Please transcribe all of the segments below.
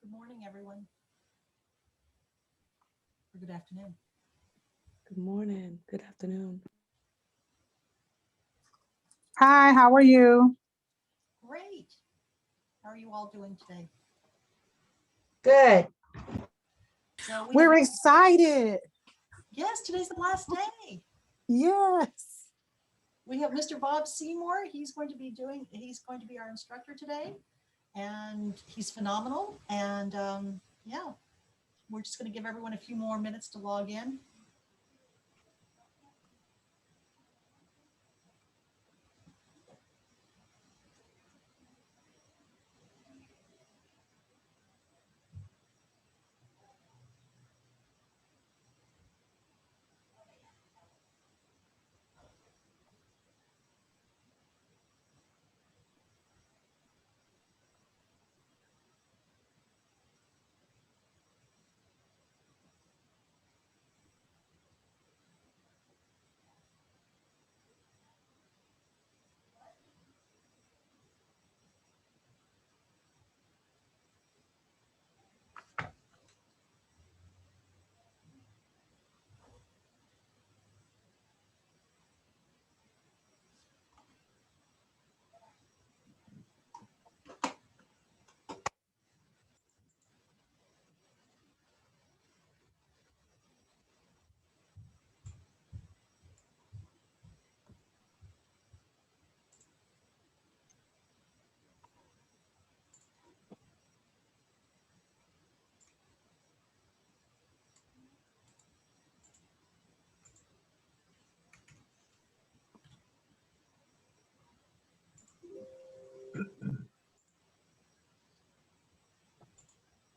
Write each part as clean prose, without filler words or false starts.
Good morning, everyone. Or good afternoon. Good morning. Good afternoon. Hi, how are you? Great. How are you all doing today? Good. So We're excited. yes, today's the last day. Yes. We have Mr. Bob Seymour. He's going to be our instructor today, and he's phenomenal. And yeah, we're just going to give everyone a few more minutes to log in.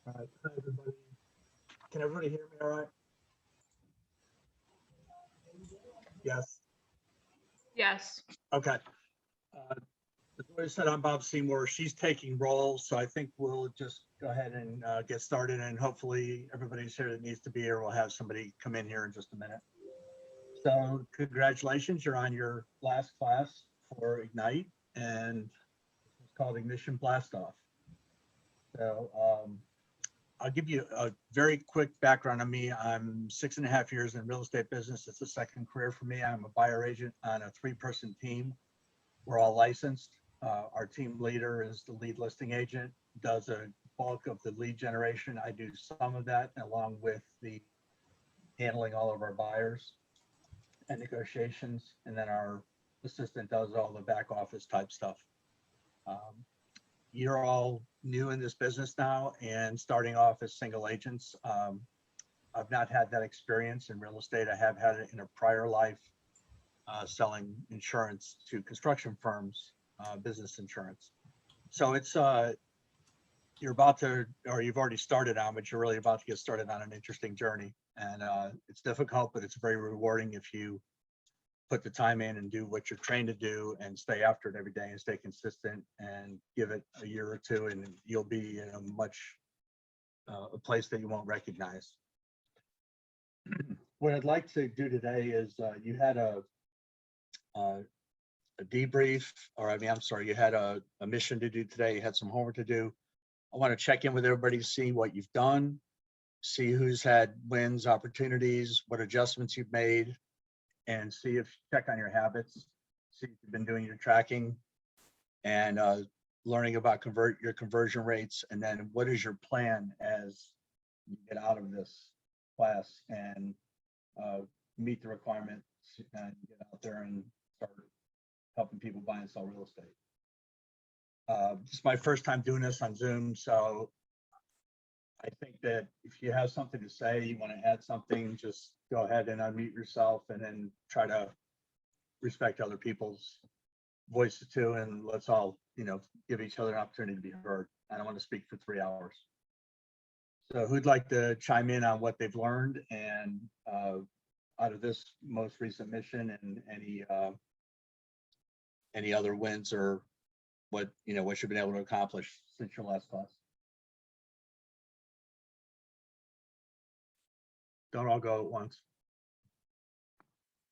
All right, hi everybody. Can everybody hear me all right? Yes. Yes. Okay. As I said, I'm Bob Seymour. She's taking roll, so I think we'll just go ahead and get started, and hopefully everybody's here that needs to be here. We'll have somebody come in here in just a minute. So congratulations, you're on your last class for Ignite, and it's called Ignition Blast Off. So I'll give you a very quick background on me. I'm 6.5 years in real estate business. It's a second career for me. I'm a buyer agent on a 3-person team. We're all licensed. Our team leader is the lead listing agent, does a bulk of the lead generation. I do some of that along with the handling all of our buyers and negotiations. And then our assistant does all the back office type stuff. You're all new in this business now and starting off as single agents. I've not had that experience in real estate. I have had it in a prior life, selling insurance to construction firms, business insurance. So it's, you're about to, or you've already started on, but you're really about to get started on an interesting journey. And it's difficult, but it's very rewarding if you put the time in and do what you're trained to do and stay after it every day and stay consistent and give it a year or two, and you'll be in a much, a place that you won't recognize. What I'd like to do today is you had a debrief, or I mean, I'm sorry, you had a mission to do today. You had some homework to do. I want to check in with everybody to see what you've done, see who's had wins, opportunities, what adjustments you've made, and see if check on your habits, see if you've been doing your tracking and learning about your conversion rates. And then what is your plan as you get out of this class and meet the requirements and get out there and start helping people buy and sell real estate. This is my first time doing this on Zoom, so I think that if you have something to say, you want to add something, just go ahead and unmute yourself and then try to respect other people's voices too. And let's all, you know, give each other an opportunity to be heard. I don't want to speak for 3 hours. So who'd like to chime in on what they've learned and out of this most recent mission, and any other wins or what, you know, what you've been able to accomplish since your last class? Don't all go at once.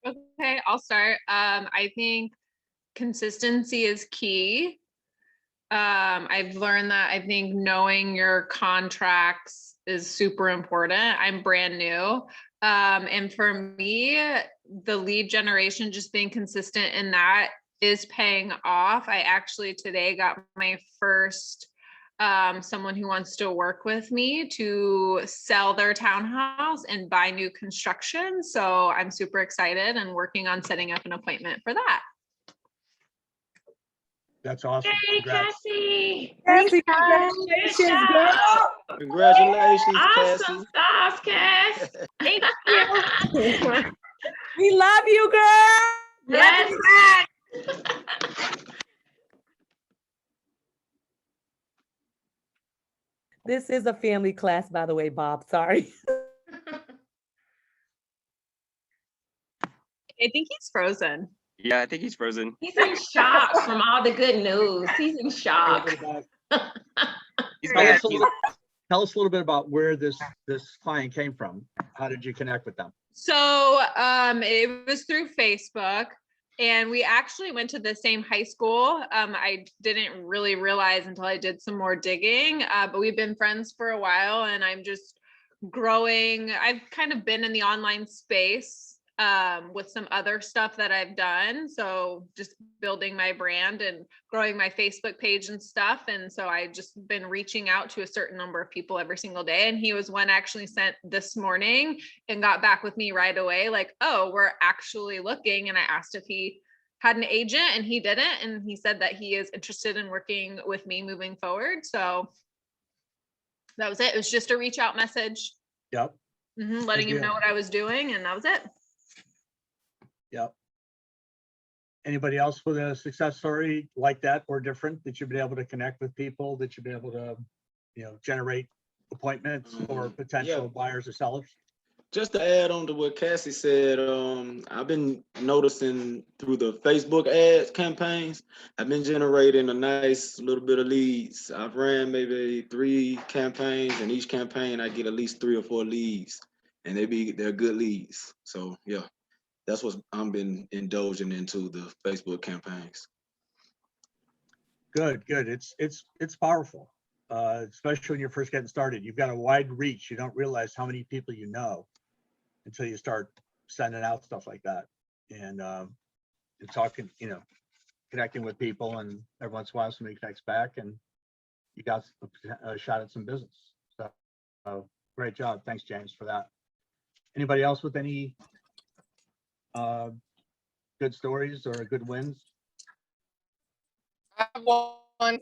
Okay, I'll start. I think consistency is key. I've learned that I think knowing your contracts is super important. I'm brand new. And for me, the lead generation, just being consistent in that is paying off. I actually today got my first someone who wants to work with me to sell their townhouse and buy new construction. So I'm super excited and working on setting up an appointment for that. That's awesome. Hey, Congrats. Cassie. Cassie, Good congratulations, job. girl. Congratulations, Awesome Cassie. stuff, Cass. Thank you. We love you, girl. Yes. This is a family class, by the way, Bob. Sorry. I think he's frozen. Yeah, I think he's frozen. He's in shock from all the good news. He's in shock. He's Tell back. us a little bit about where this client came from. How did you connect with them? So it was through Facebook, and we actually went to the same high school. I didn't really realize until I did some more digging, but we've been friends for a while, and I'm just growing. I've kind of been in the online space with some other stuff that I've done. So just building my brand and growing my Facebook page and stuff. And so I just been reaching out to a certain number of people every single day. And he was one actually sent this morning and got back with me right away. Like, oh, we're actually looking. And I asked if he had an agent, and he didn't. And he said that he is interested in working with me moving forward. So that was it. It was just a reach out message. Yep. Letting him deal. know what I was doing. And that was it. Yep. Anybody else with a success story like that or different, that you've been able to connect with people, that you've been able to, you know, generate appointments for potential buyers or sellers? Just to add on to what Cassie said, I've been noticing through the Facebook ads campaigns, I've been generating a nice little bit of leads. I've ran maybe 3 campaigns, and each campaign I get at least 3 or 4 leads, and they're good leads. So yeah, that's what I've been indulging into, the Facebook campaigns. Good, good. It's powerful, especially when you're first getting started. You've got a wide reach. You don't realize how many people you know until you start sending out stuff like that and talking, connecting with people, and every once in a while somebody connects back and you got a shot at some business. So great job. Thanks, James, for that. Anybody else with any good stories or good wins? I have one.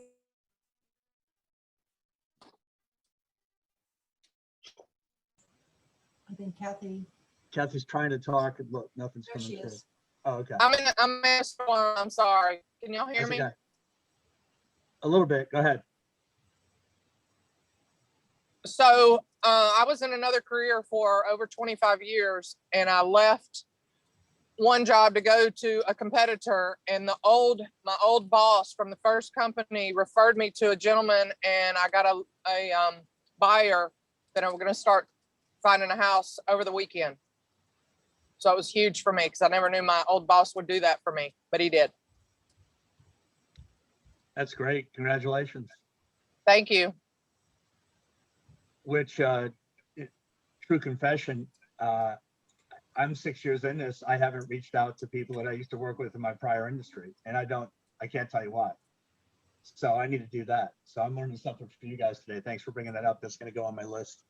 I think Kathy's trying to talk and look, nothing's there coming she through. is. Oh, okay. I'm in a storm. I'm sorry. Can y'all hear That's me? okay. A little bit. Go ahead. So I was in another career for over 25 years, and I left one job to go to a competitor, and my old boss from the first company referred me to a gentleman, and I got a buyer that I'm going to start finding a house over the weekend. So it was huge for me because I never knew my old boss would do that for me, but he did. That's great. Congratulations. Thank you. Which, true confession, I'm 6 years in this. I haven't reached out to people that I used to work with in my prior industry, and I can't tell you why. So I need to do that. So I'm learning something for you guys today. Thanks for bringing that up. That's going to go on my list.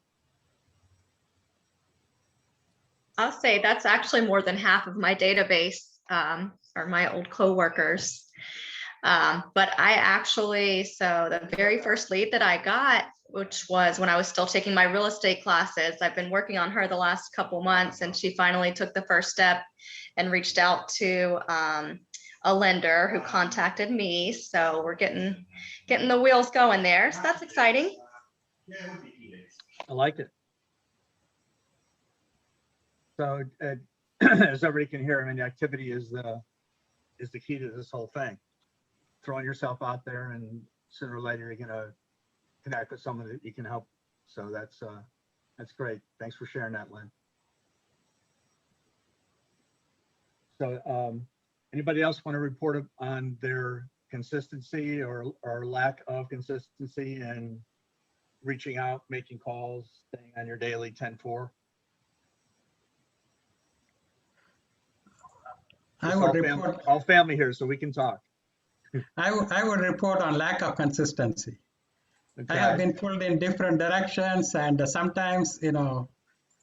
I'll say that's actually more than half of my database, are my old coworkers. But so the very first lead that I got, which was when I was still taking my real estate classes, I've been working on her the last couple months, and she finally took the first step and reached out to a lender who contacted me. So we're getting the wheels going there. So that's exciting. I like it. So as everybody can hear, I mean, the activity is the key to this whole thing. Throwing yourself out there, and sooner or later you're going to connect with someone that you can help. So that's great. Thanks for sharing that, Lynn. So anybody else want to report on their consistency or lack of consistency and reaching out, making calls, staying on your daily 10-4? I would report. All family here, so we can talk. I would report on lack of consistency. Okay. I have been pulled in different directions, and sometimes,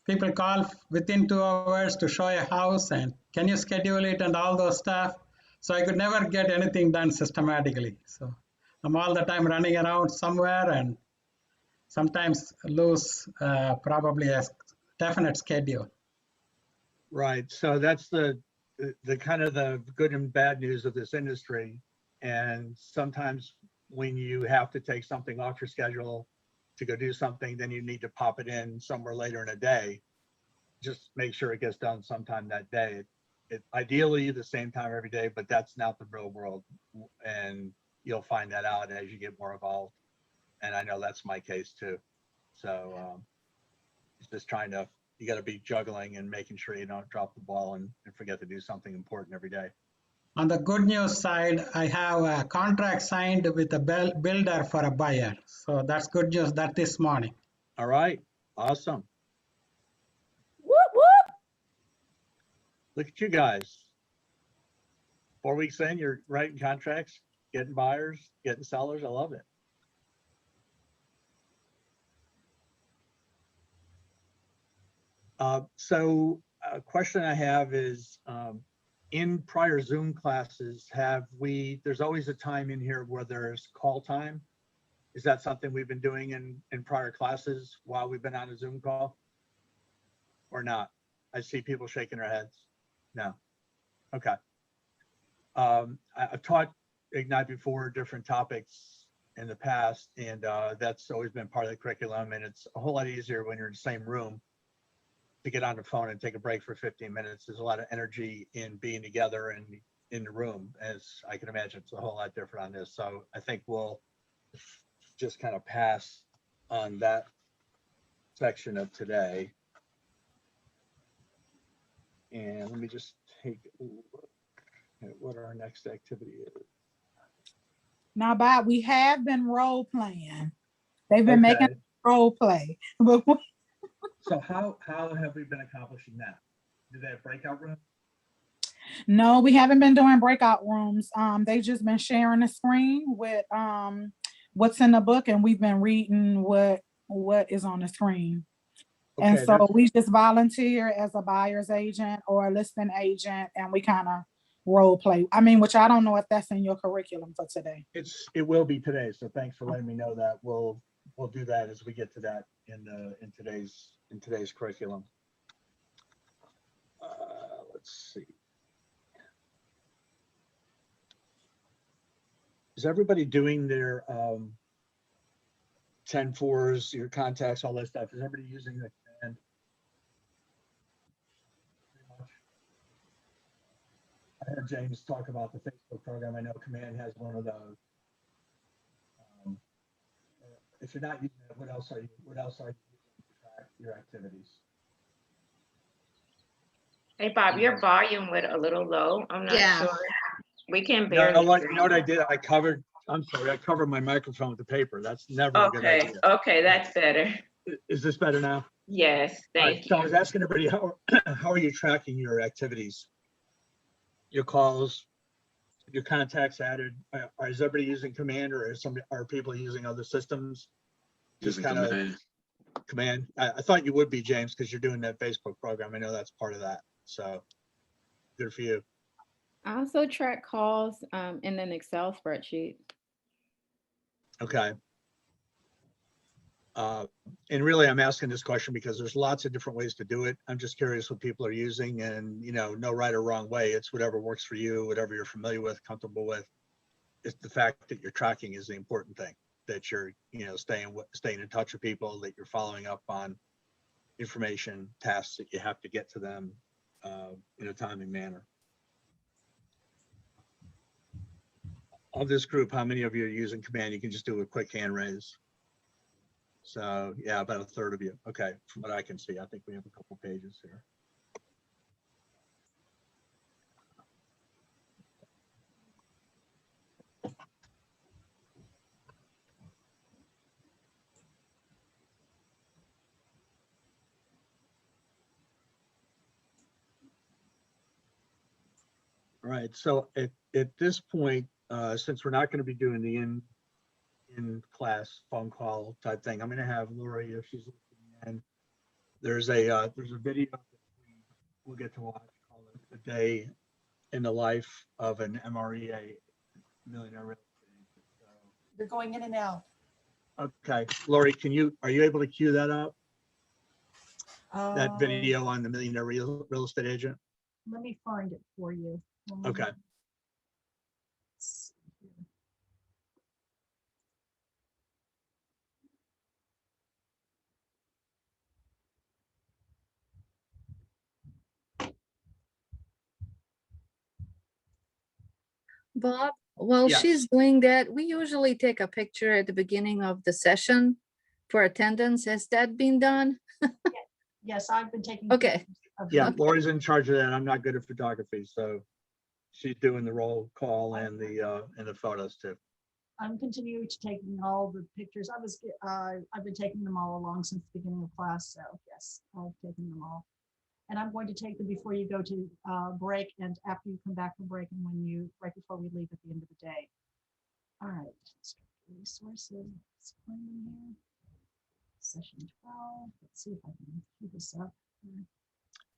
people call within 2 hours to show a house, and can you schedule it and all those stuff. So I could never get anything done systematically. So I'm all the time running around somewhere, and sometimes lose probably a definite schedule. Right. So that's the kind of the good and bad news of this industry. And sometimes when you have to take something off your schedule to go do something, then you need to pop it in somewhere later in a day. Just make sure it gets done sometime that day. It ideally the same time every day, but that's not the real world. And you'll find that out as you get more involved. And I know that's my case too. So it's just you got to be juggling and making sure you don't drop the ball and forget to do something important every day. On the good news side, I have a contract signed with a builder for a buyer. So that's good news that this morning. All right. Awesome. Whoop, whoop. Look at you guys. 4 weeks in, you're writing contracts, getting buyers, getting sellers. I love it. So a question I have is, in prior Zoom classes, there's always a time in here where there's call time. Is that something we've been doing in prior classes while we've been on a Zoom call or not? I see people shaking their heads. No. Okay. I've taught Ignite before different topics in the past, and that's always been part of the curriculum. And it's a whole lot easier when you're in the same room to get on the phone and take a break for 15 minutes. There's a lot of energy in being together and in the room, as I can imagine. It's a whole lot different on this. So I think we'll just kind of pass on that section of today. And let me just take a look at what our next activity is. Now, Bob, we have been role playing. They've been making Okay. role play. But So how have we been accomplishing that? Do they have breakout room? no, we haven't been doing breakout rooms. They've just been sharing the screen with what's in the book, and we've been reading what is on the screen. And Okay, so that's- we just volunteer as a buyer's agent or a listing agent, and we kind of role play. I mean, which I don't know if that's in your curriculum for today. it will be today, so thanks for letting me know that. We'll do that as we get to that in today's curriculum. Let's see. Is everybody doing their 10-4s, your contacts, all that stuff? Is everybody using the command? I heard James talk about the Facebook program. I know Command has one of those. If you're not using it, what else are you using to track your activities? Hey, Bob, your volume went a little low. I'm not Yeah. sure. We can You barely. know what, hear you know what I did? I covered my microphone with the paper. That's never a good Okay, idea. okay, that's better. Is this better now? Yes, All right, thank so I you. was asking everybody, how are you tracking your activities? Your calls, your contacts added? Is everybody using Command, or are people using other systems? Just Using kind of Command. Command. I thought you would be, James, because you're doing that Facebook program. I know that's part of that. So good for you. I also track calls in an Excel spreadsheet. Okay. And really, I'm asking this question because there's lots of different ways to do it. I'm just curious what people are using, and no right or wrong way. It's whatever works for you, whatever you're familiar with, comfortable with. It's the fact that you're tracking is the important thing, that you're, staying in touch with people, that you're following up on information, tasks that you have to get to them in a timely manner. Of this group, how many of you are using Command? You can just do a quick hand raise. So yeah, about a third of you. Okay, from what I can see, I think we have a couple pages here. All right, so at this point, since we're not going to be doing the in-class phone call type thing, I'm going to have Lori, if she's listening in, there's a video that we'll get to watch called "A Day in the Life of an MREA Millionaire Real Estate Agent." So, You're going in and out. okay, Lori, are you able to cue that up? That Uh, video on the Millionaire Real Estate Agent? Let me find it for you. Okay. Let's see here. Bob, while Yes. she's doing that, we usually take a picture at the beginning of the session for attendance. Has that been done? Yes, I've been taking. Okay. pictures of Yeah, them. Lori's in charge of that. I'm not good at photography, so she's doing the roll call and the photos too. I'm continuing to taking all the pictures. I've been taking them all along since the beginning of class. So yes, I've taken them all. And I'm going to take them before you go to break and after you come back from break and right before we leave at the end of the day. All right. Resources. Let's find them here. Session 12. Let's see if I can keep this up.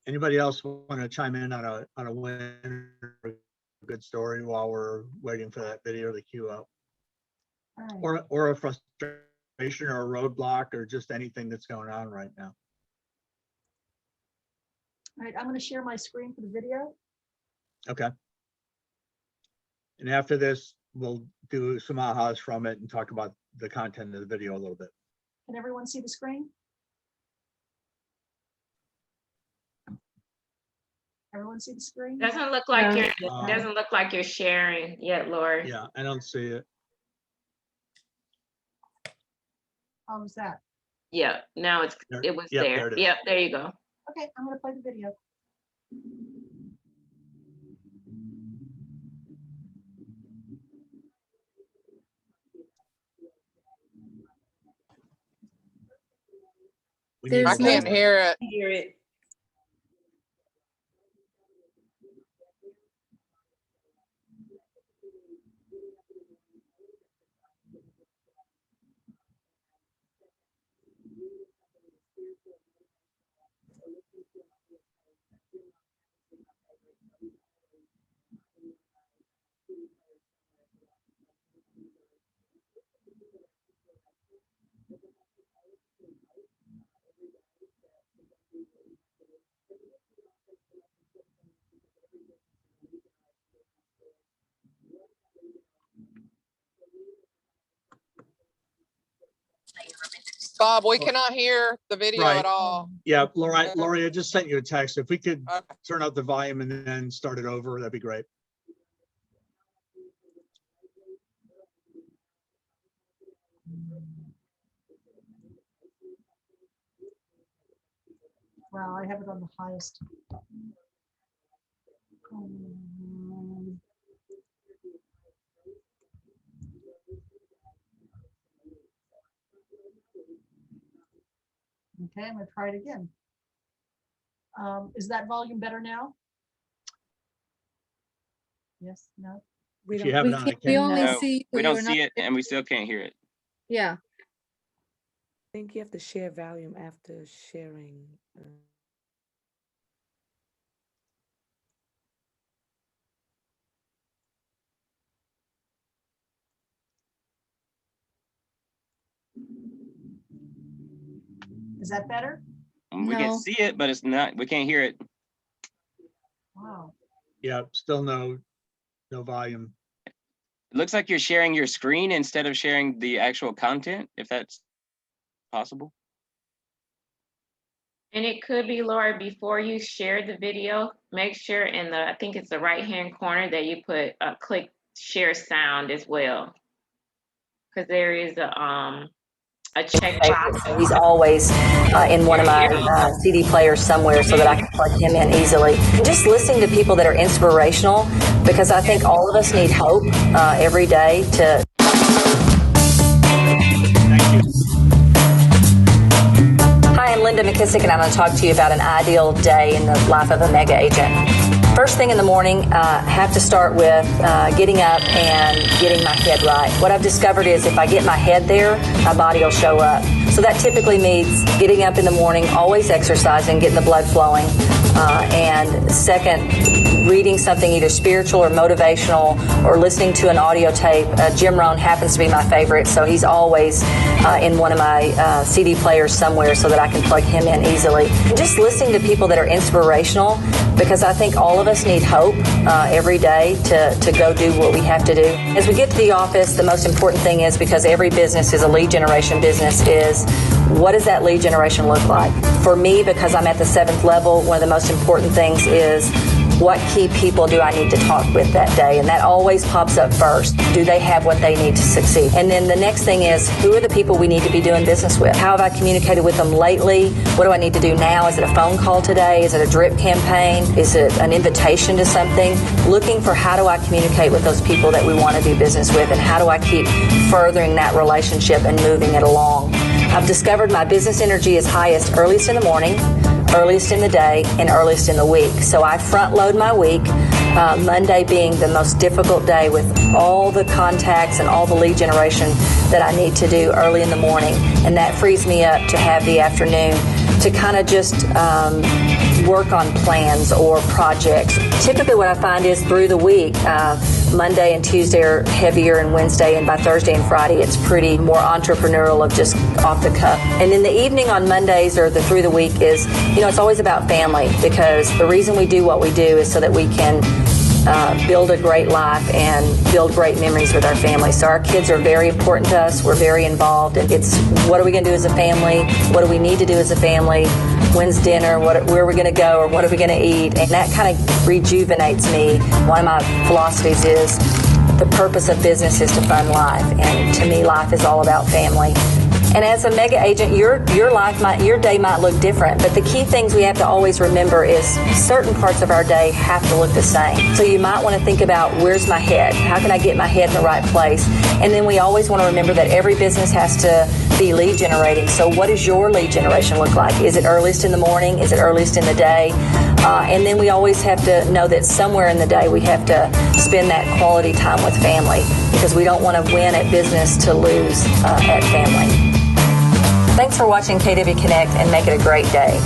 Anybody else want to chime in on a win or a good story while we're waiting for that video to queue up? All right. Or a frustration or a roadblock or just anything that's going on right now? All right, I'm going to share my screen for the video. Okay. And after this, we'll do some ahas from it and talk about the content of the video a little bit. Can everyone see the screen? Everyone see the screen? Doesn't look like Yeah. doesn't look like you're sharing yet, Lori. Yeah, I don't see it. How was that? Yeah, now There- it was yep, there. there it is. Yep, there you go. Okay, I'm going to play the video. We need I There's to no- can't hear it. Hear it. Bob, we cannot hear the video Right. at all. Yeah, Lori, I just sent you a text. If we could Okay. turn up the volume and then start it over, that'd be great. Well, I have it on the highest. Okay, I'm gonna try it again. Is that volume better now? Yes, no? We If you don't, have We it on, I can't- we can't. only No, see. we you, don't you're not- see it and we still can't hear it. Yeah, think you have to share volume after sharing. Is that better? We can No. see it, but it's not, we can't hear it. Wow. Yeah, still no volume. It looks like you're sharing your screen instead of sharing the actual content, if that's possible. And it could be, Laura, before you share the video, make sure in the, I think it's the right-hand corner that you put, click share sound as well. Because there is a checkbox. He's always in one of my CD players somewhere so that I can plug him in easily. And just listening to people that are inspirational, because I think all of us need hope every day to. Thank you. Hi, I'm Linda McKissick, and I'm going to talk to you about an ideal day in the life of a mega agent. First thing in the morning, have to start with getting up and getting my head right. What I've discovered is if I get my head there, my body will show up. So that typically means getting up in the morning, always exercising, getting the blood flowing, and second, reading something either spiritual or motivational, or listening to an audio tape. Jim Rohn happens to be my favorite, so he's always in one of my CD players somewhere so that I can plug him in easily. And just listening to people that are inspirational, because I think all of us need hope every day to go do what we have to do. As we get to the office, the most important thing is, because every business is a lead generation business, is what does that lead generation look like? For me, because I'm at the 7th level, one of the most important things is what key people do I need to talk with that day? And that always pops up first. Do they have what they need to succeed? And then the next thing is, who are the people we need to be doing business with? How have I communicated with them lately? What do I need to do now? Is it a phone call today? Is it a drip campaign? Is it an invitation to something? Looking for how do I communicate with those people that we want to do business with, and how do I keep furthering that relationship and moving it along? I've discovered my business energy is highest earliest in the morning, earliest in the day, and earliest in the week. So I front load my week, Monday being the most difficult day with all the contacts and all the lead generation that I need to do early in the morning. And that frees me up to have the afternoon to kind of just work on plans or projects. Typically what I find is through the week, Monday and Tuesday are heavier, and Wednesday, and by Thursday and Friday it's pretty more entrepreneurial of just off the cuff. And then the evening on Mondays or through the week is, it's always about family, because the reason we do what we do is so that we can build a great life and build great memories with our family. So our kids are very important to us. We're very involved, and it's what are we going to do as a family? What do we need to do as a family? When's dinner? Where are we going to go? Or what are we going to eat? And that kind of rejuvenates me. One of my philosophies is the purpose of business is to fund life, and to me, life is all about family. And as a mega agent, your day might look different, but the key things we have to always remember is certain parts of our day have to look the same. So you might want to think about, where's my head? How can I get my head in the right place? And then we always want to remember that every business has to be lead generating. So what does your lead generation look like? Is it earliest in the morning? Is it earliest in the day? And then we always have to know that somewhere in the day we have to spend that quality time with family, because we don't want to win at business to lose at family. Thanks for watching KW Connect, and make it a great day.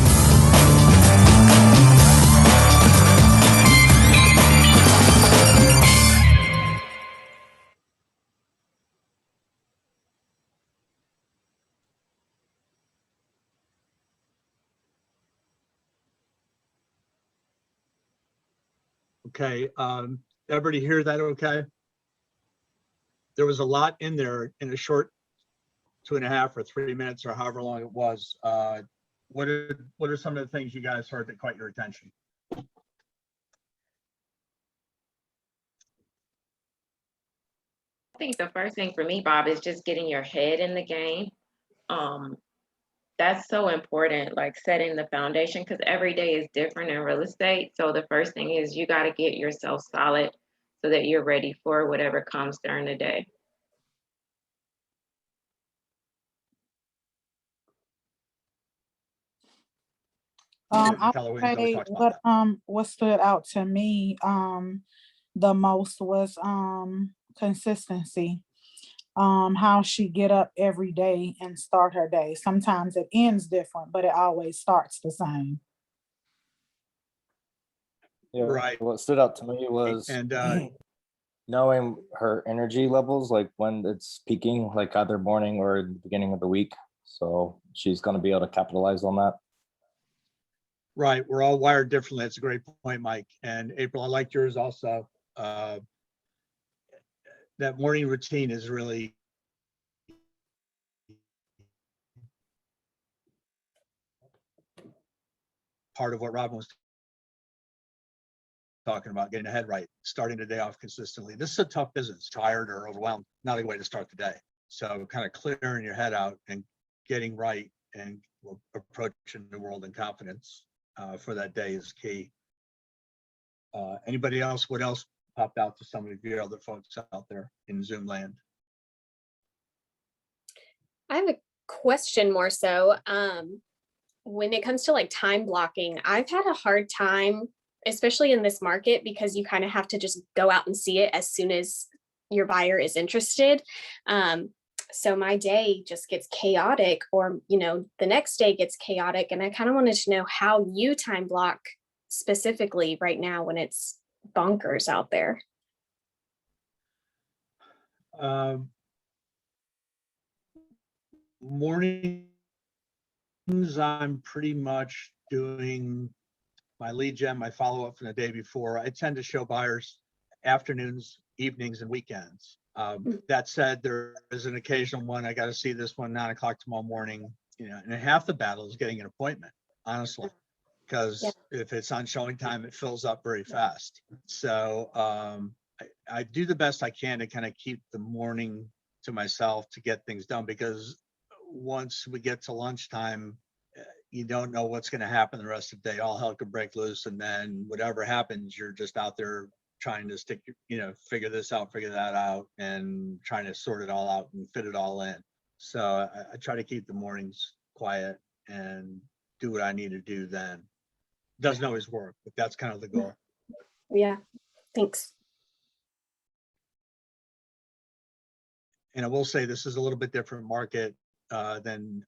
Okay, everybody hear that okay? There was a lot in there in a short 2.5 or 3 minutes or however long it was. What are some of the things you guys heard that caught your attention? I think the first thing for me, Bob, is just getting your head in the game. That's so important, like setting the foundation, because every day is different in real estate. So the first thing is you got to get yourself solid so that you're ready for whatever comes during the day. I Keller would Williams always say talks about what stood out to me the most was consistency. How she get up every day and start her day. Sometimes it ends different, but it always starts the same. Yeah, Right. what stood out to me was And knowing her energy levels, like when it's peaking, like either morning or the beginning of the week. So she's going to be able to capitalize on that. right, we're all wired differently. That's a great point, Mike. And April, I liked yours also. That morning routine is really part of what Robin was talking about, getting ahead right, starting the day off consistently. This is a tough business, tired or overwhelmed, not a way to start the day. So kind of clearing your head out and getting right and approaching the world in confidence for that day is key. Anybody else? What else popped out to some of your other folks out there in Zoom land? I have a question more so. When it comes to like time blocking, I've had a hard time, especially in this market, because you kind of have to just go out and see it as soon as your buyer is interested. So my day just gets chaotic, or, you know, the next day gets chaotic. And I kind of wanted to know how you time block specifically right now when it's bonkers out there. Mornings, I'm pretty much doing my lead gen, my follow-up from the day before. I tend to show buyers afternoons, evenings, and weekends. That said, there is an occasional one. I got to see this one 9 o'clock tomorrow morning. You know, and half the battle is getting an appointment, honestly, because if it's on showing time, it fills up very fast. So I do the best I can to kind of keep the morning to myself to get things done, because once we get to lunchtime, you don't know what's going to happen the rest of the day. All hell could break loose, and then whatever happens, you're just out there trying to stick, you know, figure this out, figure that out, and trying to sort it all out and fit it all in. So I try to keep the mornings quiet and do what I need to do then. Doesn't always work, but that's kind of the goal. Yeah, thanks. And I will say this is a little bit different market than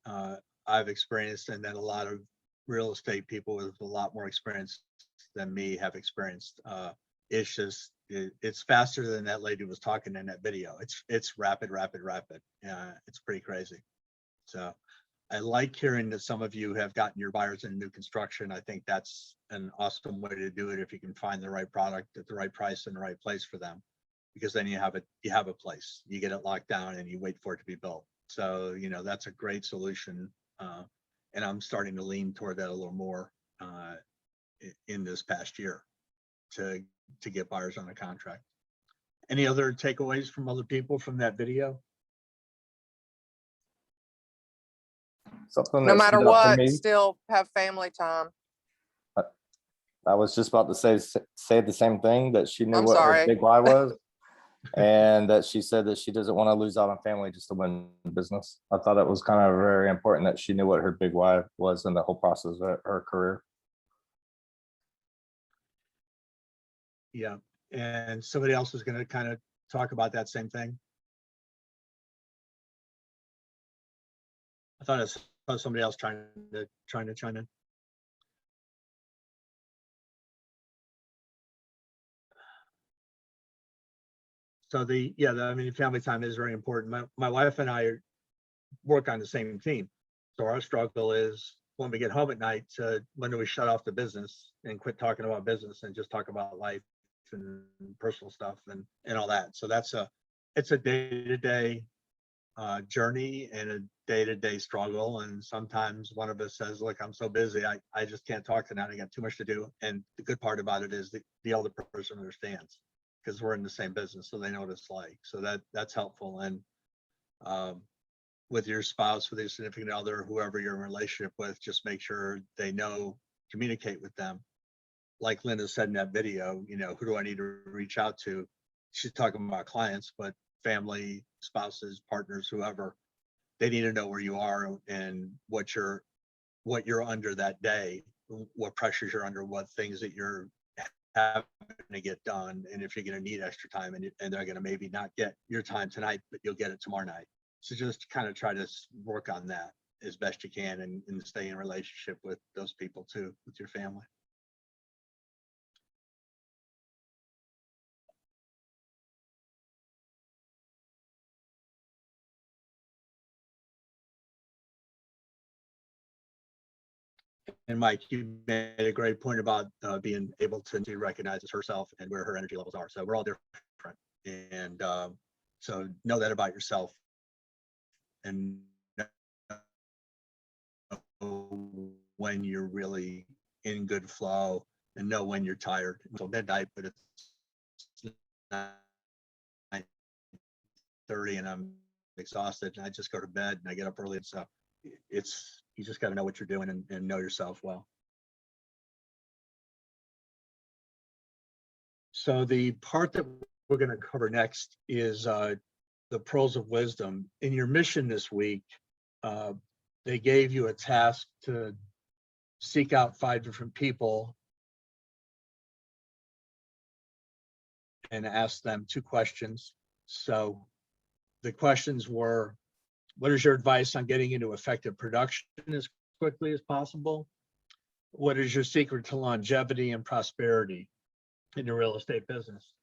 I've experienced, and that a lot of real estate people with a lot more experience than me have experienced. It's just, it's faster than that lady was talking in that video. It's rapid. It's pretty crazy. So I like hearing that some of you have gotten your buyers in new construction. I think that's an awesome way to do it if you can find the right product at the right price in the right place for them, because then you have a place, you get it locked down and you wait for it to be built. So, you know, that's a great solution. And I'm starting to lean toward that a little more in this past year to get buyers on a contract. Any other takeaways from other people from that video? Something No that matter stood out to what, me, still have family time. I was just about to say the same thing, that she knew I'm what her sorry. big why was. and that she said that she doesn't want to lose out on family just to win business. I thought it was kind of very important that she knew what her big why was in the whole process of her career. Yeah, and somebody else is going to kind of talk about that same thing. I thought I saw somebody else trying to chime in. So I mean, family time is very important. My wife and I work on the same team. So our struggle is when we get home at night, when do we shut off the business and quit talking about business and just talk about life and personal stuff and all that. So it's a day-to-day journey and a day-to-day struggle. And sometimes one of us says, look, I'm so busy, I just can't talk tonight. I got too much to do. And the good part about it is the other person understands, because we're in the same business, so they know what it's like. So that's helpful. And with your spouse, with your significant other, whoever you're in a relationship with, just make sure they know, communicate with them. Like Linda said in that video, who do I need to reach out to? She's talking about clients, but family, spouses, partners, whoever, they need to know where you are and what you're under that day, what pressures you're under, what things that you're having to get done, and if you're going to need extra time, and they're going to maybe not get your time tonight, but you'll get it tomorrow night. So just kind of try to work on that as best you can and stay in relationship with those people too, with your family. And Mike, you made a great point about being able to recognize herself and where her energy levels are. So we're all different. And so know that about yourself and know when you're really in good flow and know when you're tired until midnight, but it's 9:30 and I'm exhausted and I just go to bed and I get up early. And so you just got to know what you're doing and know yourself well. So the part that we're going to cover next is the pearls of wisdom. In your mission this week, they gave you a task to seek out 5 different people and ask them 2 questions. So the questions were, what is your advice on getting into effective production as quickly as possible? What is your secret to longevity and prosperity in the real estate business?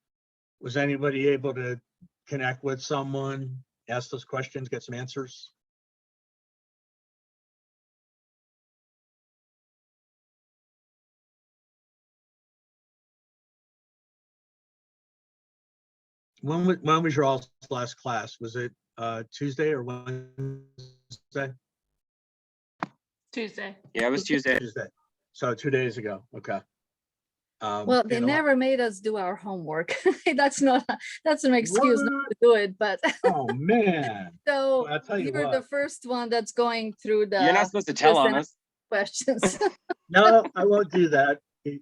Was anybody able to connect with someone, ask those questions, get some answers? When was your last class? Was it Tuesday or Wednesday? Tuesday. Yeah, it was Tuesday. Tuesday. So 2 days ago. Okay. Well, they and never made us do our homework. That's an excuse not to do it, but oh man. so Well, I'll tell you you're the what. first one that's going through the You're not supposed to tell on us. questions. No, I won't do that.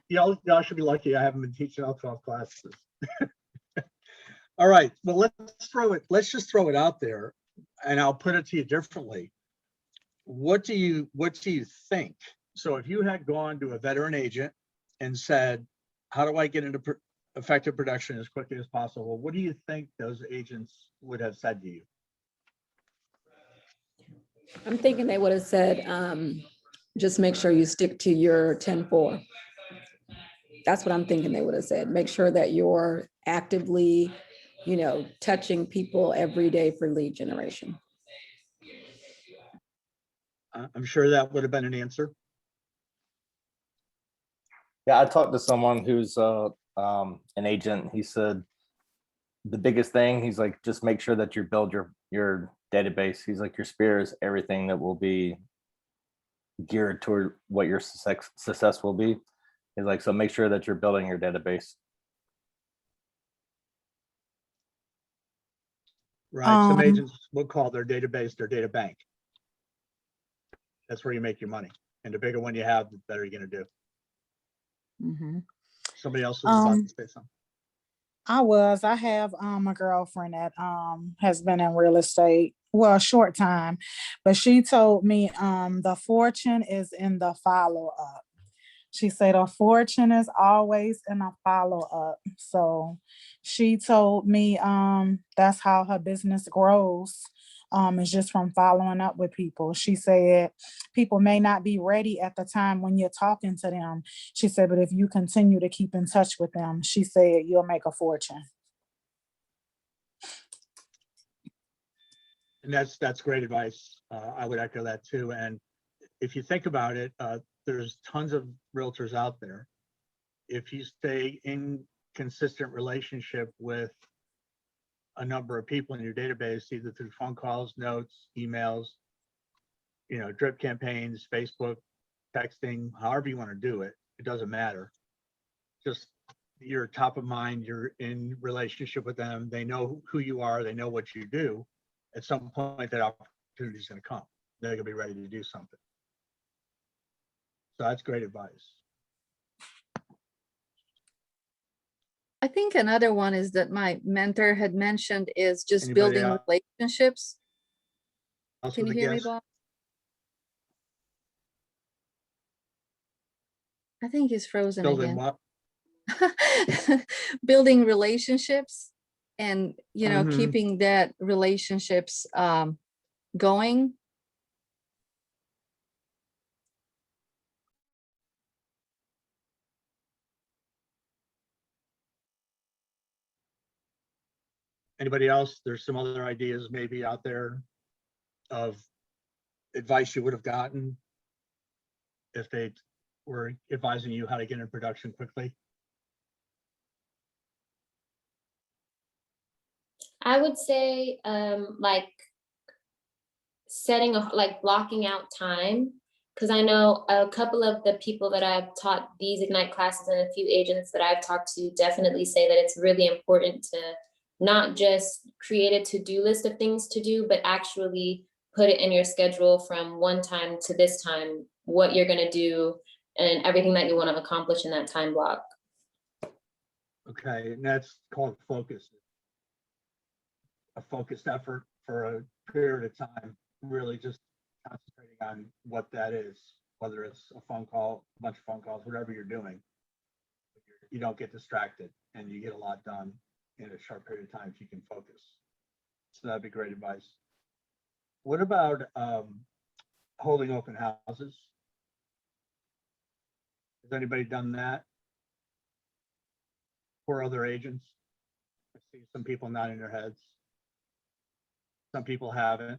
Y'all should be lucky I haven't been teaching all 12 classes. All right, well, let's just throw it out there, and I'll put it to you differently. What do you think? So if you had gone to a veteran agent and said, how do I get into effective production as quickly as possible? What do you think those agents would have said to you? I'm thinking they would have said, just make sure you stick to your 10-4. That's what I'm thinking they would have said. Make sure that you're actively, touching people every day for lead generation. I'm sure that would have been an answer. Yeah, I talked to someone who's an agent. He said the biggest thing, he's like, just make sure that you build your database. He's like, your sphere is everything that will be geared toward what your success will be. He's like, so make sure that you're building your database. Right. Some agents will call their database their data bank. That's where you make your money. And the bigger one you have, the better you're going to do. Mm-hmm. Somebody else was about to say something. I have a girlfriend that has been in real estate, well, a short time, but she told me the fortune is in the follow-up. She said a fortune is always in a follow-up. So she told me that's how her business grows. Is just from following up with people. She said people may not be ready at the time when you're talking to them. She said, but if you continue to keep in touch with them, she said you'll make a fortune. And that's great advice. I would echo that too. And if you think about it, there's tons of realtors out there. If you stay in consistent relationship with a number of people in your database, either through phone calls, notes, emails, drip campaigns, Facebook, texting, however you want to do it, it doesn't matter. Just you're top of mind, you're in relationship with them, they know who you are, they know what you do. At some point that opportunity is going to come. They're going to be ready to do something. So that's great advice. I think another one is that my mentor had mentioned is just Anybody building else? relationships. Else Can you with a hear me, guess? Bob? I think he's frozen Building again. what? Building relationships and, Mhm. keeping that relationships going. Anybody else? There's some other ideas maybe out there of advice you would have gotten if they were advising you how to get in production quickly. I would say like setting a like blocking out time, because I know a couple of the people that I've taught these Ignite classes and a few agents that I've talked to definitely say that it's really important to not just create a to-do list of things to do, but actually put it in your schedule from one time to this time, what you're going to do and everything that you want to accomplish in that time block. Okay, and that's called focus. A focused effort for a period of time, really just concentrating on what that is, whether it's a phone call, a bunch of phone calls, whatever you're doing. You don't get distracted and you get a lot done in a short period of time if you can focus. So that'd be great advice. What about holding open houses? Has anybody done that for other agents? I see some people nodding their heads. Some people haven't.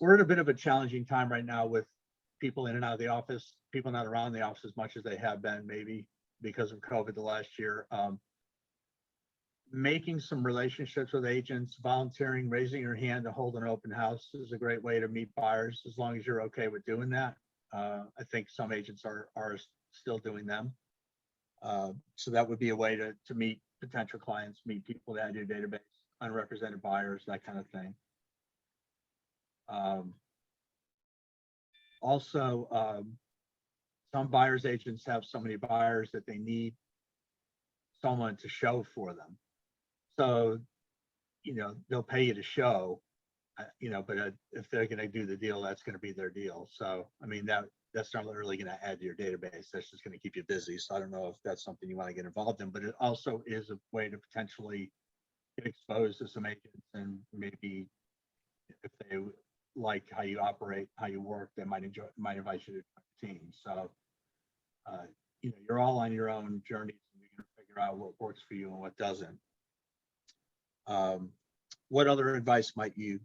We're in a bit of a challenging time right now with people in and out of the office, people not around the office as much as they have been, maybe because of COVID the last year. Making some relationships with agents, volunteering, raising your hand to hold an open house is a great way to meet buyers, as long as you're okay with doing that. I think some agents are still doing them. So that would be a way to meet potential clients, meet people that add your database, unrepresented buyers, that kind of thing. Also, some buyers agents have so many buyers that they need someone to show for them. So, they'll pay you to show, but if they're going to do the deal, that's going to be their deal. So, I mean, that's not really going to add to your database. That's just going to keep you busy. So I don't know if that's something you want to get involved in, but it also is a way to potentially get exposed to some agents, and maybe if they like how you operate, how you work, they might invite you to the team. So, you're all on your own journey, and you're going to figure out what works for you and what doesn't. What other advice might you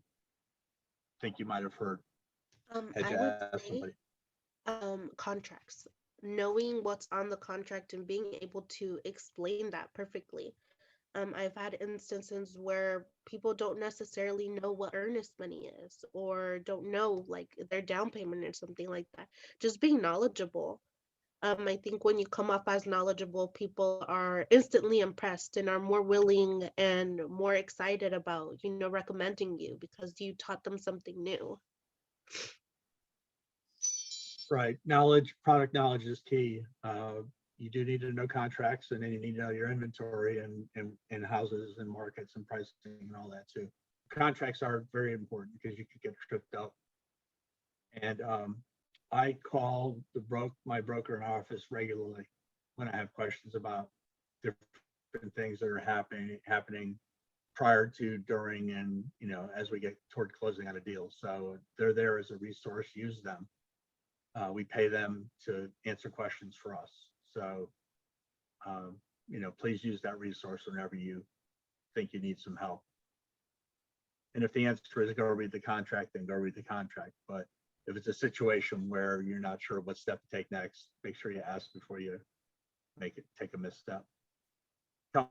think you might have heard? I would say contracts, knowing what's on the contract and being able to explain that perfectly. I've had instances where people don't necessarily know what earnest money is, or don't know like their down payment or something like that. Just being knowledgeable. I think when you come off as knowledgeable, people are instantly impressed and are more willing and more excited about, recommending you because you taught them something new. Right. Knowledge, product knowledge is key. you do need to know contracts, and then you need to know your inventory and houses and markets and pricing and all that too. Contracts are very important because you could get tripped up. And I call my broker in office regularly when I have questions about different things that are happening prior to, during, and as we get toward closing out a deal. So they're there as a resource. Use them. We pay them to answer questions for us. So please use that resource whenever you think you need some help. And if the answer is go read the contract, then go read the contract. But if it's a situation where you're not sure what step to take next, make sure you ask before you take a misstep. Do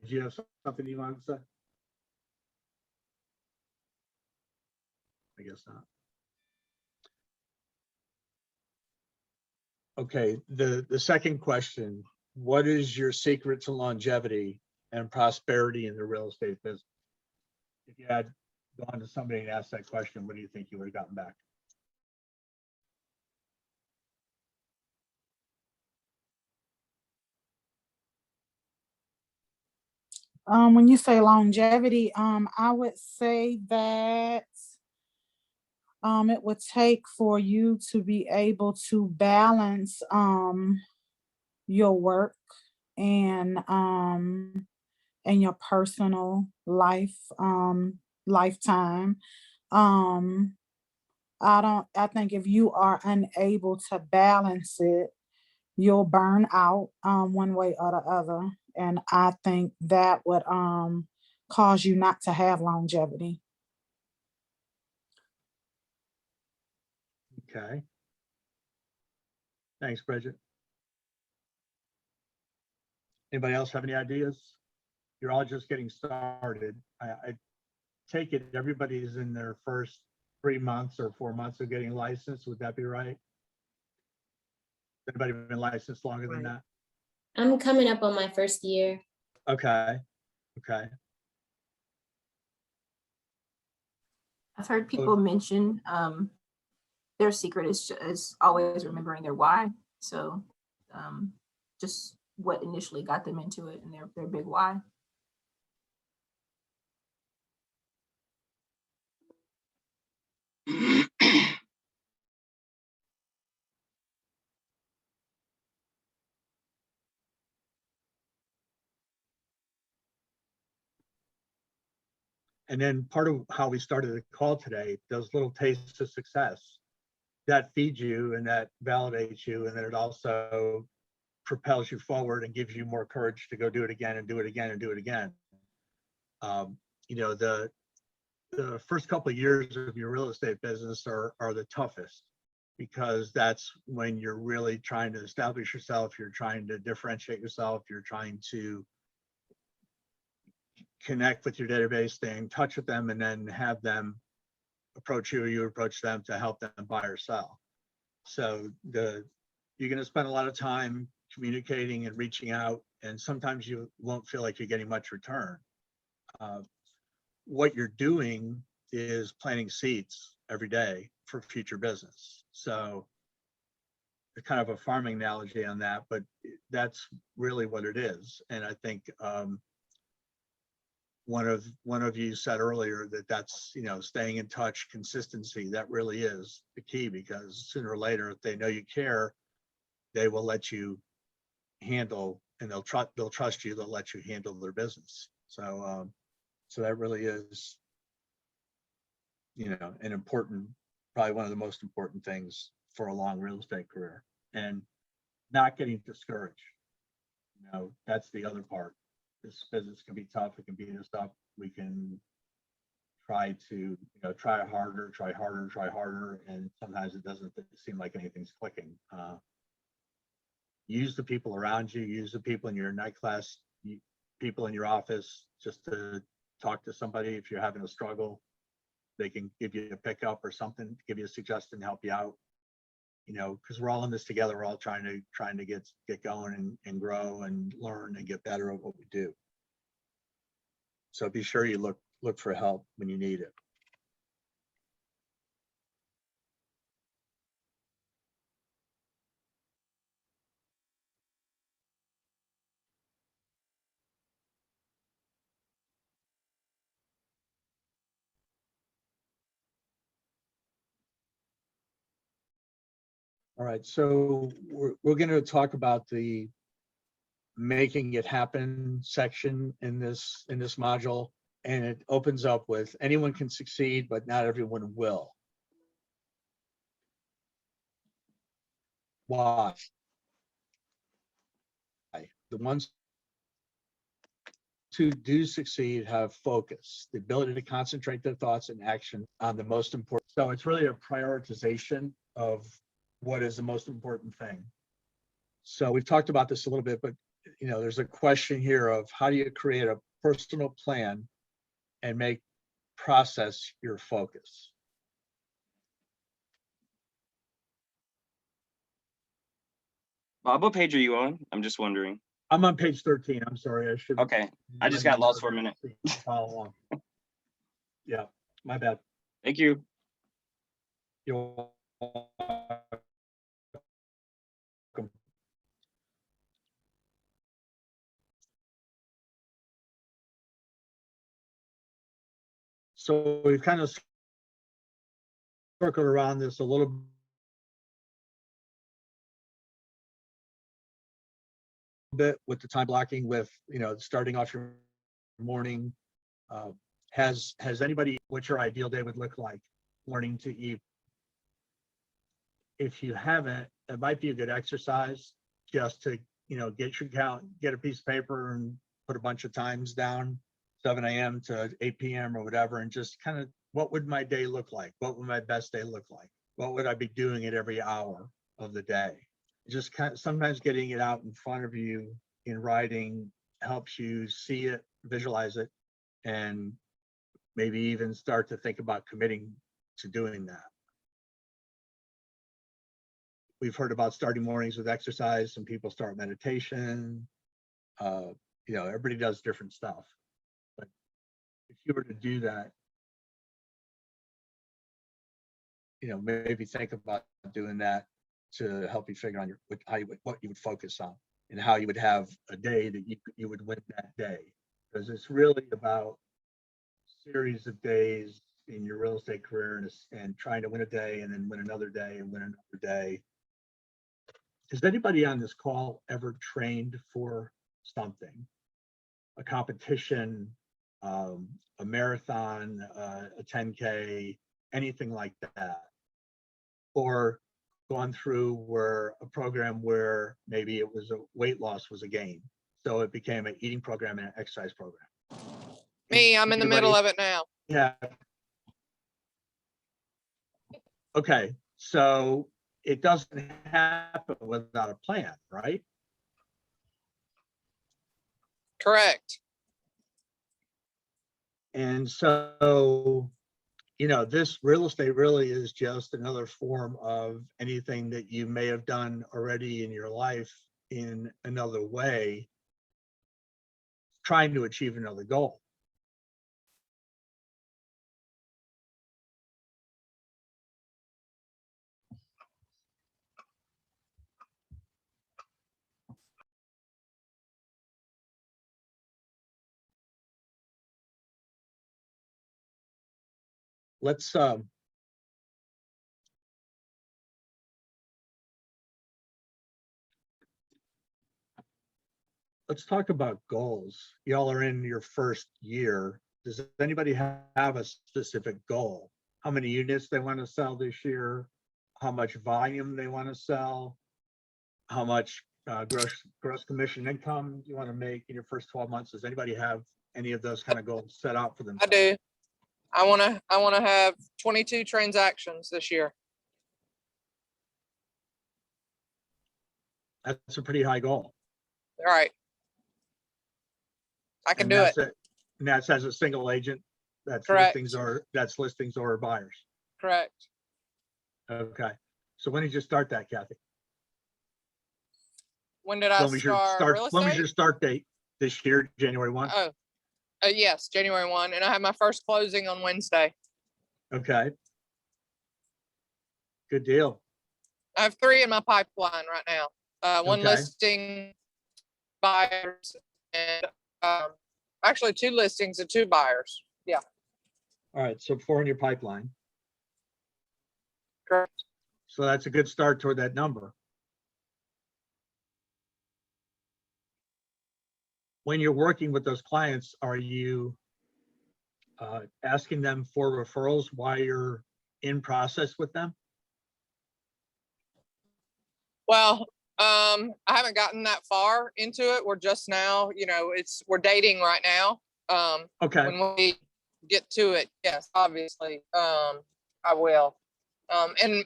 you have something you want to say? I guess not. Okay, the second question, what is your secret to longevity and prosperity in the real estate business? If you had gone to somebody and asked that question, what do you think you would have gotten back? When you say longevity, I would say that it would take for you to be able to balance your work and your personal life lifetime. I think if you are unable to balance it, you'll burn out one way or the other. And I think that would cause you not to have longevity. Okay. Thanks, Bridget. Anybody else have any ideas? You're all just getting started. I take it everybody's in their first 3 months or 4 months of getting licensed. Would that be right? Anybody been licensed longer than that? I'm coming up on my first year. Okay. Okay. I've heard people mention their secret is always remembering their why. So just what initially got them into it and their big why. And then part of how we started the call today, those little tastes of success that feeds you and that validates you, and then it also propels you forward and gives you more courage to go do it again and do it again and do it again. The first couple of years of your real estate business are the toughest, because that's when you're really trying to establish yourself, you're trying to differentiate yourself, you're trying to connect with your database, stay in touch with them, and then have them approach you or you approach them to help them buy or sell. So you're going to spend a lot of time communicating and reaching out, and sometimes you won't feel like you're getting much return. What you're doing is planting seeds every day for future business. So it's kind of a farming analogy on that, but that's really what it is. And I think one of you said earlier that's staying in touch, consistency. That really is the key, because sooner or later, if they know you care, they will let you handle, and they'll trust you. They'll let you handle their business. So that really is, an important, probably one of the most important things for a long real estate career. And not getting discouraged. That's the other part. This business can be tough. It can be tough. We can try to, try harder. And sometimes it doesn't seem like anything's clicking. Use the people around you, use the people in your night class, people in your office, just to talk to somebody. If you're having a struggle, they can give you a pickup or something, give you a suggestion, help you out. Because we're all in this together. We're all trying to get going and grow and learn and get better at what we do. So be sure you look for help when you need it. All right, so we're going to talk about the making it happen section in this module, and it opens up with anyone can succeed, but not everyone will. Why? The ones who do succeed have focus, the ability to concentrate their thoughts and action on the most important. So it's really a prioritization of what is the most important thing. So we've talked about this a little bit, but there's a question here of how do you create a personal plan and make process your focus? Bob, what page are you on? I'm just wondering. I'm on page 13. I'm sorry. I should. Okay. I just got lost for a minute. Follow along. Yeah, my bad. Thank you. You're welcome. So we've kind of circled around this a little bit with the time blocking, with starting off your morning. Has anybody, what your ideal day would look like, morning to evening? If you haven't, it might be a good exercise just to get your count, get a piece of paper and put a bunch of times down, 7 a.m. to 8 p.m. or whatever, and just kind of, what would my day look like? What would my best day look like? What would I be doing at every hour of the day? Just kind of, sometimes getting it out in front of you in writing helps you see it, visualize it, and maybe even start to think about committing to doing that. We've heard about starting mornings with exercise. Some people start meditation. Everybody does different stuff. But if you were to do that, maybe think about doing that to help you figure out what you would focus on and how you would have a day that you would win that day. Because it's really about a series of days in your real estate career and trying to win a day and then win another day and win another day. Has anybody on this call ever trained for something? A competition, a marathon, a 10K, anything like that? Or gone through a program where maybe it was a weight loss was a gain, so it became an eating program and an exercise program? Me, I'm in the middle of it now. Yeah. Okay, so it doesn't happen without a plan, right? Correct. And so, this real estate really is just another form of anything that you may have done already in your life in another way, trying to achieve another goal. Let's talk about goals. Y'all are in your first year. Does anybody have a specific goal? How many units they want to sell this year? How much volume they want to sell? How much gross commission income you want to make in your first 12 months? Does anybody have any of those kind of goals set out for them? I do. I want to have 22 transactions this year. That's a pretty high goal. All right. I can do it. And that's as a single agent. That's correct. Listings or buyers. Correct. Okay. So when did you start that, Kathy? When did I start real estate? When was your start date this year? January 1? Oh, yes, January 1. And I had my first closing on Wednesday. Okay. Good deal. I have 3 in my pipeline right now. One Okay. listing, buyers, and actually 2 listings and 2 buyers. Yeah. All right. So 4 in your pipeline. Correct. So that's a good start toward that number. When you're working with those clients, are you asking them for referrals while you're in process with them? Well, I haven't gotten that far into it. We're just now, we're dating right now. Okay. When we get to it, yes, obviously, I will. And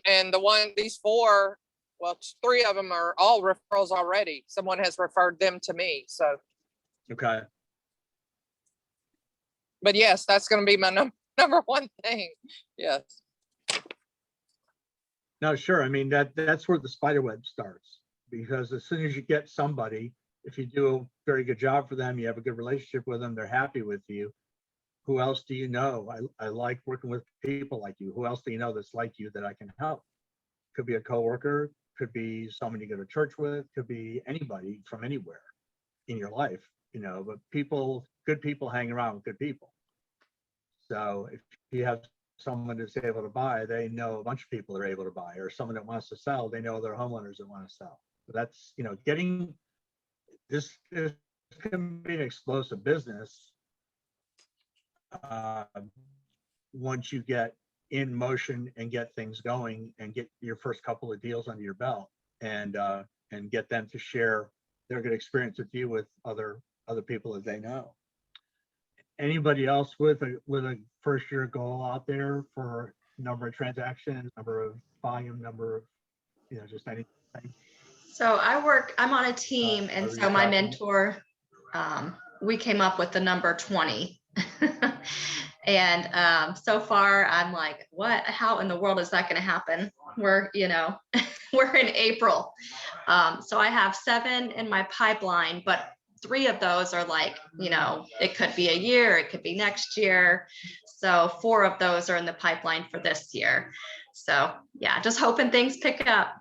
these four, well, 3 of them are all referrals already. Someone has referred them to me. So, Okay. but yes, that's going to be my number one thing. Yes. No, sure. I mean, that's where the spider web starts, because as soon as you get somebody, if you do a very good job for them, you have a good relationship with them, they're happy with you. Who else do you know? I like working with people like you. Who else do you know that's like you that I can help? Could be a coworker, could be someone you go to church with, could be anybody from anywhere in your life, but good people hang around with good people. So if you have someone that's able to buy, they know a bunch of people are able to buy, or someone that wants to sell, they know their homeowners that want to sell. So that's, getting this can be an explosive business once you get in motion and get things going and get your first couple of deals under your belt, and get them to share their good experience with you with other people that they know. Anybody else with a first year goal out there for number of transactions, number of volume, number of, just anything? So I'm on a team, and are so you my tracking? mentor, we came up with the number 20. And so far I'm like, how in the world is that going to happen? We're we're in April. So I have 7 in my pipeline, but 3 of those are like, it could be a year, it could be next year. So 4 of those are in the pipeline for this year. So yeah, just hoping things pick up.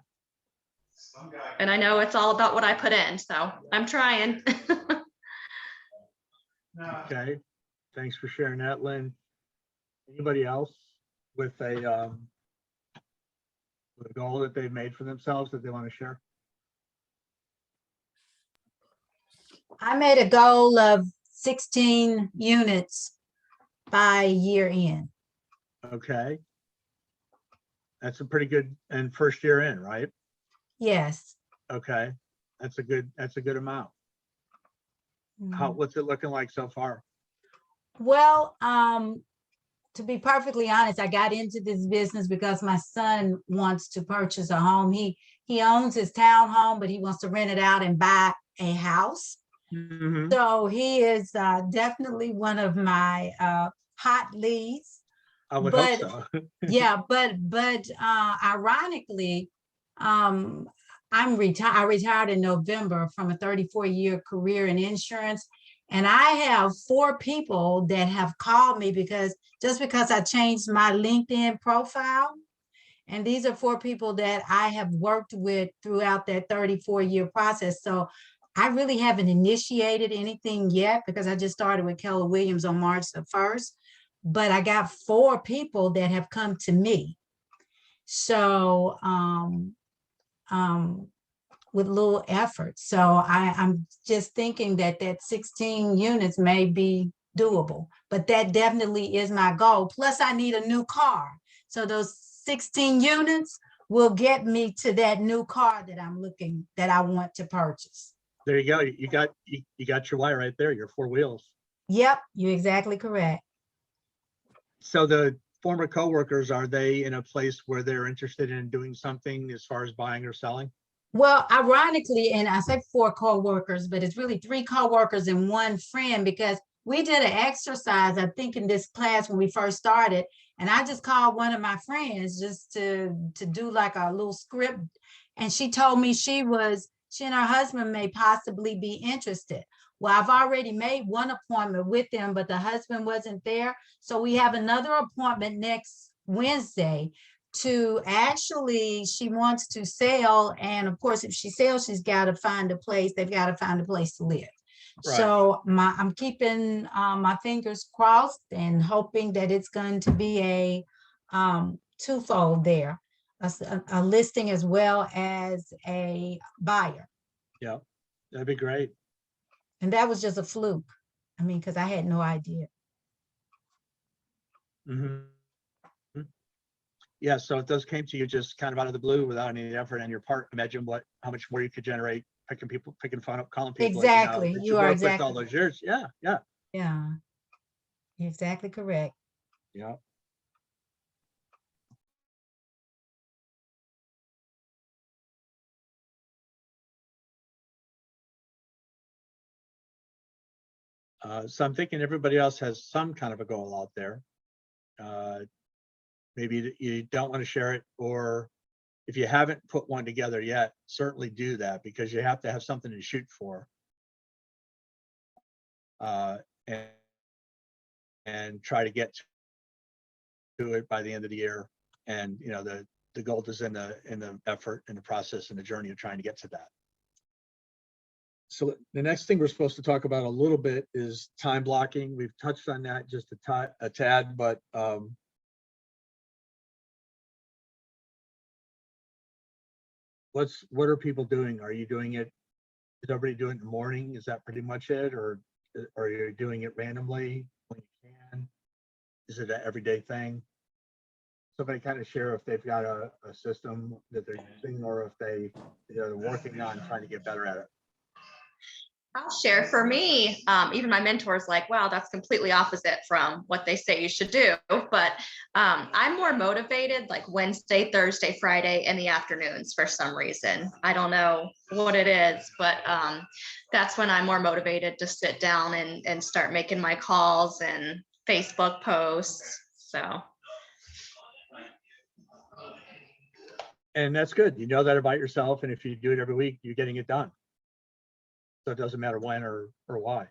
And I know it's all about what I put in, so I'm trying. Okay, thanks for sharing that, Lynn. Anybody else with a goal that they've made for themselves that they want to share? I made a goal of 16 units by year end. Okay. That's a pretty good, and first year in, right? Yes. Okay, that's a good amount. What's it looking like so far? Well, to be perfectly honest, I got into this business because my son wants to purchase a home. He owns his townhome, but he wants to rent it out and buy a house. Mm-hmm. So he is definitely one of my hot leads. I would hope so. Yeah, but ironically, I retired in November from a 34-year career in insurance. And I have 4 people that have called me because I changed my LinkedIn profile. And these are 4 people that I have worked with throughout that 34-year process. So I really haven't initiated anything yet because I just started with Keller Williams on March the 1st. But I got 4 people that have come to me. So with little effort. So I'm just thinking that 16 units may be doable, but that definitely is my goal. Plus I need a new car. So those 16 units will get me to that new car that I want to purchase. There you go. You got your why right there, your 4 wheels. Yep, you're exactly correct. So the former coworkers, are they in a place where they're interested in doing something as far as buying or selling? Well, ironically, and I say 4 coworkers, but it's really 3 coworkers and 1 friend, because we did an exercise, I think in this class when we first started, and I just called one of my friends just to do like a little script. And she told me she and her husband may possibly be interested. Well, I've already made 1 appointment with them, but the husband wasn't there. So we have another appointment next Wednesday to she wants to sell. And of course, if she sells, they've got to find a place to live. Right. So I'm keeping my fingers crossed and hoping that it's going to be a twofold there. a listing as well as a buyer. Yeah, that'd be great. And that was just a fluke. I mean, because I had no idea. Mhm. Yeah, so if those came to you just kind of out of the blue without any effort on your part, imagine how much more you could generate picking phone up, calling people. Exactly. That You are worked with exactly. all those years. Yeah, yeah, Yeah. You're exactly correct. yeah. So I'm thinking everybody else has some kind of a goal out there. Maybe you don't want to share it, or if you haven't put one together yet, certainly do that, because you have to have something to shoot for. And try to get to it by the end of the year. And the goal is in the effort and the process and the journey of trying to get to that. So the next thing we're supposed to talk about a little bit is time blocking. We've touched on that just a tad, but what are people doing? Are you doing it? Is everybody doing it in the morning? Is that pretty much it, or are you doing it randomly when you can? Is it an everyday thing? Somebody kind of share if they've got a system that they're using, or if they're working on trying to get better at it. I'll share. For me, even my mentor's like, wow, that's completely opposite from what they say you should do. But I'm more motivated like Wednesday, Thursday, Friday in the afternoons for some reason. I don't know what it is, but that's when I'm more motivated to sit down and start making my calls and Facebook posts. So. And that's good. You know that about yourself. And if you do it every week, you're getting it done. So it doesn't matter when or why.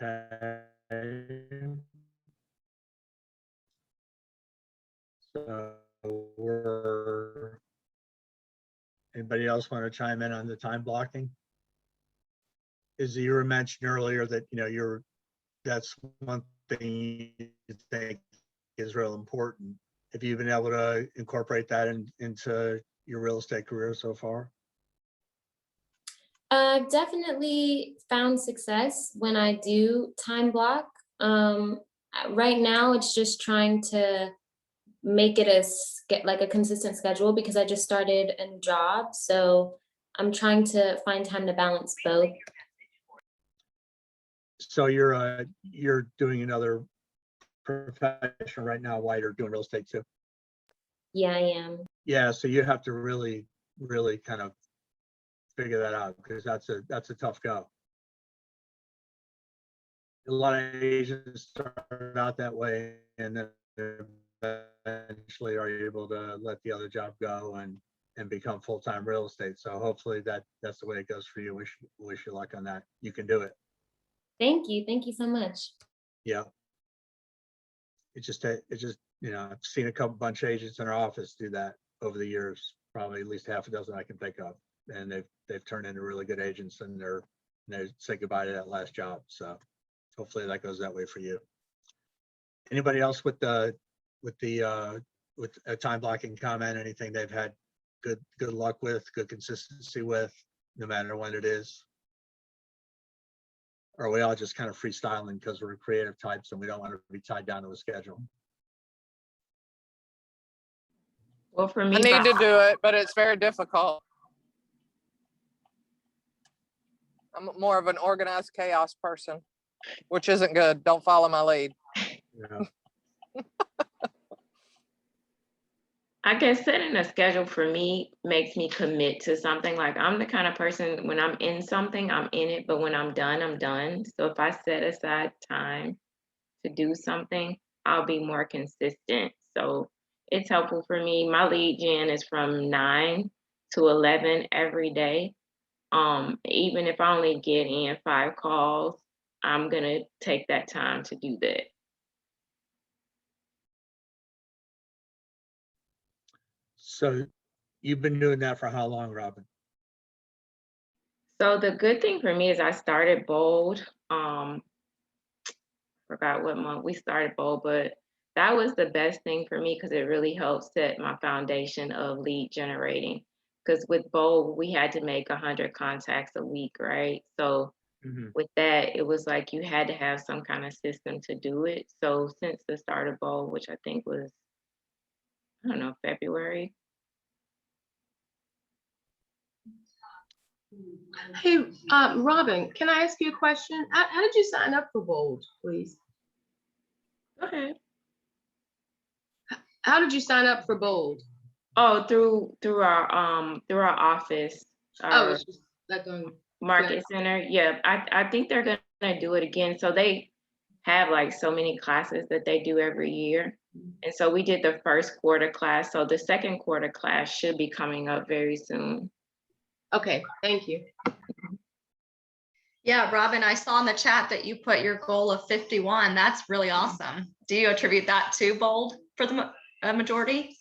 Okay. So anybody else want to chime in on the time blocking? Izzy, you were mentioned earlier that that's one thing you think is real important. Have you been able to incorporate that into your real estate career so far? I've definitely found success when I do time block. Right now, it's just trying to make it like a consistent schedule, because I just started a new job. So I'm trying to find time to balance both. So you're doing another profession right now while you're doing real estate too? Yeah, I am. Yeah, so you have to really kind of figure that out, because that's a tough go. A lot of agents start out that way and then eventually are able to let the other job go and become full-time real estate. So hopefully that's the way it goes for you. Wish you luck on that. You can do it. Thank you. Thank you so much. Yeah. It just I've seen a bunch of agents in our office do that over the years, probably at least half a dozen I can think of, and they've turned into really good agents, and they say goodbye to that last job. So hopefully that goes that way for you. Anybody else with a time blocking comment? Anything they've had good luck with, good consistency with, no matter when it is? Or are we all just kind of freestyling because we're creative types and we don't want to be tied down to a schedule? Well, for me, I need to do it, but it's very difficult. I'm more of an organized chaos person, which isn't good. Don't follow my lead. Yeah. I guess setting a schedule for me makes me commit to something. Like, I'm the kind of person, when I'm in something, I'm in it, but when I'm done, I'm done. So if I set aside time to do something, I'll be more consistent. So it's helpful for me. My lead gen is from 9 to 11 every day. Even if I only get in 5 calls, I'm gonna take that time to do that. So you've been doing that for how long, Robin? So the good thing for me is I started Bold. Forgot what month we started Bold, but that was the best thing for me because it really helped set my foundation of lead generating. Because with Bold, we had to make 100 contacts a week, right? So with that, it was like you had to have some kind of system to do it. So since the start of Bold, which I think was, I don't know, February. Hey, Robin, can I ask you a question? How did you sign up for Bold, please? Okay. How did you sign up for Bold? Oh, through our office. Oh, it's just like on Market Center. Yeah, I think they're gonna do it again. So they have like so many classes that they do every year. And so we did the first quarter class. So the second quarter class should be coming up very soon. Okay, thank you. Yeah, Robin, I saw in the chat that you put your goal of 51. That's really awesome. Do you attribute that to Bold for the majority?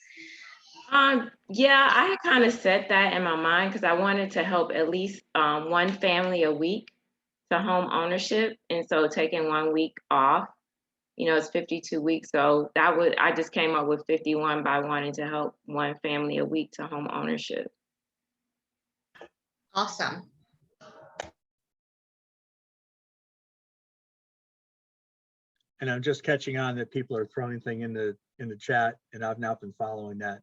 Yeah, I kind of set that in my mind because I wanted to help at least one family a week to home ownership. And so taking 1 week off, you know, it's 52 weeks. So I just came up with 51 by wanting to help one family a week to home ownership. Awesome. And I'm just catching on that people are throwing things in the chat, and I've now been following that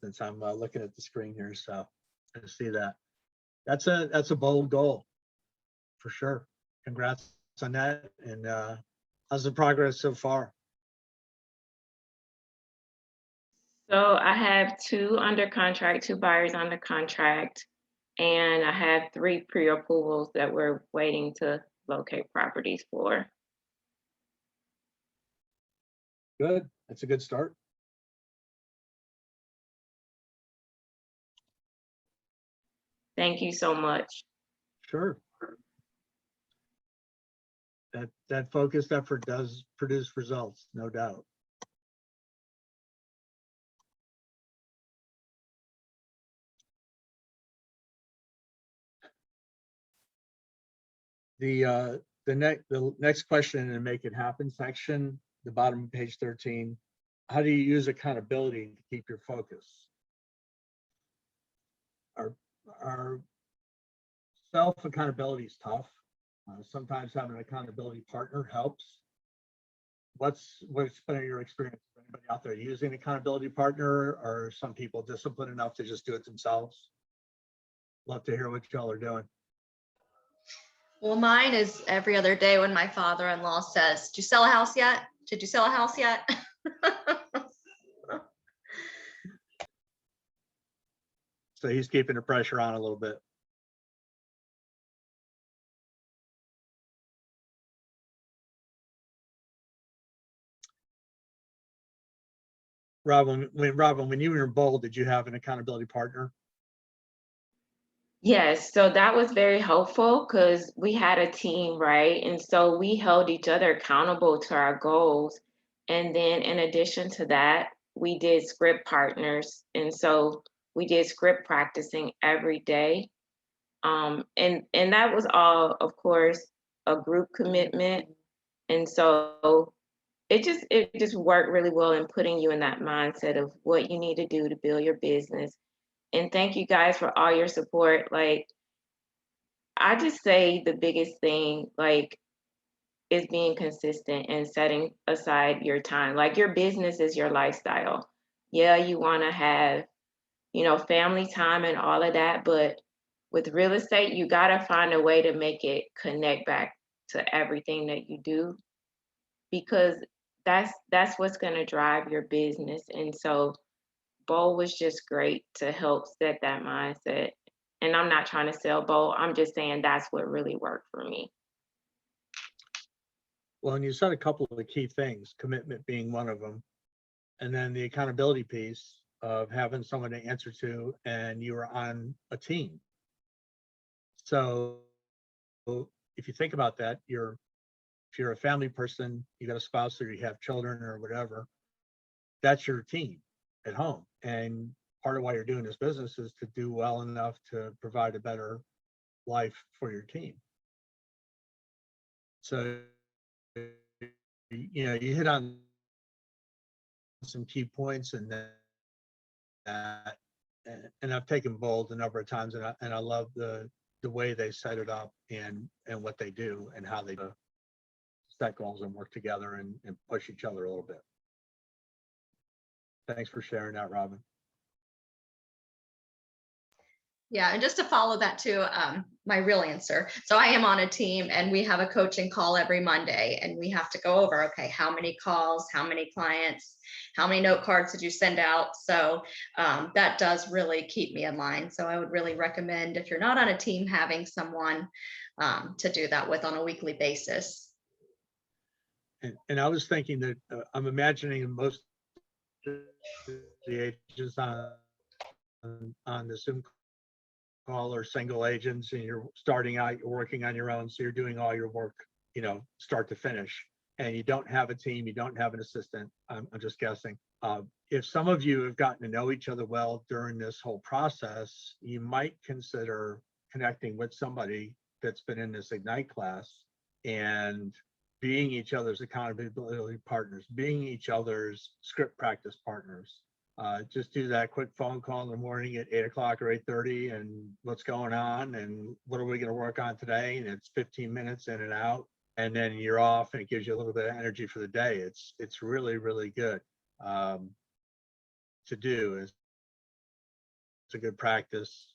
since I'm looking at the screen here. So I see that. That's a bold goal for sure. Congrats on that. And how's the progress so far? So I have 2 under contract, 2 buyers under contract, and I have 3 pre-approvals that we're waiting to locate properties for. Good. That's a good start. Thank you so much. Sure. That focused effort does produce results, no doubt. The next question in the make it happen section, the bottom of page 13, how do you use accountability to keep your focus? Our self accountability is tough. Sometimes having an accountability partner helps. What's been your experience? Anybody out there using an accountability partner, or some people disciplined enough to just do it themselves? Love to hear what y'all are doing. Well, mine is every other day when my father-in-law says, "Did you sell a house yet? Did you sell a house yet?" So he's keeping the pressure on a little bit. Robin, when you were in Bold, did you have an accountability partner? Yes, so that was very helpful because we had a team, right? And so we held each other accountable to our goals. And then in addition to that, we did script partners. And so we did script practicing every day. And that was all, of course, a group commitment. And so it just worked really well in putting you in that mindset of what you need to do to build your business. And thank you guys for all your support. Like, I just say the biggest thing, like, is being consistent and setting aside your time. Like, your business is your lifestyle. Yeah, you want to have, you know, family time and all of that, but with real estate, you got to find a way to make it connect back to everything that you do, because that's what's going to drive your business. And so Bold was just great to help set that mindset. And I'm not trying to sell Bold. I'm just saying that's what really worked for me. Well, and you said a couple of the key things, commitment being one of them, and then the accountability piece of having someone to answer to, and you were on a team. So if you think about that, if you're a family person, you got a spouse or you have children or whatever, that's your team at home. And part of why you're doing this business is to do well enough to provide a better life for your team. So, you know, you hit on some key points in that, and I've taken Bold a number of times, and I love the way they set it up and what they do and how they set goals and work together and push each other a little bit. Thanks for sharing that, Robin. Yeah, and just to follow that too, my real answer. So I am on a team and we have a coaching call every Monday and we have to go over, okay, how many calls, how many clients, how many note cards did you send out? So that does really keep me in line. So I would really recommend, if you're not on a team, having someone to do that with on a weekly basis. And I was thinking that I'm imagining most of the agents on the Zoom call are single agents, and you're starting out, you're working on your own, so you're doing all your work, you know, start to finish, and you don't have a team, you don't have an assistant. I'm just guessing. If some of you have gotten to know each other well during this whole process, you might consider connecting with somebody that's been in this Ignite class and being each other's accountability partners, being each other's script practice partners. Just do that quick phone call in the morning at 8 o'clock or 8:30 and what's going on and what are we going to work on today? And it's 15 minutes in and out, and then you're off, and it gives you a little bit of energy for the day. It's really, really good to do. It's a good practice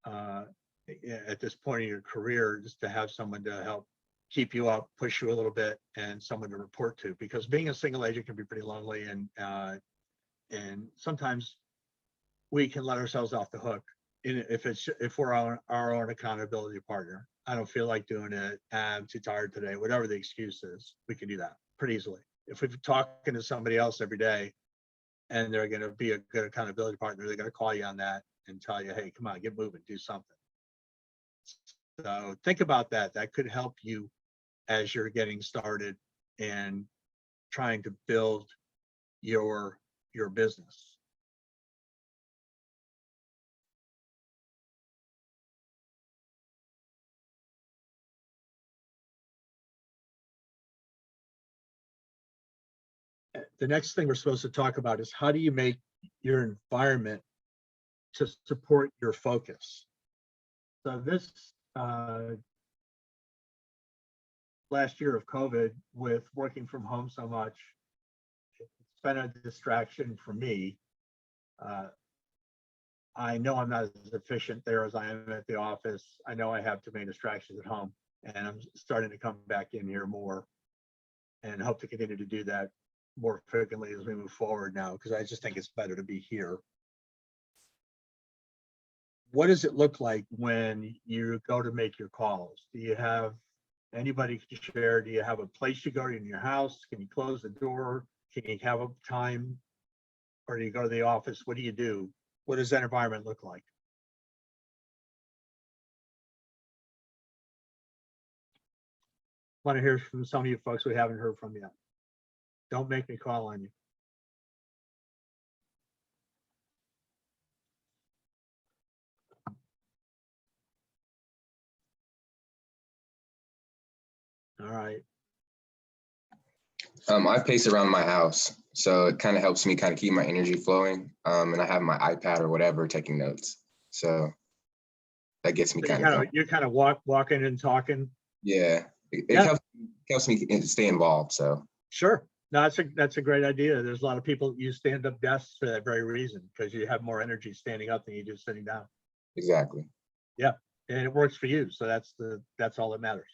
at this point in your career, just to have someone to help keep you up, push you a little bit, and someone to report to, because being a single agent can be pretty lonely, and sometimes we can let ourselves off the hook if we're our own accountability partner. I don't feel like doing it. I'm too tired today. Whatever the excuse is, we can do that pretty easily. If we're talking to somebody else every day and they're going to be a good accountability partner, they're going to call you on that and tell you, hey, come on, get moving, do something. So think about that. That could help you as you're getting started and trying to build your business. The next thing we're supposed to talk about is how do you make your environment to support your focus. So this last year of COVID, with working from home so much, it's been a distraction for me. I know I'm not as efficient there as I am at the office. I know I have too many distractions at home, and I'm starting to come back in here more and hope to continue to do that more frequently as we move forward now, because I just think it's better to be here. What does it look like when you go to make your calls? Do you have anybody to share? Do you have a place you go in your house? Can you close the door? Can you have a time? Or do you go to the office? What do you do? What does that environment look like? I want to hear from some of you folks we haven't heard from yet. Don't make me call on you. All right. I pace around my house, so it kind of helps me kind of keep my energy flowing. And I have my iPad or whatever taking notes, so that gets me kind of. You're kind of walking and talking. Yeah, it helps me stay involved. So sure, no, that's a great idea. There's a lot of people that use stand-up desks for that very reason, because you have more energy standing up than you do sitting down. Exactly. Yeah, and it works for you, so that's all that matters.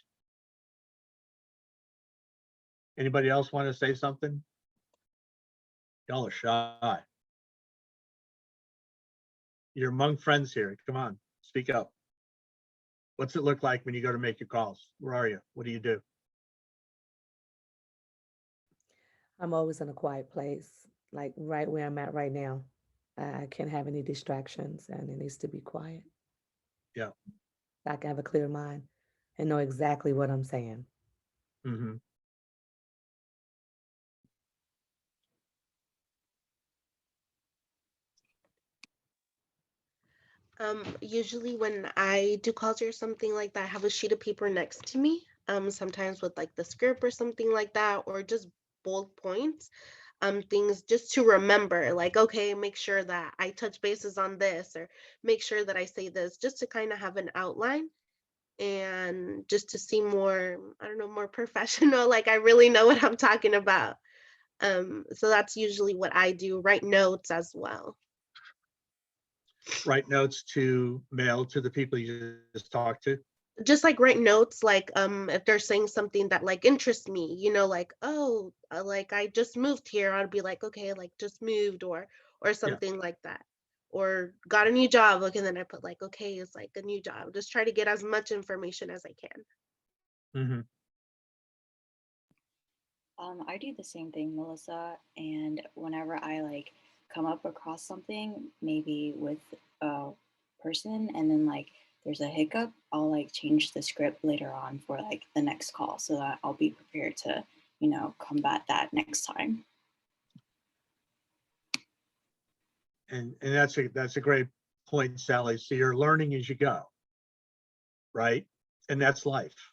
Anybody else want to say something? Y'all are shy. You're among friends here. Come on, speak up. What's it look like when you go to make your calls? Where are you? What do you do? I'm always in a quiet place, like right where I'm at right now. I can't have any distractions, and it needs to be quiet. Yeah. I can have a clear mind and know exactly what I'm saying. Mm-hmm. Usually when I do calls or something like that, I have a sheet of paper next to me. Sometimes with like the script or something like that, or just bold points. Things just to remember, like, okay, make sure that I touch bases on this, or make sure that I say this, just to kind of have an outline and just to seem more, I don't know, more professional, like I really know what I'm talking about. So that's usually what I do, write notes as well. Write notes to mail to the people you just talked to? Just like write notes, like if they're saying something that like interests me, like, oh, like I just moved here, I'd be like, okay, like just moved, or Yeah. something like that, or got a new job. Okay, and then I put like, okay, it's like a new job. Just try to get as much information as I can. Mhm. I do the same thing, Melissa. And whenever I like come up across something, maybe with a person, and then like there's a hiccup, I'll like change the script later on for like the next call so that I'll be prepared to, combat that next time. And that's a great point, Sally. So you're learning as you go, right? And that's life.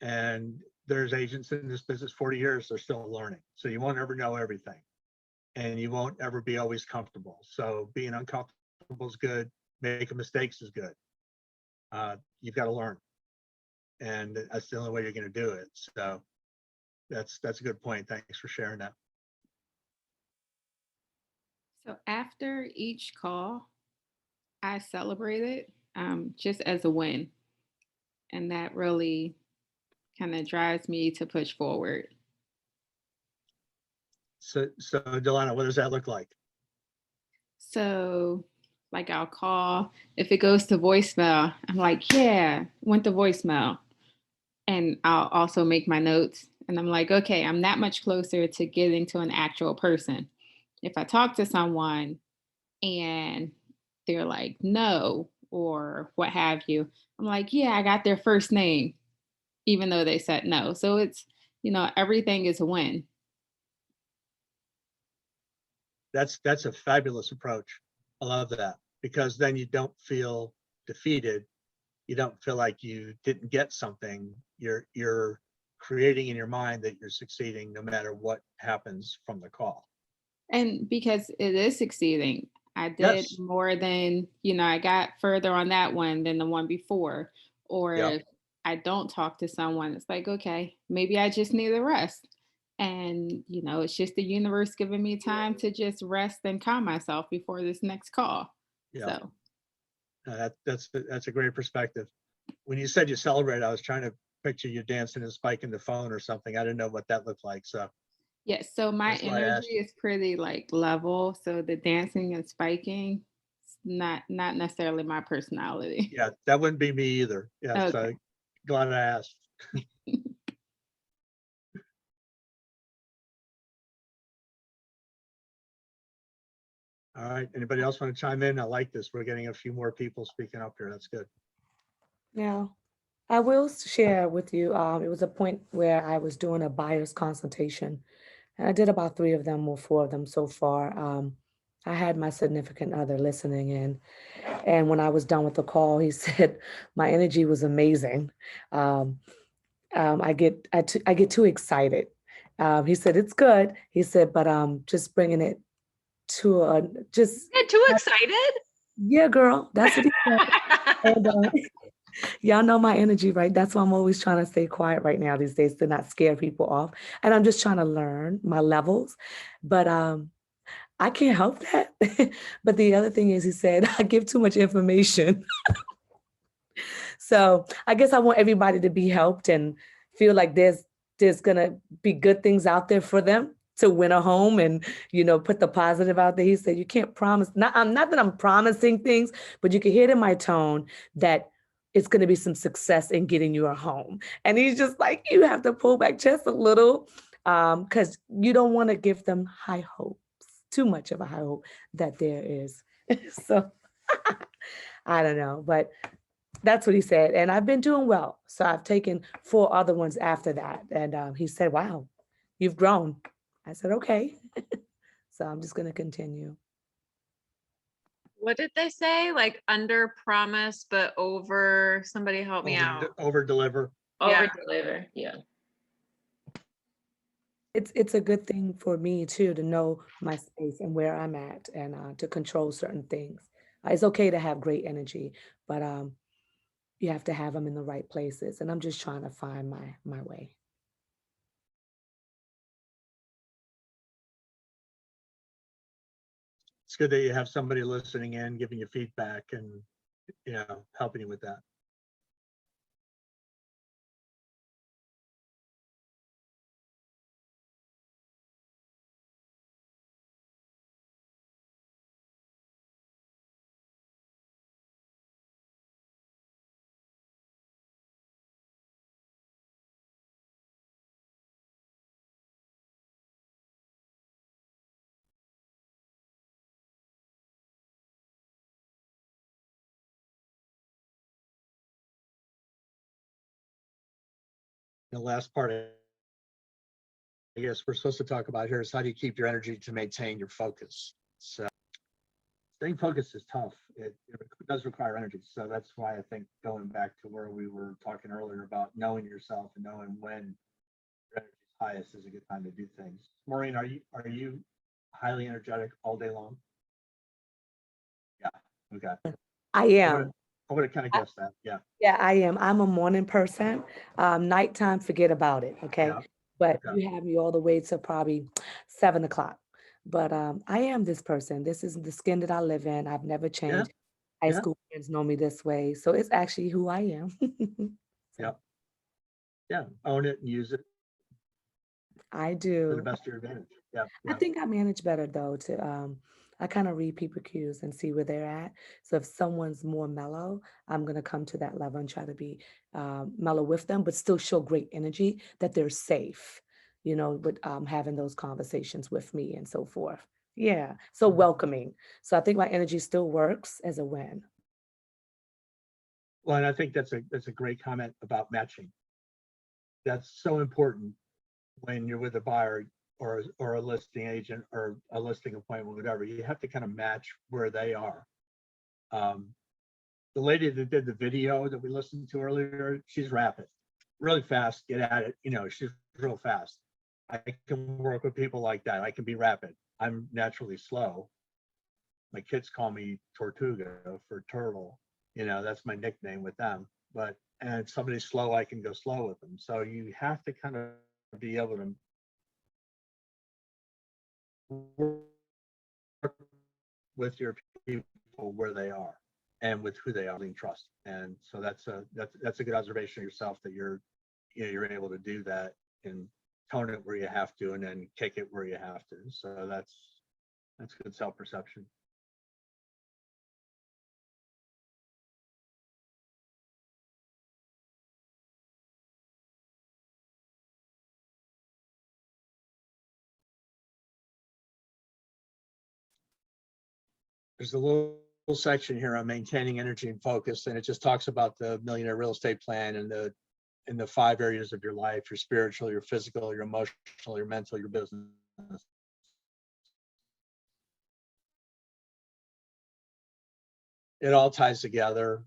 And there's agents in this business 40 years, they're still learning. So you won't ever know everything. And you won't ever be always comfortable. So being uncomfortable is good. Making mistakes is good. You've got to learn. And that's the only way you're going to do it. So that's a good point. Thanks for sharing that. So after each call, I celebrate it just as a win. And that really kind of drives me to push forward. So Delana, what does that look like? So like I'll call, if it goes to voicemail, I'm like, yeah, went to voicemail. And I'll also make my notes. And I'm like, okay, I'm that much closer to getting to an actual person. If I talk to someone and they're like, no, or what have you, I'm like, yeah, I got their first name, even though they said no. So it's, everything is a win. That's a fabulous approach. I love that, because then you don't feel defeated. You don't feel like you didn't get something. You're creating in your mind that you're succeeding no matter what happens from the call. And because it is succeeding, I did Yes. more than, I got further on that one than the one before. Or Yep. if I don't talk to someone, it's like, okay, maybe I just need a rest. And, it's just the universe giving me time to just rest and calm myself before this next call. Yeah. So That's a great perspective. When you said you celebrate, I was trying to picture you dancing and spiking the phone or something. I didn't know what that looked like. So yes, so my That's why I asked. energy is pretty like level. So the dancing and spiking, not necessarily my personality. yeah, that wouldn't be me either. Yeah, so Okay. glad I asked. All right, anybody else want to chime in? I like this. We're getting a few more people speaking up here. That's good. Now, I will share with you, it was a point where I was doing a buyer's consultation, and I did about 3 of them or 4 of them so far. I had my significant other listening in, and when I was done with the call, he said my energy was amazing. I get too excited. He said it's good. He said, but just bringing it to just Get too excited? yeah, girl, that's what he said. And, y'all know my energy, right? That's why I'm always trying to stay quiet right now these days to not scare people off. And I'm just trying to learn my levels. But I can't help that. But the other thing is, he said, I give too much information. So I guess I want everybody to be helped and feel like there's gonna be good things out there for them to win a home and, put the positive out there. He said, you can't promise, not that I'm promising things, but you can hear it in my tone that it's going to be some success in getting you a home. And he's just like, you have to pull back just a little because you don't want to give them high hopes, too much of a high hope that there is. So I don't know, but that's what he said. And I've been doing well. So I've taken 4 other ones after that. And he said, wow, you've grown. I said, okay. So I'm just going to continue. what did they say? Like under promise, but over, somebody help me out. Over deliver. Yeah. Over deliver, yeah. It's a good thing for me too to know my space and where I'm at and to control certain things. It's okay to have great energy, but you have to have them in the right places. And I'm just trying to find my way. It's good that you have somebody listening in, giving you feedback and, you know, helping you with that. The last part, I guess we're supposed to talk about here is how do you keep your energy to maintain your focus? So staying focused is tough. It does require energy. So that's why I think going back to where we were talking earlier about knowing yourself and knowing when your energy is highest is a good time to do things. Maureen, are you highly energetic all day long? Yeah. Okay. I am. I would have kind of guessed that. Yeah. Yeah, I am. I'm a morning person. Nighttime, forget about it. Okay. Yeah. But Okay. you have me all the way to probably 7 o'clock. But I am this person. This is the skin that I live in. I've never Yeah. changed. High Yeah. school friends know me this way. So it's actually who I am. Yeah. Yeah. Own it and use it I to the do. best of your advantage. Yeah. I Yeah. think I manage better though I kind of read people cues and see where they're at. So if someone's more mellow, I'm gonna come to that level and try to be mellow with them, but still show great energy that they're safe, with having those conversations with me and so forth. Yeah. So welcoming. So I think my energy still works as a win. Well, and I think that's a great comment about matching. That's so important when you're with a buyer or a listing agent or a listing appointment, whatever. You have to kind of match where they are. The lady that did the video that we listened to earlier, she's rapid, really fast, get at it. She's real fast. I can work with people like that. I can be rapid. I'm naturally slow. My kids call me Tortuga for turtle. That's my nickname with them. And if somebody's slow, I can go slow with them. So you have to kind of be able to work with your people where they are and with who they are and trust. And so that's a good observation of yourself that you're able to do that and tone it where you have to and then kick it where you have to. So that's good self-perception. There's a little section here on maintaining energy and focus, and it just talks about the Millionaire Real Estate Plan and the 5 areas of your life: your spiritual, your physical, your emotional, your mental, your business. It all ties together,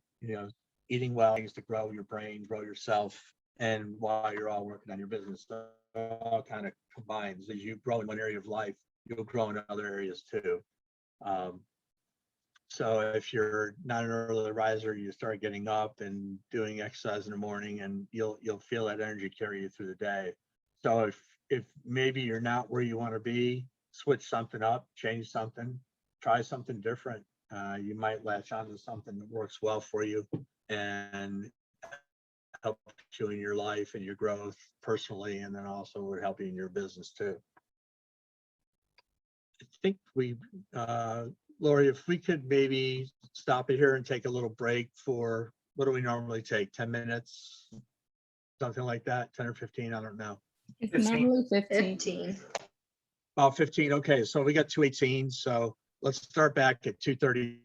eating well, things to grow your brain, grow yourself, and while you're all working on your business, so it all kind of combines. As you grow in one area of life, you'll grow in other areas too. So if you're not an early riser, you start getting up and doing exercise in the morning, and you'll feel that energy carry you through the day. So if maybe you're not where you want to be, switch something up, change something, try something different. You might latch onto something that works well for you and help you in your life and your growth personally, and then also would help you in your business too. I think Lori, if we could maybe stop it here and take a little break for, what do we normally take? 10 minutes, something like that, 10 or 15, I don't know. It's normally 15. 15. About 15, okay, so we got 2:18, so let's start back at 2:30.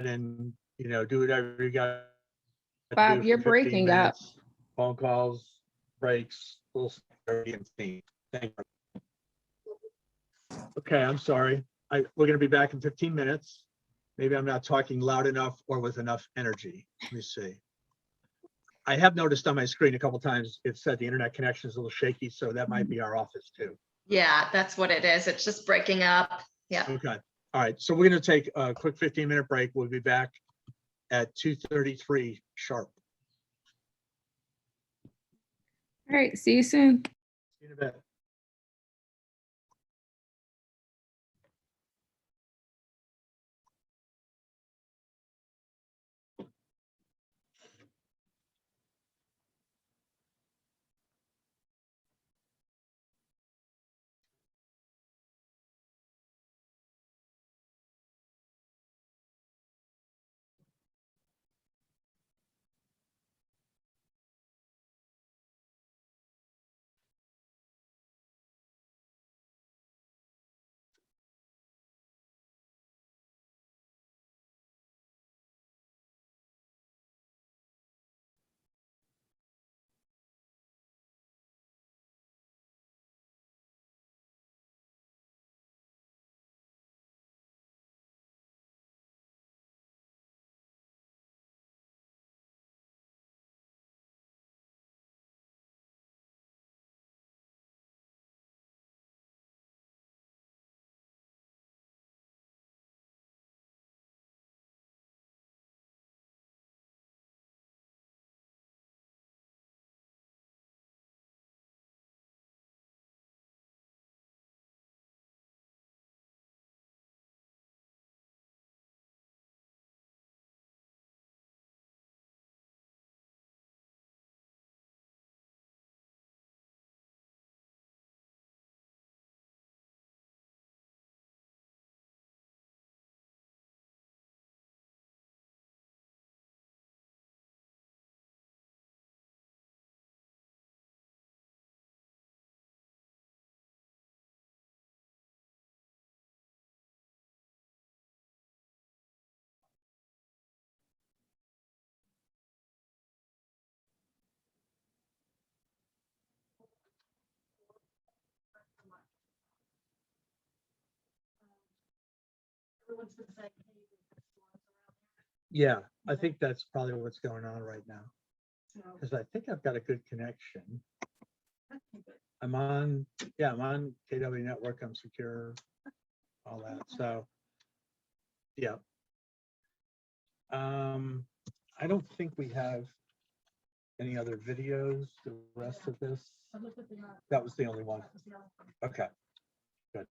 And, do whatever you got gonna Bob, do you're for 15 breaking up. minutes. Phone calls, breaks, little security and theme. Thank you. Okay, I'm sorry. We're gonna be back in 15 minutes. Maybe I'm not talking loud enough or with enough energy. Let me see. I have noticed on my screen a couple times, it said the internet connection is a little shaky, so that might be our office too. Yeah, that's what it is. It's just breaking up. Yeah. Okay, all right. So we're gonna take a quick 15-minute break. We'll be back at 2:33 sharp. All right, see you soon. See you in a bit. Yeah, I think that's probably what's going on right now. Because I think I've got a good connection. I'm on KW network, I'm secure, all that, so. Yeah. I don't think we have any other videos, the rest of this. That was the only one. Okay, good.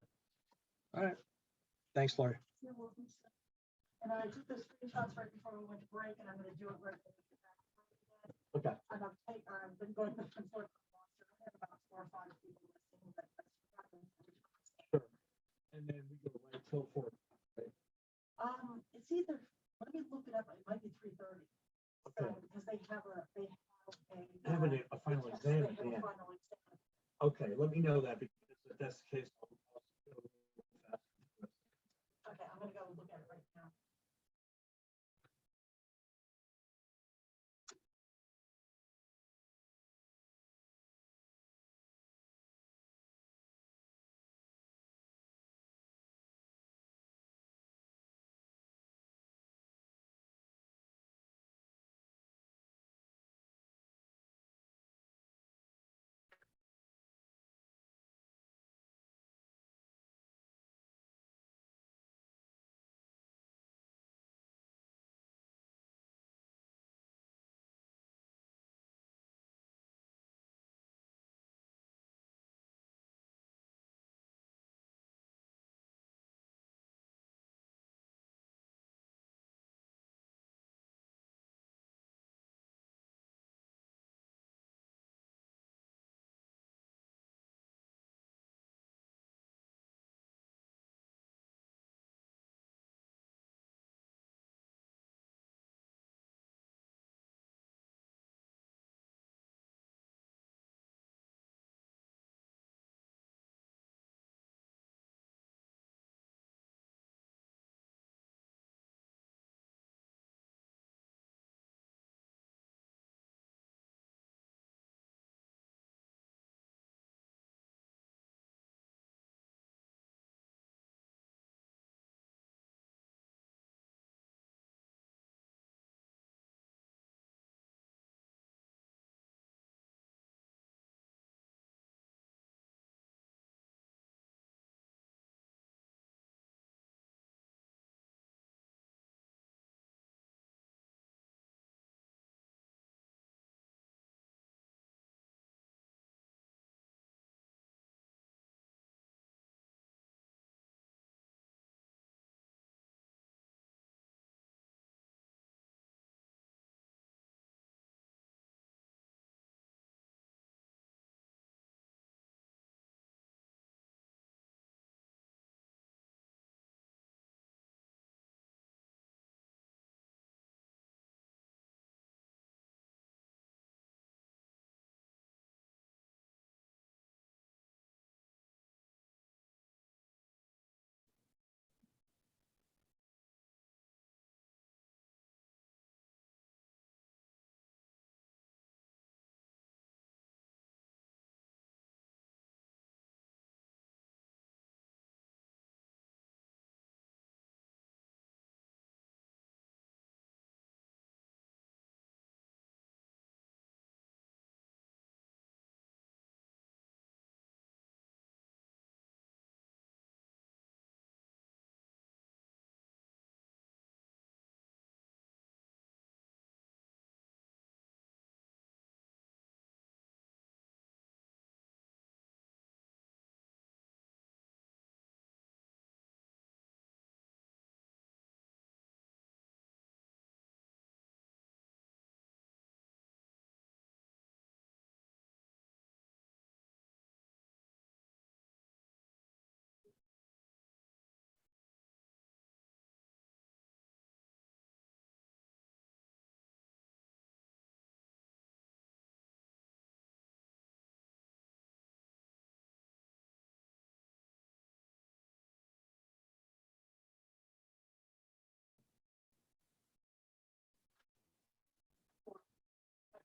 All right, thanks, Lori. And I took the screenshots right before we went to break, and I'm gonna do it right. Okay. And I've been going back and forth. I have about 4 or 5 people listening, but Sure. And then we go right till 4. it's either, let me look it up, it might be 3:30. Okay. Because they have a. They have a final exam at the end. Okay, let me know that, because if that's the case, I'll go fast. Okay, I'm gonna go look at it right now.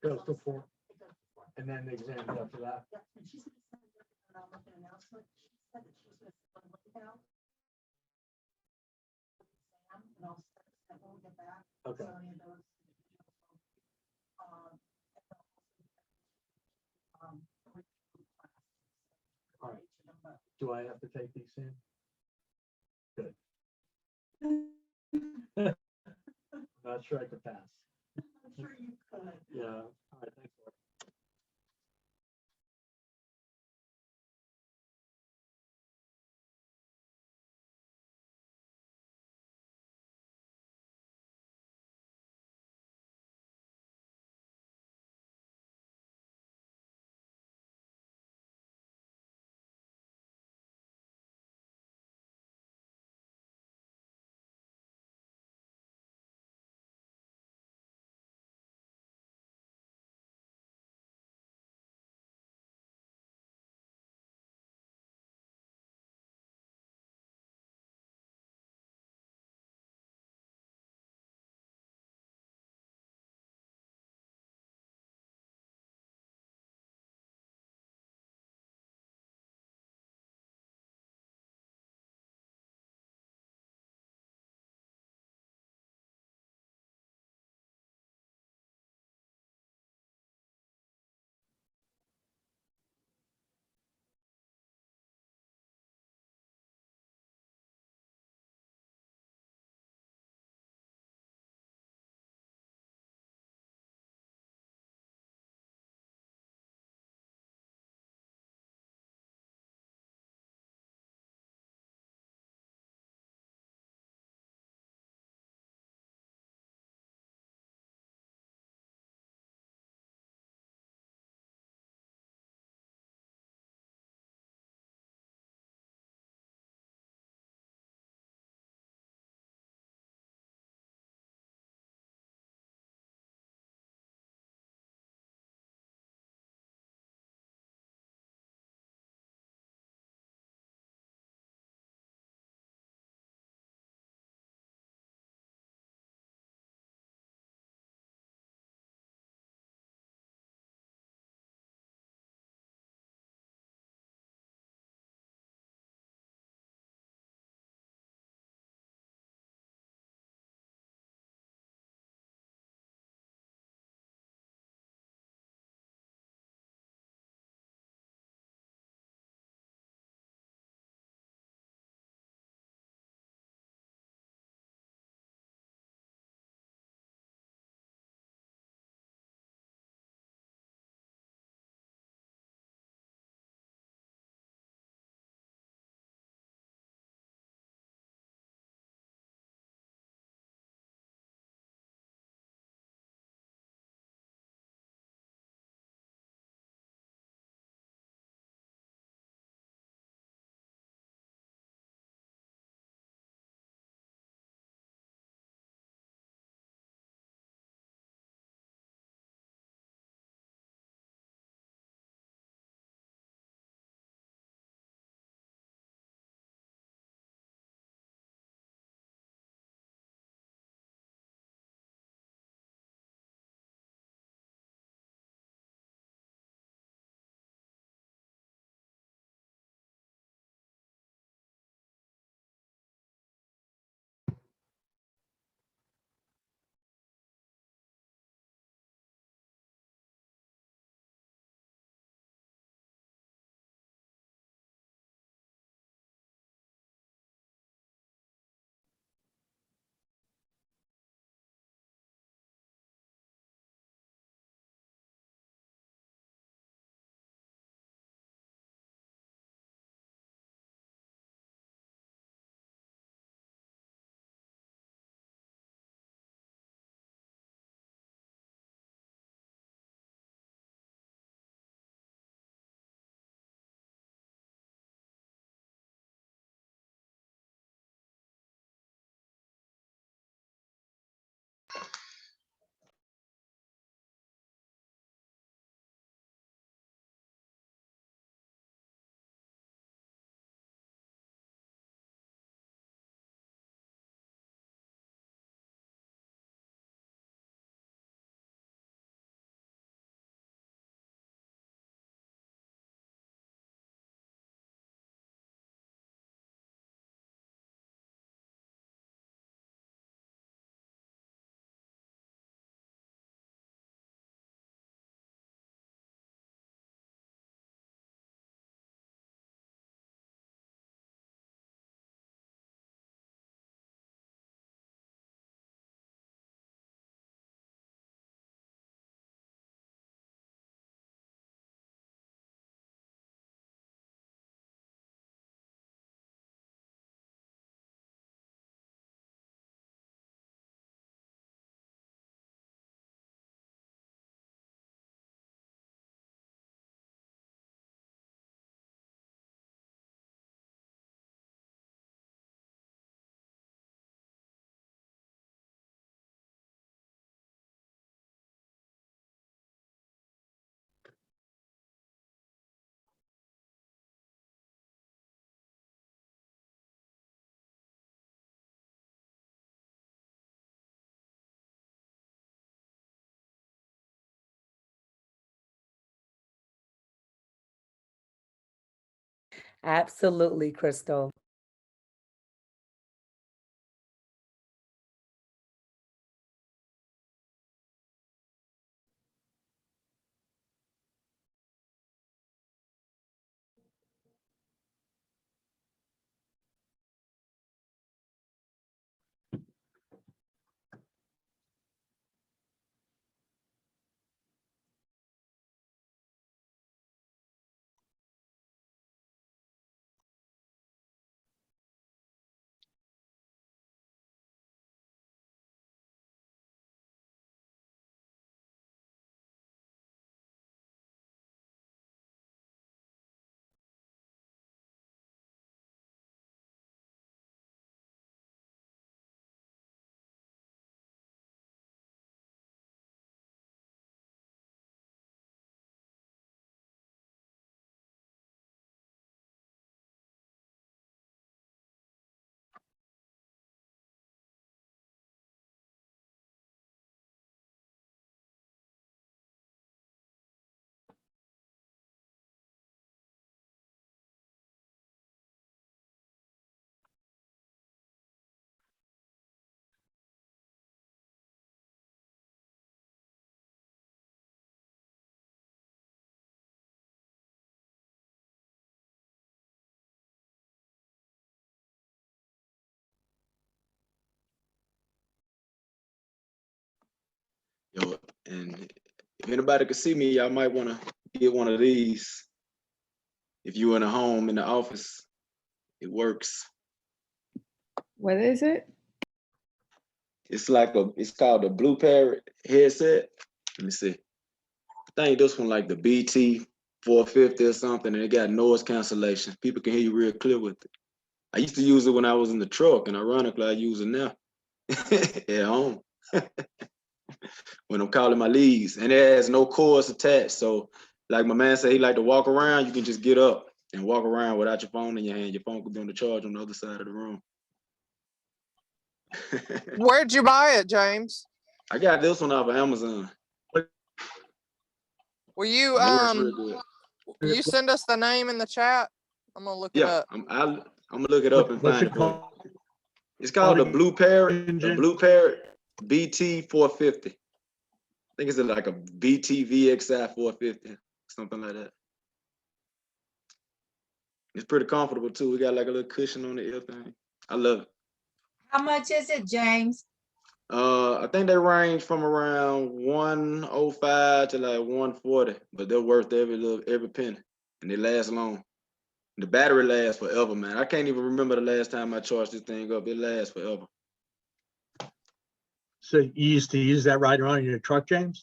Goes to 4. And then the exams after that. Okay. All right. Do I have to take these in? Good. Not sure I could pass. I'm sure you could. Yeah. All right. Thanks. Laura. Absolutely, Crystal. Yo, and if anybody could see me, y'all might want to get one of these. If you in a home, in the office, it works. What is it? It's like it's called the Blue Parrot headset. Let me see. I think this one like the BT 450 or something, and it got noise cancellation. People can hear you real clear with it. I used to use it when I was in the truck, and ironically, I use it now at home when I'm calling my leads. And it has no cords attached. So like my man said, he like to walk around. You can just get up and walk around without your phone in your hand. Your phone could be on the charge on the other side of the room. Where'd you buy it, James? I got this one off of Amazon. Will you It works real good. will you send us the name in the chat? I'm gonna look it Yeah, up. I'm gonna look it up and What's find it it for you. called? It's called the Audio Blue Parrot. The engine? Blue Parrot BT 450. I think it's like a BT VXI 450, something like that. It's pretty comfortable too. We got like a little cushion on the ear thing. I love it. How much is it, James? I think they range from around 105 to like 140, but they're worth every penny, and they last long. The battery lasts forever, man. I can't even remember the last time I charged this thing up. It lasts forever. So you used to use that riding around in your truck, James?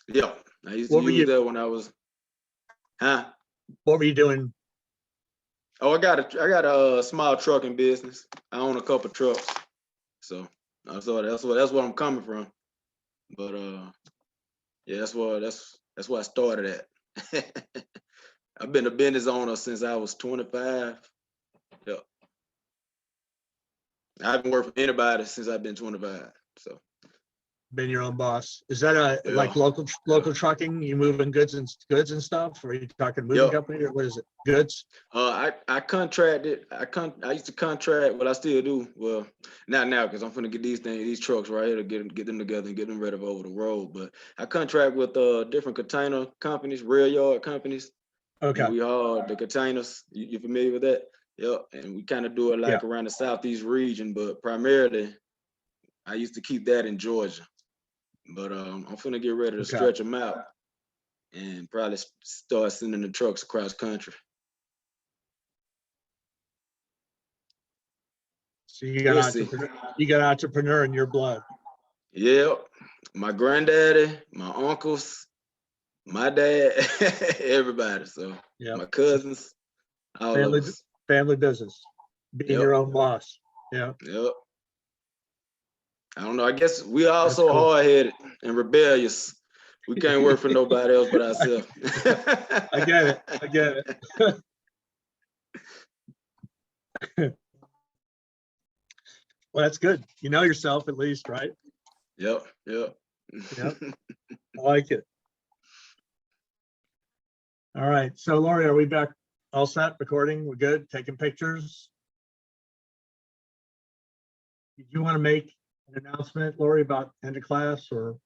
Yeah, I used What to were use you- that when I was, huh? What were you doing? Oh, I got a small trucking business. I own a couple trucks, so that's where I'm coming from. But yeah, that's where I started at. I've been a business owner since I was 25. Yeah, I haven't worked for anybody since I've been 25. So Been your own boss. Is that yeah. like local trucking? You moving goods and stuff? Or are you talking moving Yep. company or what is it? Goods? I contracted. I used to contract. Well, I still do. Well, not now because I'm finna get these trucks right here to get them together and get them ready for over the road. But I contract with different container companies, rail yard companies. Okay. And we haul the containers. You familiar with that? Yep. And we kind of do it like around the southeast region, but primarily I used to keep that in Georgia. But I'm finna get ready to stretch them out and probably start sending the trucks across country. So you got We'll see. entrepreneur in your blood. Yep. My granddaddy, my uncles, my dad, everybody. So my cousins, all of us. Family business. Being your own boss. Yeah. Yep. I don't know. I guess we are so hard-headed and rebellious. We can't work for nobody else but ourselves. I get it. Well, that's good. You know yourself at least, right? Yep. Yep. I like it. All right. So Lori, are we back All set, recording, we're good, taking pictures? Did you want to make an announcement, Lori, about end of class or?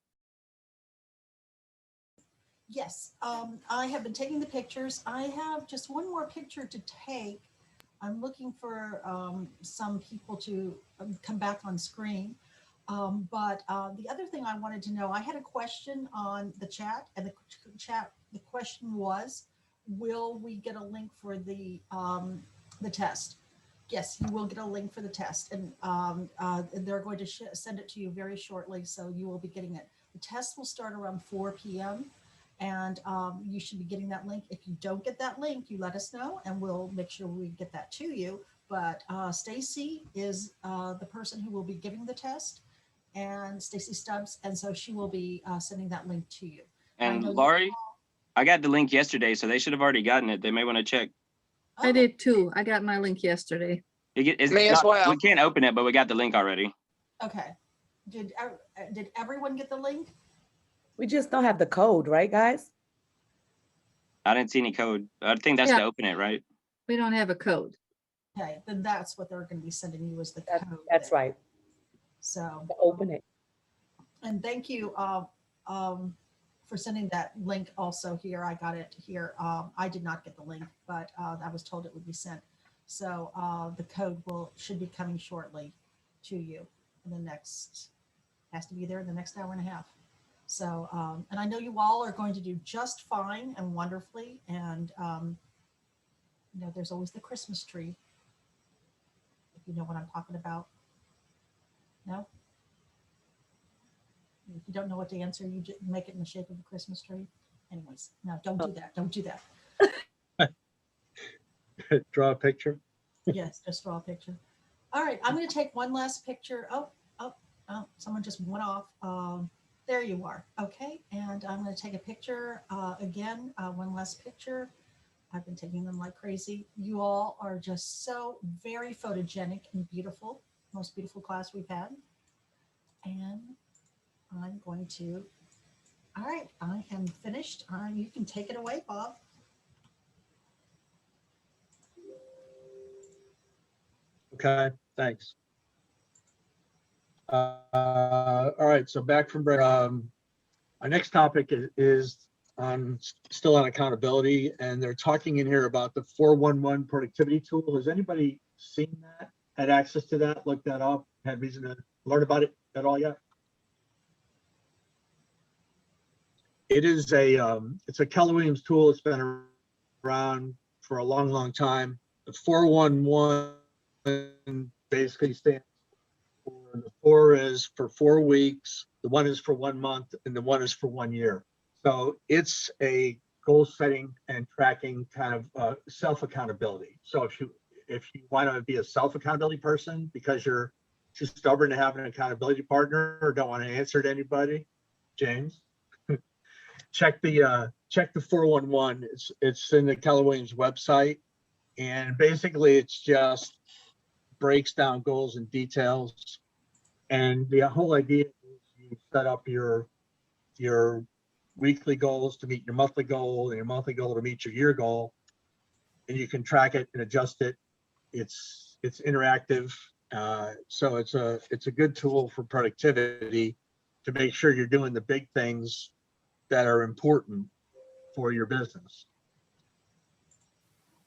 Yes, I have been taking the pictures. I have just one more picture to take. I'm looking for some people to come back on screen. But the other thing I wanted to know, I had a question on the chat, and the question was, will we get a link for the test? Yes, you will get a link for the test, and they're going to send it to you very shortly, so you will be getting it. The test will start around 4 p.m. and you should be getting that link. If you don't get that link, you let us know, and we'll make sure we get that to you. But Stacy is the person who will be giving the test, and Stacy Stubbs, and so she will be sending that link to you. And Laurie, I got the link yesterday, so they should have already gotten it. They may want to check. I did too. I got my link yesterday. Me as well. We can't open it, but we got the link already. Okay. Did everyone get the link? We just don't have the code, right, guys? I didn't see any code. I think that's to open it, right? We don't have a code. Okay, then that's what they're going to be sending you is the code. That's right. So to open it. And thank you for sending that link also here. I got it here. I did not get the link, but I was told it would be sent. So the code should be coming shortly to you in the next, has to be there in the next hour and a half. So, and I know you all are going to do just fine and wonderfully. And, you know, there's always the Christmas tree, if you know what I'm talking about. No? If you don't know what to answer, you just make it in the shape of a Christmas tree. Anyways, no, don't do that. Don't do that. Draw a picture. Yes, just draw a picture. All right, I'm going to take one last picture. Oh, someone just went off. There you are. Okay, and I'm going to take a picture again, one last picture. I've been taking them like crazy. You all are just so very photogenic and beautiful. Most beautiful class we've had. And I'm going to, all right, I am finished. You can take it away, Bob. Okay, thanks. All right, so back from break. Our next topic is still on accountability, and they're talking in here about the 411 productivity tool. Has anybody seen that? Had access to that? Looked that up? Had reason to learn about it at all yet? It is it's a Keller Williams tool. It's been around for a long, long time. The 411 basically stands for, the 4 is for 4 weeks, the 1 is for 1 month, and the 1 is for 1 year. So it's a goal setting and tracking kind of self accountability. So if you want to be a self accountability person because you're too stubborn to have an accountability partner or don't want to answer to anybody, James, check the 411. It's in the Keller Williams website, and basically it's just breaks down goals and details. And the whole idea is you set up your weekly goals to meet your monthly goal and your monthly goal to meet your year goal, and you can track it and adjust it. It's interactive, so it's a good tool for productivity to make sure you're doing the big things that are important for your business.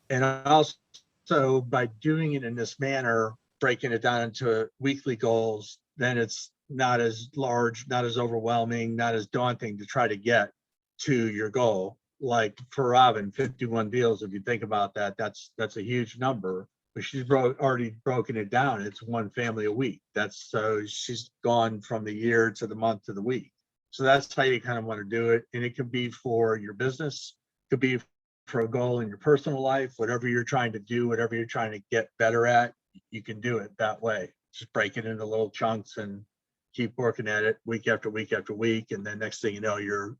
And also by doing it in this manner, breaking it down into weekly goals, then it's not as large, not as overwhelming, not as daunting to try to get to your goal. Like for Robin, 51 deals, if you think about that, that's a huge number, but she's already broken it down. It's 1 family a week. So she's gone from the year to the month to the week. So that's how you kind of want to do it. And it could be for your business, it could be for a goal in your personal life, whatever you're trying to do, whatever you're trying to get better at, you can do it that way. Just break it into little chunks and keep working at it week after week after week. And then next thing you know, you're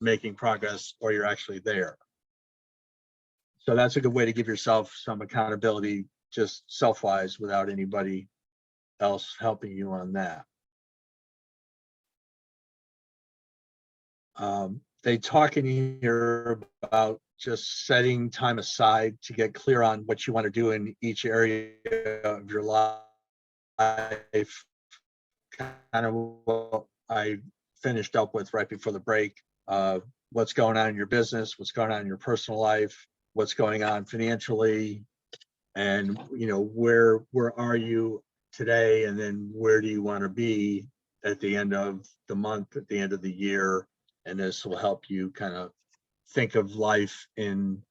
making progress, or you're actually there. So that's a good way to give yourself some accountability, just self-wise, without anybody else helping you on that. They talk in here about just setting time aside to get clear on what you want to do in each area of your life. Kind of what I finished up with right before the break. What's going on in your business, what's going on in your personal life, what's going on financially, and where are you today, and then where do you want to be at the end of the month, at the end of the year. And this will help you kind of think of life in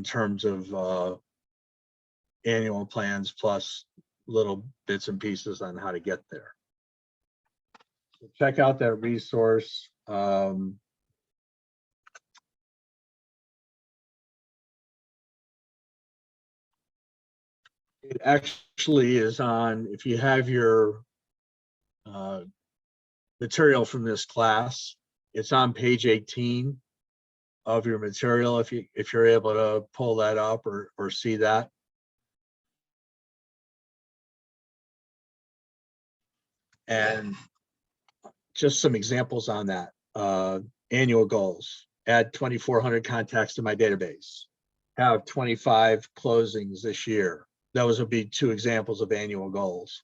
terms of annual plans plus little bits and pieces on how to get there. So check out that resource. It actually is on, if you have your material from this class, it's on page 18 of your material, if you're able to pull that up or see that. And just some examples on that. Annual goals: add 2,400 contacts to my database, have 25 closings this year. Those would be 2 examples of annual goals.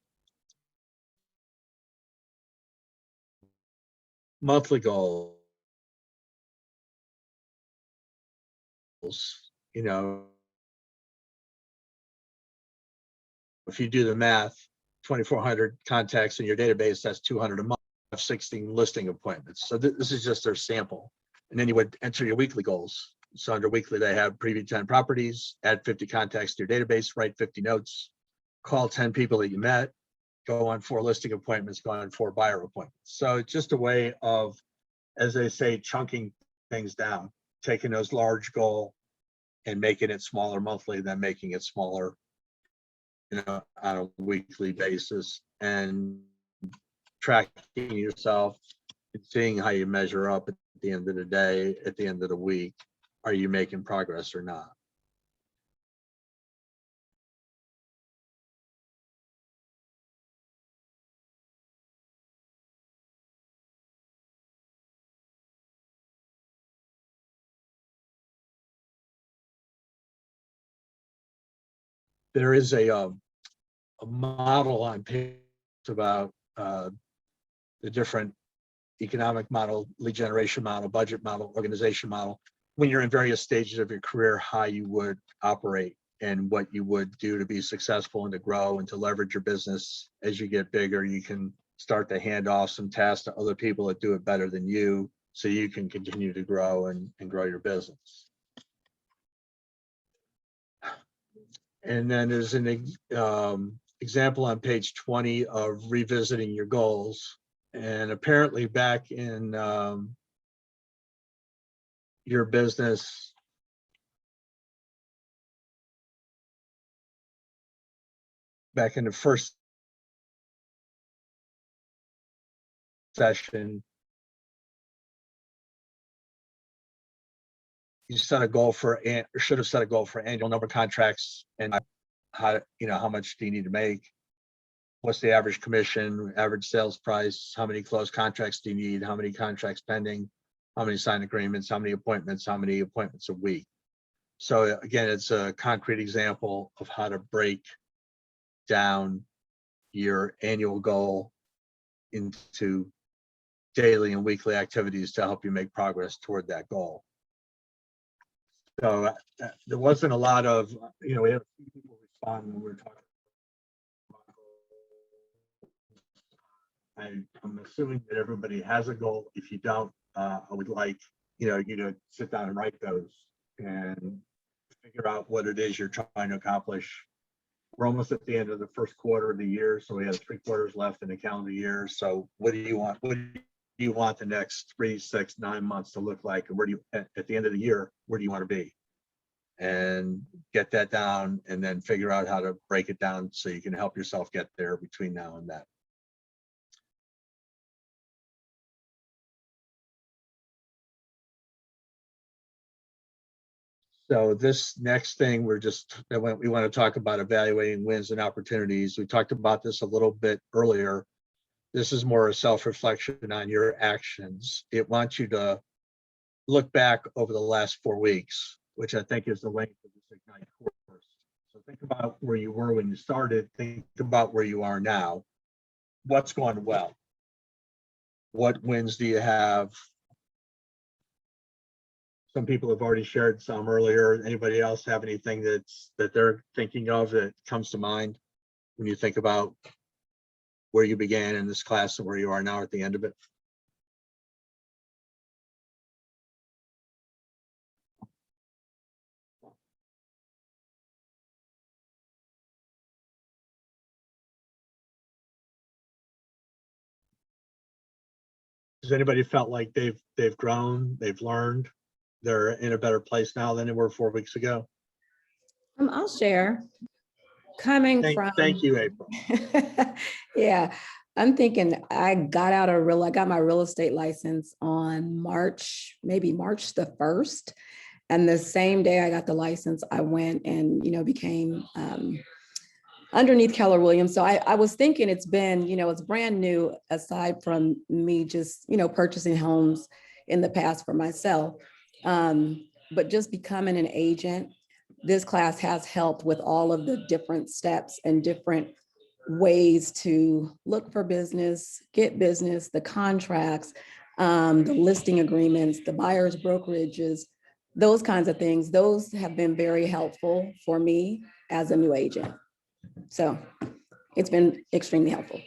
Monthly goals, if you do the math, 2,400 contacts in your database, that's 200 a month, 16 listing appointments. So this is just their sample. And then you would enter your weekly goals. So under weekly, they have preview 10 properties, add 50 contacts to your database, write 50 notes, call 10 people that you met, go on 4 listing appointments, go on 4 buyer appointments. So it's just a way of, as they say, chunking things down, taking those large goal and making it smaller monthly, then making it smaller, on a weekly basis, and tracking yourself and seeing how you measure up at the end of the day, at the end of the week. Are you making progress or not? There is a model on page about the different economic model, lead generation model, budget model, organization model. When you're in various stages of your career, how you would operate and what you would do to be successful and to grow and to leverage your business. As you get bigger, you can start to hand off some tasks to other people that do it better than you, so you can continue to grow and grow your business. And then there's an example on page 20 of revisiting your goals. And apparently back in your business, back in the first session, you set a goal for, or should have set a goal for annual number of contracts and how much do you need to make? What's the average commission, average sales price? How many closed contracts do you need? How many contracts pending? How many signed agreements? How many appointments a week? So again, it's a concrete example of how to break down your annual goal into daily and weekly activities to help you make progress toward that goal. So there wasn't a lot of, we have a few people respond when we're talking. I'm assuming that everybody has a goal. If you don't, I would like you to sit down and write those and figure out what it is you're trying to accomplish. We're almost at the end of the first quarter of the year, so we have 3 quarters left in the calendar year. So what do you want? What do you want the next 3, 6, 9 months to look like? And where do you, at the end of the year, where do you want to be? And get that down, and then figure out how to break it down so you can help yourself get there between now and then. So this next thing, we want to talk about evaluating wins and opportunities. We talked about this a little bit earlier. This is more a self-reflection on your actions. It wants you to look back over the last 4 weeks. which I think is the length of this Ignite course. So think about where you were when you started, think about where you are now. What's going well? What wins do you have? Some people have already shared some earlier. Anybody else have anything that they're thinking of that comes to mind when you think about where you began in this class and where you are now at the end of it? Has anybody felt like they've grown, they've learned, they're in a better place now than they were 4 weeks ago? I'll share. Coming from. Thank you, April. Yeah, I'm thinking I got my real estate license on maybe March the 1st. And the same day I got the license, I went and, became underneath Keller Williams. So I was thinking it's been, it's brand new aside from me just, purchasing homes in the past for myself. But just becoming an agent, this class has helped with all of the different steps and different ways to look for business, get business, the contracts, the listing agreements, the buyer's brokerages, those kinds of things. Those have been very helpful for me as a new agent. So it's been extremely helpful.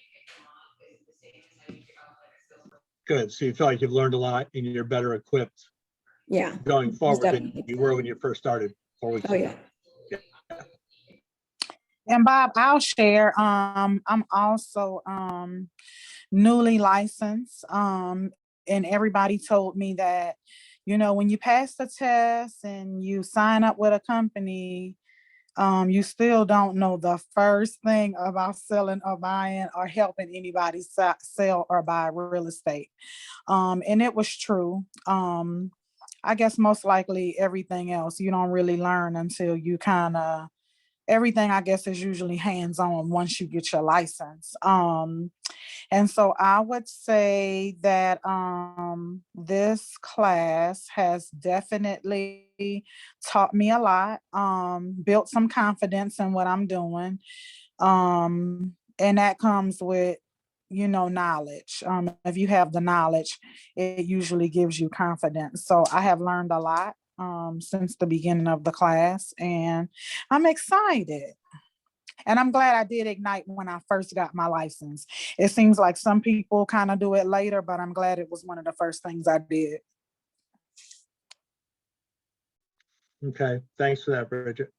Good. So you feel like you've learned a lot and you're better equipped. Yeah. Going forward than you were when you first started 4 weeks ago. Yeah. And Bob, I'll share. I'm also newly licensed. And everybody told me that, when you pass the test and you sign up with a company, you still don't know the first thing about selling or buying or helping anybody sell or buy real estate. And it was true. I guess most likely everything else you don't really learn until you everything I guess is usually hands-on once you get your license. And so I would say that this class has definitely taught me a lot, built some confidence in what I'm doing. And that comes with, knowledge. If you have the knowledge, it usually gives you confidence. So I have learned a lot since the beginning of the class, and I'm excited. And I'm glad I did Ignite when I first got my license. It seems like some people kind of do it later, but I'm glad it was one of the first things I did. Okay, thanks for that, Bridget.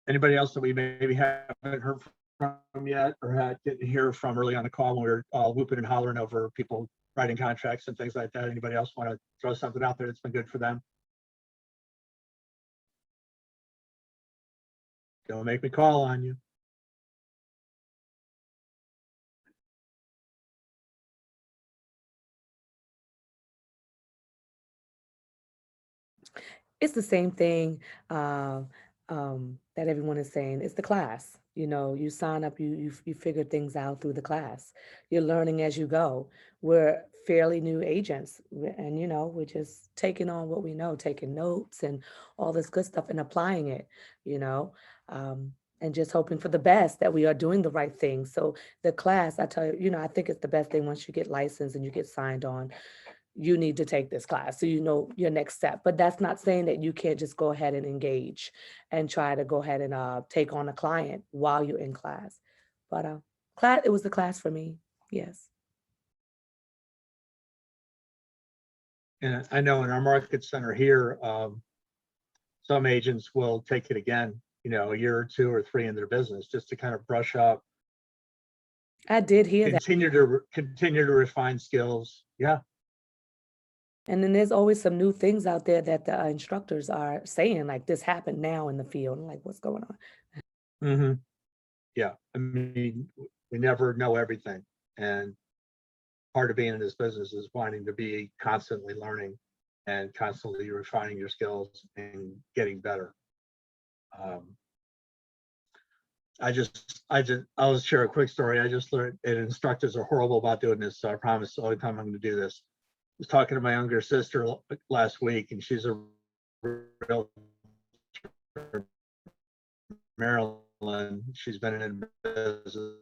Anybody else that we maybe haven't heard from yet or didn't hear from early on the call when we were all whooping and hollering over people writing contracts and things like that? Anybody else want to throw something out there that's been good for them? Don't make me call on you. It's the same thing that everyone is saying. It's the class. You sign up, you figure things out through the class. You're learning as you go. We're fairly new agents, and we're just taking on what we know, taking notes and all this good stuff and applying it. And just hoping for the best, that we are doing the right thing. So the class, I tell you, I think it's the best thing once you get licensed and you get signed on. You need to take this class so you know your next step. But that's not saying that you can't just go ahead and engage and try to go ahead and take on a client while you're in class. But it was the class for me. Yes. And I know in our market center here, some agents will take it again, a year or 2 or 3 in their business just to kind of brush up. I did hear that. Continue to refine skills. Yeah. And then there's always some new things out there that the instructors are saying, like this happened now in the field. I'm like, what's going on? Mm-hmm. Yeah. I mean, we never know everything. And part of being in this business is wanting to be constantly learning and constantly refining your skills and getting better. I'll share a quick story. I just learned, and instructors are horrible about doing this, so I promise the only time I'm going to do this. I was talking to my younger sister last week, and she's a real Maryland. She's been in business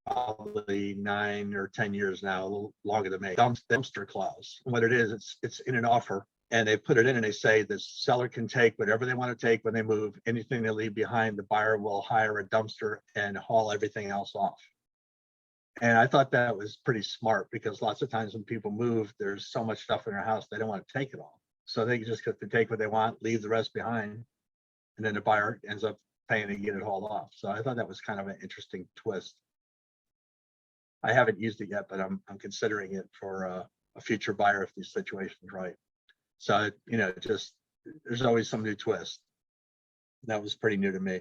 probably 9 or 10 years now, a little longer than me. Dumpster clause. What it is, it's in an offer, and they put it in and they say the seller can take whatever they want to take when they move. Anything they leave behind, the buyer will hire a dumpster and haul everything else off. And I thought that was pretty smart, because lots of times when people move, there's so much stuff in their house, they don't want to take it all. So they just get to take what they want, leave the rest behind, and then the buyer ends up paying to get it hauled off. So I thought that was kind of an interesting twist. I haven't used it yet, but I'm considering it for a future buyer if the situation's right. So, just there's always some new twist. That was pretty new to me.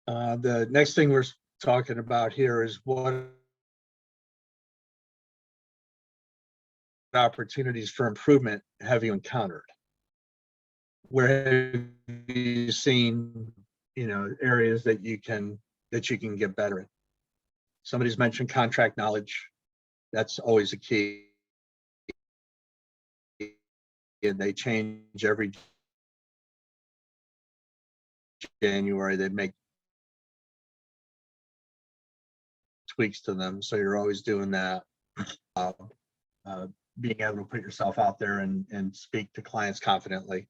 The next thing we're talking about here is what opportunities for improvement have you encountered? Where have you seen, areas that you can get better in? Somebody's mentioned contract knowledge. That's always a key. And they change every January. They make tweaks to them. So you're always doing that. Being able to put yourself out there and speak to clients confidently.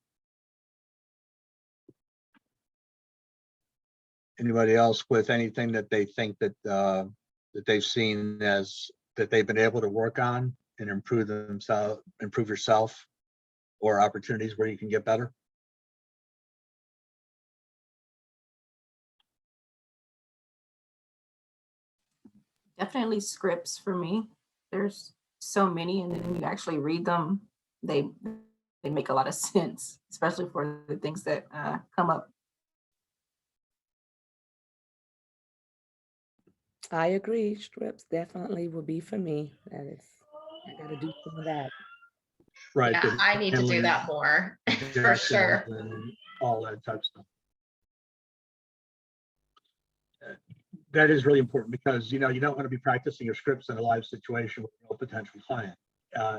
Anybody else with anything that they think that that they've seen as that they've been able to work on and improve themselves, improve yourself, or opportunities where you can get better? Definitely scripts for me. There's so many, and then when you actually read them, they make a lot of sense, especially for the things that come up. I agree. Scripts definitely will be for me. That is, I got to do some of that. Right. Yeah, I need to do that more for sure. And all that type of stuff. That is really important, because you don't want to be practicing your scripts in a live situation with a potential client.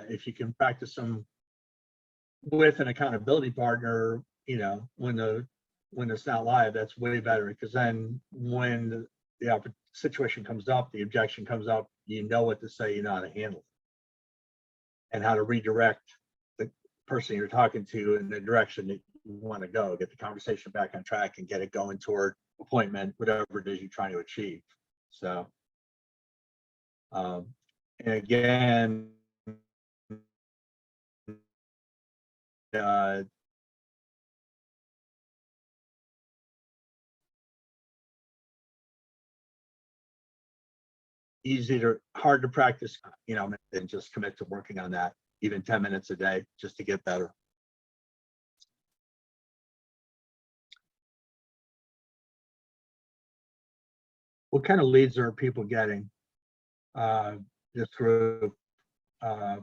If you can practice them with an accountability partner, when it's not live, that's way better, because then when the situation comes up, the objection comes up, you know what to say, you know how to handle it, and how to redirect the person you're talking to in the direction that you want to go, get the conversation back on track and get it going toward appointment, whatever it is you're trying to achieve. So, and again, hard to practice, and just commit to working on that, even 10 minutes a day, just to get better. What kind of leads are people getting this group?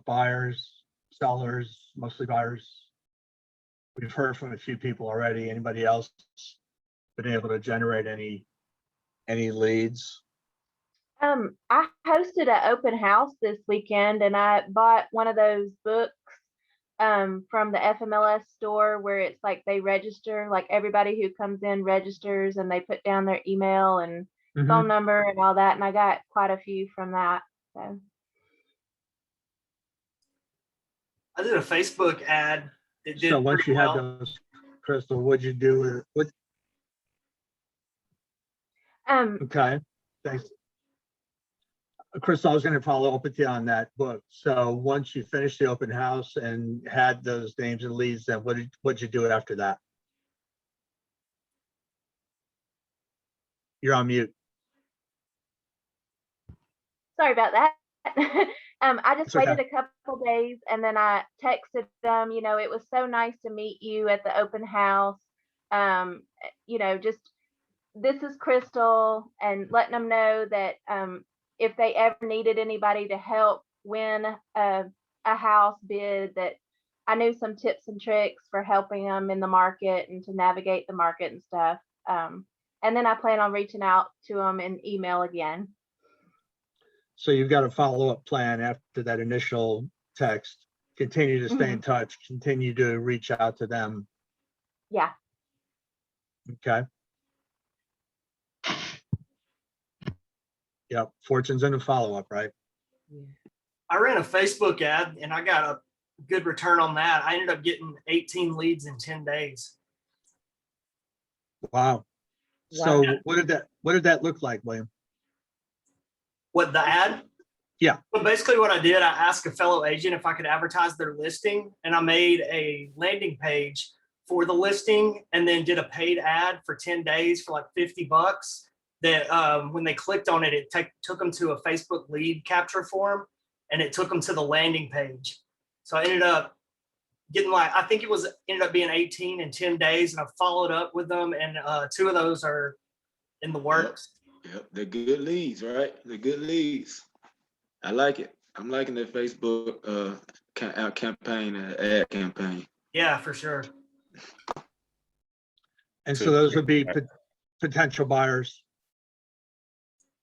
Buyers, sellers, mostly buyers? We've heard from a few people already. Anybody else been able to generate any leads? I hosted an open house this weekend, and I bought one of those books from the FMLS store where it's like they register, like everybody who comes in registers, and they put down their email and phone number and all that. And I got quite a few from that. So I did a Facebook ad. It did So once pretty you well. had those, Crystal, what'd you do? Okay, thanks. Crystal, I was going to follow up with you on that book. So once you finished the open house and had those names and leads, then what'd you do after that? You're on mute. sorry about that. I just It's okay. waited a couple days, and then I texted them, it was so nice to meet you at the open house. Just this is Crystal, and letting them know that if they ever needed anybody to help win a house bid, that I knew some tips and tricks for helping them in the market and to navigate the market and stuff. And then I plan on reaching out to them in email again. So you've got a follow-up plan after that initial text. Continue to stay in touch, continue to reach out to them. Yeah. Okay. Yep, fortune's in a follow-up, right? I ran a Facebook ad and I got a good return on that. I ended up getting 18 leads in 10 days. Wow. So what did that look like, William? What, the ad? Yeah. But basically what I did, I asked a fellow agent if I could advertise their listing, and I made a landing page for the listing and then did a paid ad for 10 days for like $50 that when they clicked on it, it took them to a Facebook lead capture form and it took them to the landing page. So I ended up getting like, I think it was ended up being 18 in 10 days, and I followed up with them, and 2 of those are in the works. Yep, they're good leads, right? They're good leads. I like it. I'm liking the Facebook campaign, ad campaign. Yeah, for sure. And so those would be potential buyers.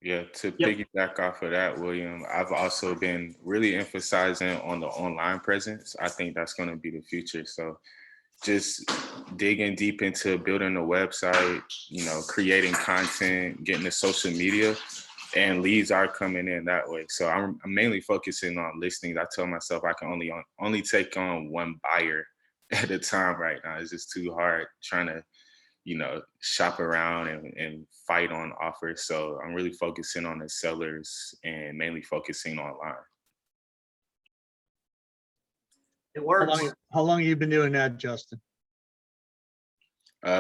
Yeah, to piggyback off of that, William, I've also been really emphasizing on the online presence. I think that's going to be the future. So just digging deep into building a website, you know, creating content, getting the social media, and leads are coming in that way. So I'm mainly focusing on listings. I tell myself I can only take on one buyer at a time right now. It's just too hard trying to, you know, shop around and fight on offers. So I'm really focusing on the sellers and mainly focusing online. It works. How long have you been doing that, Justin?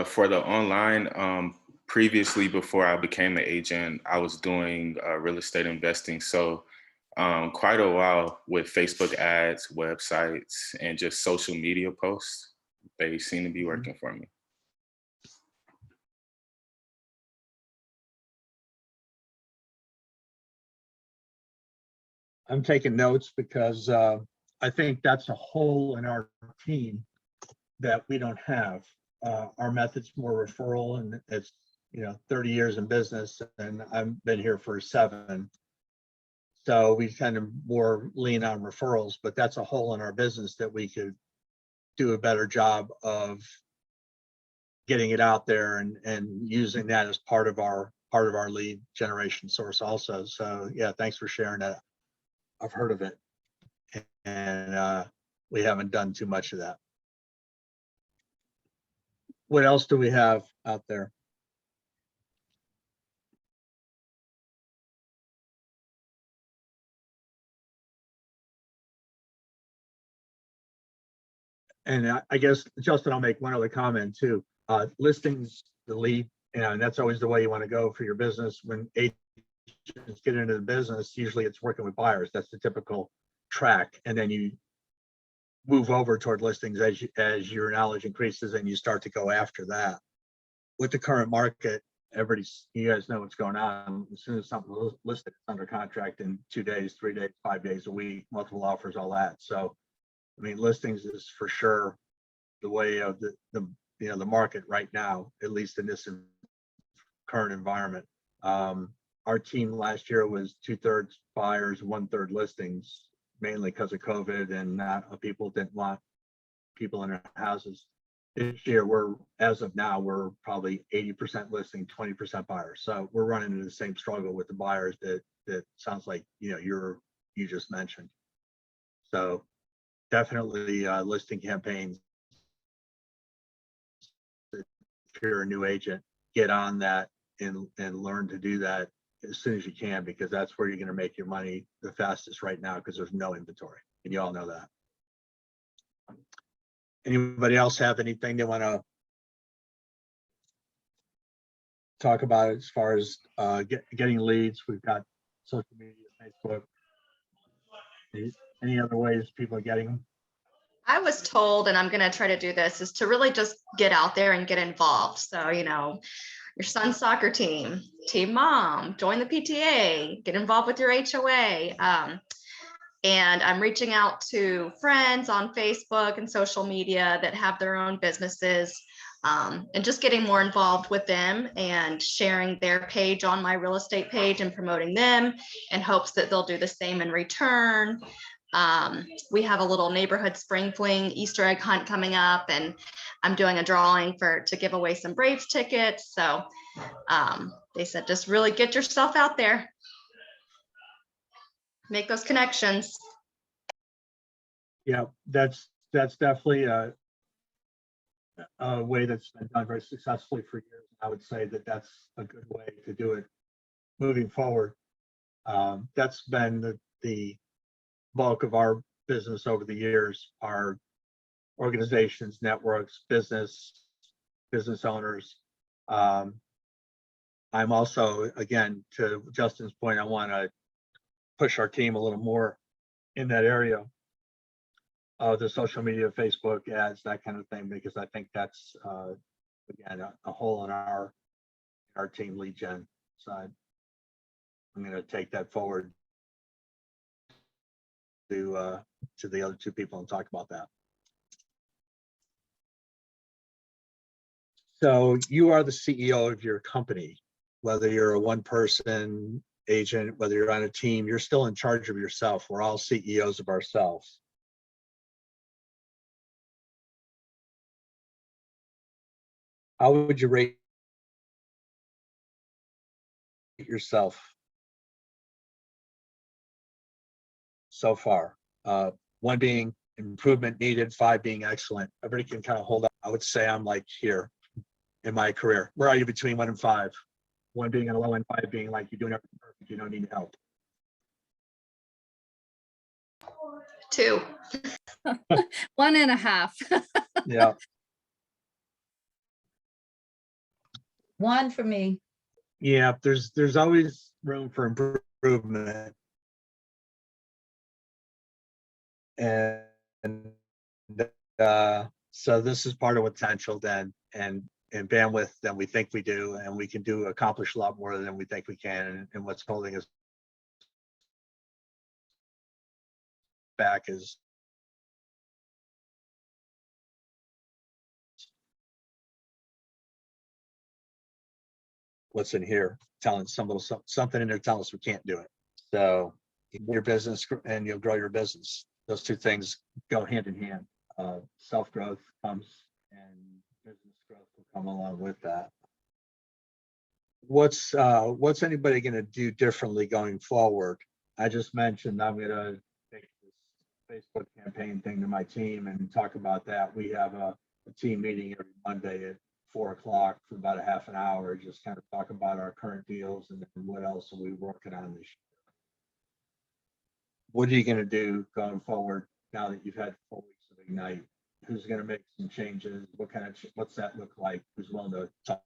For the online, previously, before I became an agent, I was doing real estate investing. So quite a while with Facebook ads, websites, and just social media posts. They seem to be working for me. I'm taking notes because I think that's a hole in our team that we don't have. Our method's more referral, and it's, you know, 30 years in business, and I've been here for 7. So we kind of more lean on referrals, but that's a hole in our business that we could do a better job of getting it out there and using that as part of our lead generation source also. So yeah, thanks for sharing that. I've heard of it, and we haven't done too much of that. What else do we have out there? And I guess, Justin, I'll make one other comment too. Listings, the lead, and that's always the way you want to go for your business. When agents get into the business, usually it's working with buyers. That's the typical track. And then you move over toward listings as your knowledge increases and you start to go after that. With the current market, you guys know what's going on. As soon as something's listed, it's under contract in 2 days, 3 days, 5 days a week, multiple offers, all that. So, I mean, listings is for sure the way of the market right now, at least in this current environment. Our team last year was 2/3 buyers, 1/3 listings, mainly because of COVID and people didn't want people in their houses. This year, as of now, we're probably 80% listing, 20% buyers. So we're running into the same struggle with the buyers that sounds like, you know, you just mentioned. So definitely listing campaigns. If you're a new agent, get on that and learn to do that as soon as you can, because that's where you're going to make your money the fastest right now, because there's no inventory, and you all know that. Anybody else have anything they want to talk about as far as getting leads? We've got social media, Facebook. Any other ways people are getting them? I was told, and I'm going to try to do this, is to really just get out there and get involved. So, you know, your son's soccer team, team mom, join the PTA, get involved with your HOA. And I'm reaching out to friends on Facebook and social media that have their own businesses, and just getting more involved with them and sharing their page on my real estate page and promoting them in hopes that they'll do the same in return. We have a little neighborhood spring fling Easter egg hunt coming up, and I'm doing a drawing to give away some Braves tickets. So they said, just really get yourself out there. Make those connections. Yeah, that's definitely a way that's been done very successfully for years. I would say that that's a good way to do it moving forward. That's been the bulk of our business over the years, our organizations, networks, business owners. I'm also, again, to Justin's point, I want to push our team a little more in that area of the social media, Facebook ads, that kind of thing, because I think that's again a hole in our team lead gen side. I'm going to take that forward to the other two people and talk about that. So you are the CEO of your company, whether you're a one-person agent, whether you're on a team, you're still in charge of yourself. We're all CEOs of ourselves. How would you rate yourself so far? 1 being improvement needed, 5 being excellent. Everybody can kind of hold up. I would say I'm like here in my career. Where are you between 1 and 5? 1 being on a low end, 5 being like you're doing everything perfect, you don't need help. 2. 1.5. Yeah. 1 for me. Yeah, there's always room for improvement. And so this is part of potential then, and bandwidth than we think we do, and we can accomplish a lot more than we think we can. And what's holding us back is what's in here, telling something in there telling us we can't do it. So your business and you'll grow your business. Those two things go hand in hand. Self-growth comes and business growth will come along with that. What's anybody going to do differently going forward? I just mentioned I'm going to take this Facebook campaign thing to my team and talk about that. We have a team meeting every Monday at 4 o'clock for about a half an hour, just kind of talk about our current deals and then what else are we working on this year. What are you going to do going forward now that you've had 4 weeks of Ignite? Who's going to make some changes? What's that look like? Who's willing to talk?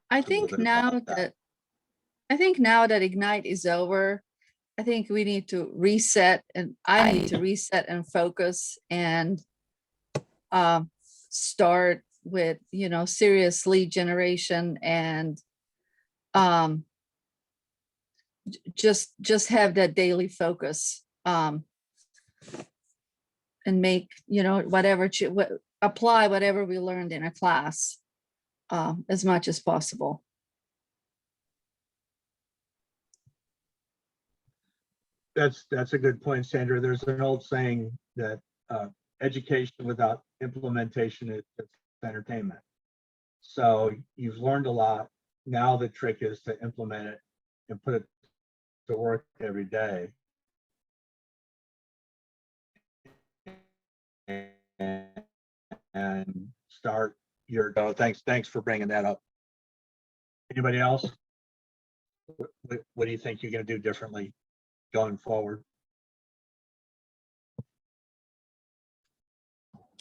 I think now that Ignite is over, I think we need to reset, and I need to reset and focus and start with, serious lead generation and just have that daily focus and make, apply whatever we learned in a class as much as possible. That's a good point, Sandra. There's an old saying that education without implementation is just entertainment. So you've learned a lot. Now the trick is to implement it and put it to work every day. And start your go. Thanks for bringing that up. Anybody else? What do you think you're going to do differently going forward?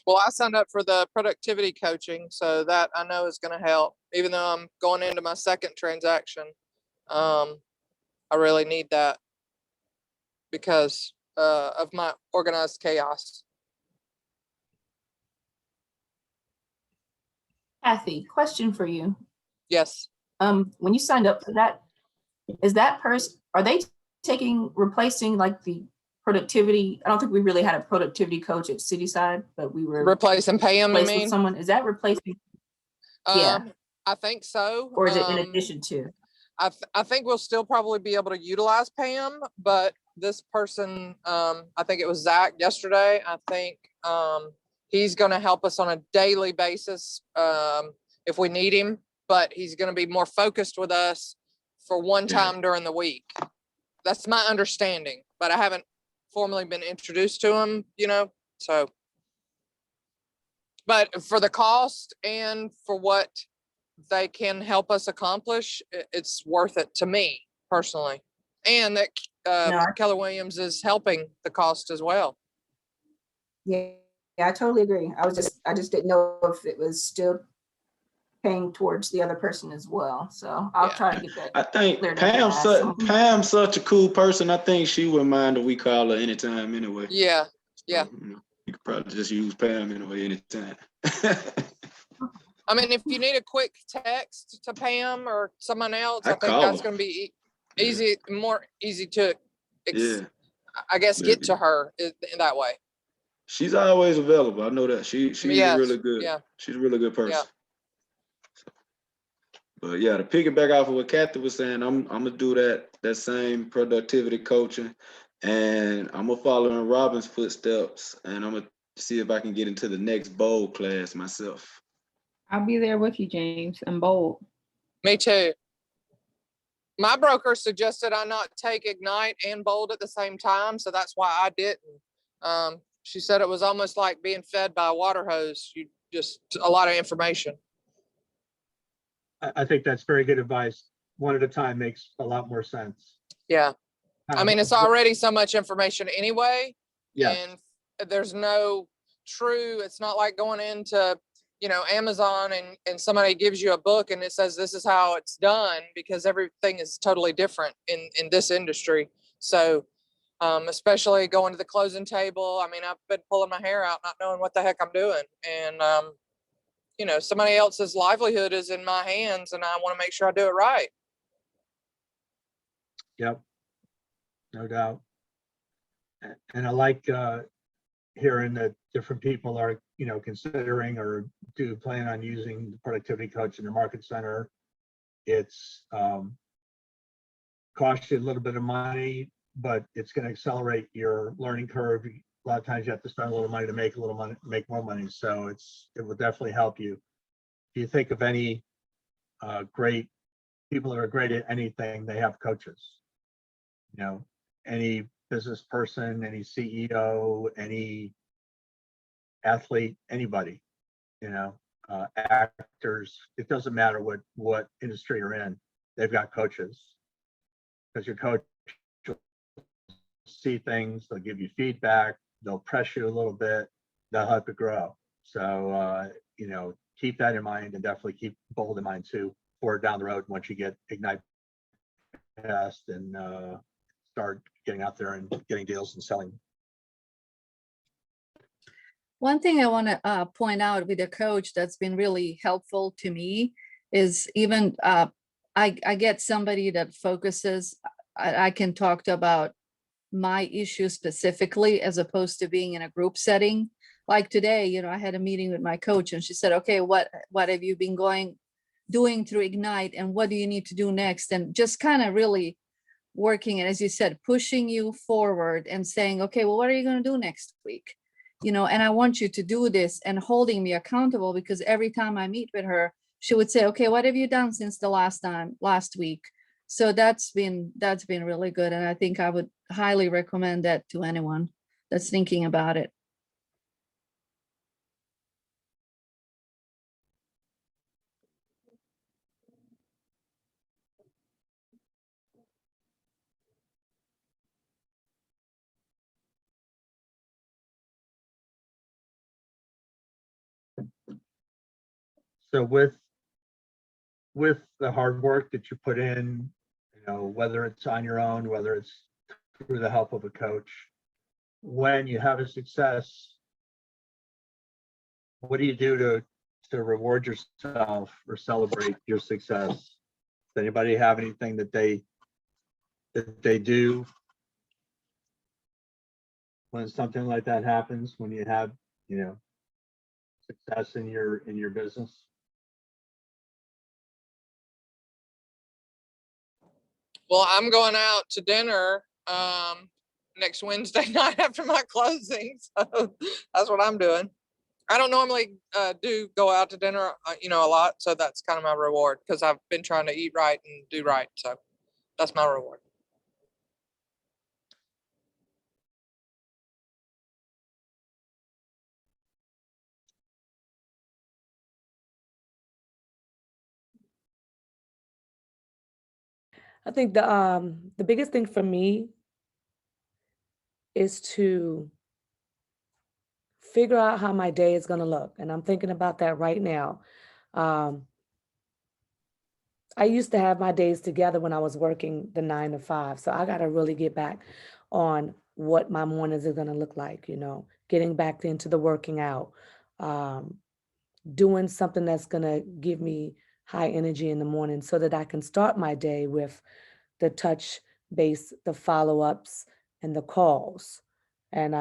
Well, I signed up for the productivity coaching, so that I know is going to help. Even though I'm going into my second transaction, I really need that because of my organized chaos. Kathy, question for you. Yes. When you signed up for that, are they replacing like the productivity? I don't think we really had a productivity coach at Cityside, but we were Replacing Pam, you replaced with mean? someone. Is that replacing? Yeah. I think so. Or is it in addition to? I think we'll still probably be able to utilize Pam, but this person, I think it was Zach yesterday. I think he's going to help us on a daily basis if we need him, but he's going to be more focused with us for one time during the week. That's my understanding, but I haven't formally been introduced to him, you know, so. But for the cost and for what they can help us accomplish, it's worth it to me personally. And that Keller Williams is helping the cost as well. Yeah, I totally agree. I just didn't know if it was still paying towards the other person as well. So I'll try to get that. I think cleared up. Pam's such a cool person. I think she wouldn't mind if we call her anytime anyway. Yeah, yeah. You could probably just use Pam anyway anytime. I mean, if you need a quick text to Pam or someone else, I think call that's her. going to be easy, more easy to, I guess, Maybe. get to her in that way. She's always available. I know that. She's Yes, really good. yeah. She's a really good person. Yeah. But yeah, to piggyback off of what Kathy was saying, I'm gonna do that same productivity coaching, and I'm gonna follow in Robin's footsteps, and I'm gonna see if I can get into the next bold class myself. I'll be there with you, James. I'm bold. Me too. My broker suggested I not take Ignite and Bold at the same time, so that's why I didn't. She said it was almost like being fed by a water hose. You just a lot of information. I think that's very good advice. One at a time makes a lot more sense. Yeah. I mean, it's already so much information anyway. Yes. And there's no true, it's not like going into, you know, Amazon and somebody gives you a book and it says this is how it's done, because everything is totally different in this industry. So especially going to the closing table. I mean, I've been pulling my hair out, not knowing what the heck I'm doing. And, you know, somebody else's livelihood is in my hands and I want to make sure I do it right. Yep, no doubt. And I like hearing that different people are, you know, considering or do plan on using the productivity coach in the market center. It's cost you a little bit of money, but it's going to accelerate your learning curve. A lot of times you have to spend a little money to make a little money, make more money. So it will definitely help you. If you think of any great people that are great at anything, they have coaches. You know, any business person, any CEO, any athlete, anybody, you know, actors, it doesn't matter what industry you're in, they've got coaches. Because your coach will see things, they'll give you feedback, they'll press you a little bit, they'll help you grow. So, you know, keep that in mind and definitely keep Bold in mind too, for down the road once you get Ignite passed and start getting out there and getting deals and selling. One thing I want to point out with a coach that's been really helpful to me is even I get somebody that focuses, I can talk to about my issue specifically as opposed to being in a group setting. Like today, you know, I had a meeting with my coach and she said, okay, what have you been doing through Ignite and what do you need to do next? And just kind of really working, and as you said, pushing you forward and saying, okay, well, what are you going to do next week? You know, and I want you to do this, and holding me accountable, because every time I meet with her, she would say, okay, what have you done since the last week? So that's been really good. And I think I would highly recommend that to anyone that's thinking about it. So with the hard work that you put in, you know, whether it's on your own, whether it's through the help of a coach, when you have a success, what do you do to reward yourself or celebrate your success? Does anybody have anything that they that they do when something like that happens, when you have, you know, success in your business? Well, I'm going out to dinner next Wednesday night after my closing. So that's what I'm doing. I don't normally do go out to dinner, you know, a lot. So that's kind of my reward because I've been trying to eat right and do right. So that's my reward. I think the biggest thing for me is to figure out how my day is going to look. And I'm thinking about that right now. I used to have my days together when I was working the 9 to 5. So I got to really get back on what my mornings are going to look like, you know, getting back into the working out, doing something that's going to give me high energy in the morning so that I can start my day with the touch base, the follow-ups and the calls and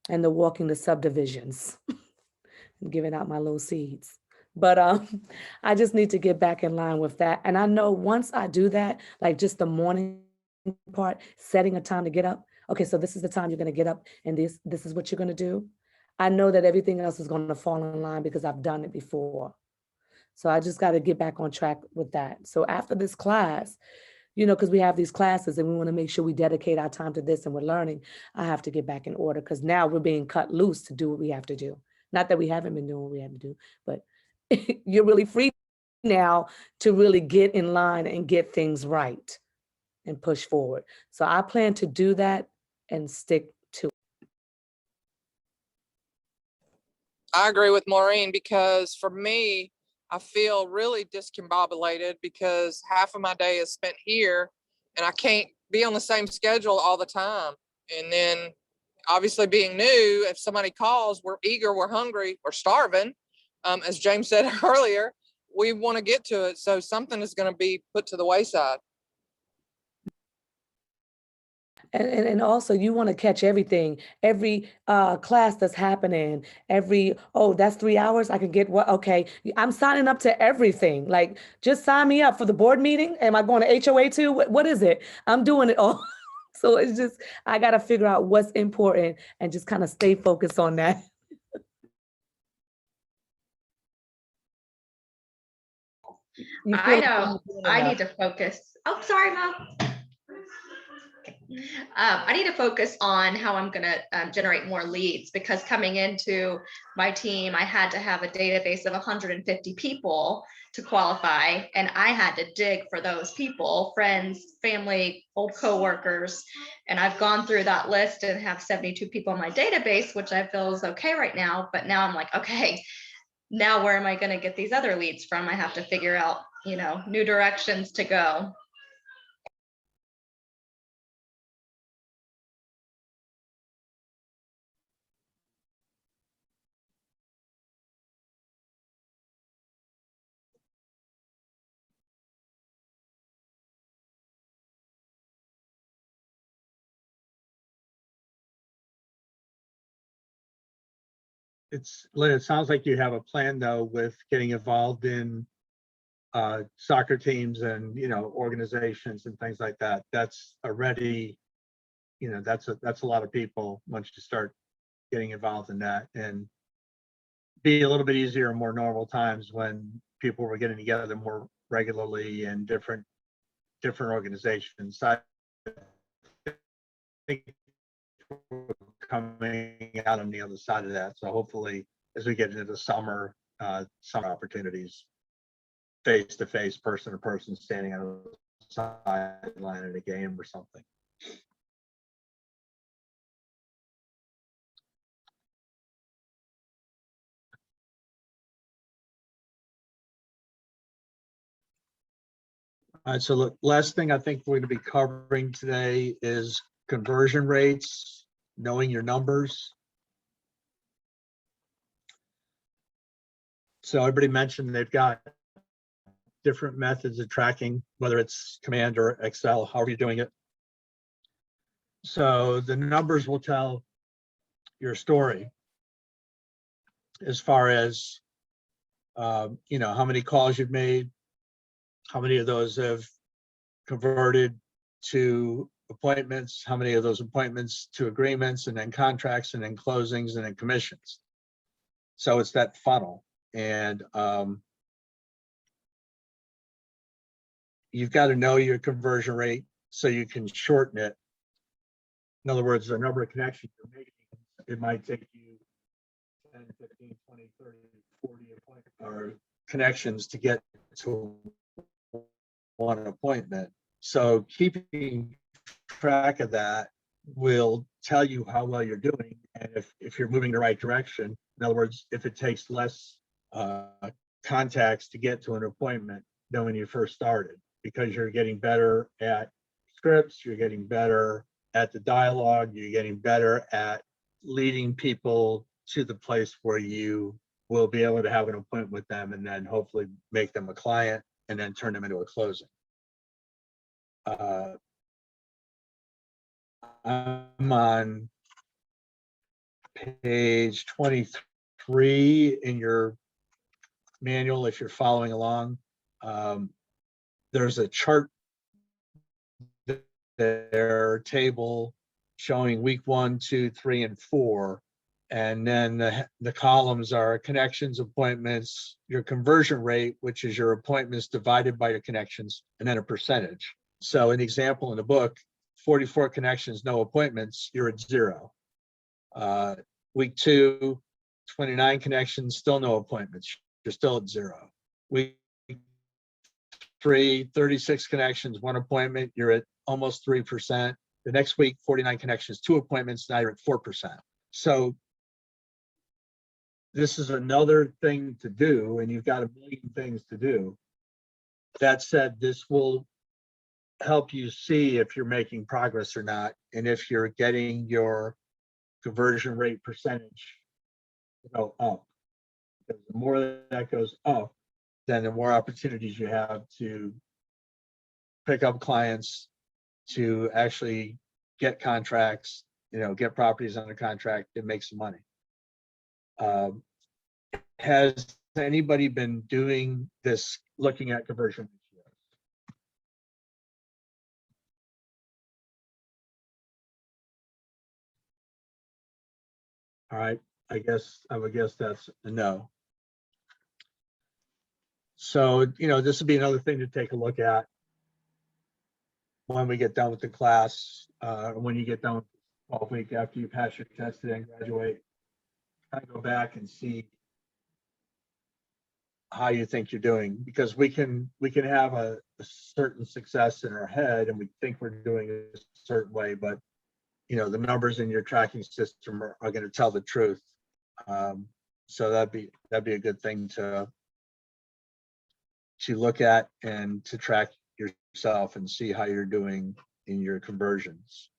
the walking the subdivisions and giving out my little seeds. But I just need to get back in line with that. And I know once I do that, like just the morning part, setting a time to get up. Okay, so this is the time you're going to get up and this is what you're going to do. I know that everything else is going to fall in line because I've done it before. So I just got to get back on track with that. So after this class, you know, because we have these classes and we want to make sure we dedicate our time to this and we're learning, I have to get back in order because now we're being cut loose to do what we have to do. Not that we haven't been doing what we have to do, but you're really free now to really get in line and get things right and push forward. So I plan to do that and stick to it. I agree with Maureen because for me, I feel really discombobulated because half of my day is spent here and I can't be on the same schedule all the time. And then obviously being new, if somebody calls, we're eager, we're hungry, we're starving. As James said earlier, we want to get to it. So something is going to be put to the wayside. And also you want to catch everything, every class that's happening, that's 3 hours, I can get what, okay, I'm signing up to everything. Like just sign me up for the board meeting. Am I going to HOA too? What is it? I'm doing it all. So it's just, I got to figure out what's important and just kind of stay focused on that. I know I need to focus. Oh, sorry, Mo. I need to focus on how I'm going to generate more leads because coming into my team, I had to have a database of 150 people to qualify. And I had to dig for those people, friends, family, old coworkers. And I've gone through that list and have 72 people in my database, which I feel is okay right now. But now I'm like, okay, now where am I going to get these other leads from? I have to figure out, you know, new directions to go. It sounds like you have a plan though with getting involved in soccer teams and, you know, organizations and things like that. That's already, you know, that's a lot of people once you start getting involved in that, and be a little bit easier in more normal times when people were getting together more regularly in different organizations. I think we're coming out on the other side of that. So hopefully as we get into the summer opportunities, face to face, person to person, standing on the sideline at a game or something. All right, so the last thing I think we're going to be covering today is conversion rates, knowing your numbers. So everybody mentioned they've got different methods of tracking, whether it's Command or Excel, however you're doing it. So the numbers will tell your story as far as, you know, how many calls you've made, how many of those have converted to appointments, how many of those appointments to agreements, and then contracts, and then closings, and then commissions. So it's that funnel. And you've got to know your conversion rate so you can shorten it. In other words, the number of connections you're making, it might take you 10, 15, 20, 30, 40 appointments or connections to get to one appointment. So keeping track of that will tell you how well you're doing, and if you're moving the right direction. In other words, if it takes less contacts to get to an appointment than when you first started, because you're getting better at scripts, you're getting better at the dialogue, you're getting better at leading people to the place where you will be able to have an appointment with them, and then hopefully make them a client and then turn them into a closing. I'm on page 23 in your manual if you're following along. There's a chart there, table showing week 1, 2, 3, and 4. And then the columns are connections, appointments, your conversion rate, which is your appointments divided by your connections, and then a percentage. So an example in the book, 44 connections, no appointments, you're at 0. Week 2, 29 connections, still no appointments, you're still at 0. Week 3, 36 connections, 1 appointment, you're at almost 3%. The next week, 49 connections, 2 appointments, now you're at 4%. So this is another thing to do, and you've got a million things to do. That said, this will help you see if you're making progress or not, and if you're getting your conversion rate percentage to go up. Because the more that goes up, then the more opportunities you have to pick up clients, to actually get contracts, you know, get properties under contract and make some money. Has anybody been doing this, looking at conversion? All right, I would guess that's a no. So, you know, this would be another thing to take a look at when we get done with the class, when you get done with 12 week after you pass your test and graduate. Kind of go back and see how you think you're doing, because we can have a certain success in our head and we think we're doing it a certain way, but you know, the numbers in your tracking system are going to tell the truth. So that'd be a good thing to look at and to track yourself and see how you're doing in your conversions.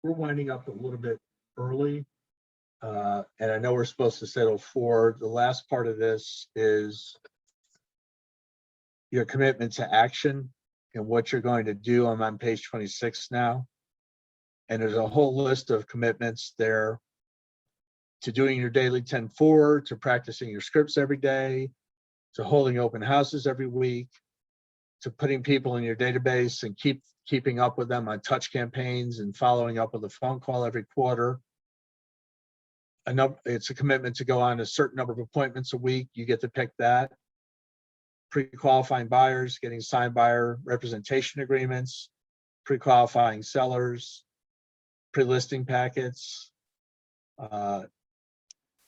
We're winding up a little bit early, and I know we're supposed to settle for the last part of this is your commitment to action and what you're going to do. I'm on page 26 now, and there's a whole list of commitments there, to doing your daily 10-4, to practicing your scripts every day, to holding open houses every week, to putting people in your database and keeping up with them on touch campaigns and following up with a phone call every quarter. It's a commitment to go on a certain number of appointments a week. You get to pick that. Pre-qualifying buyers, getting signed buyer representation agreements, pre-qualifying sellers, pre-listing packets,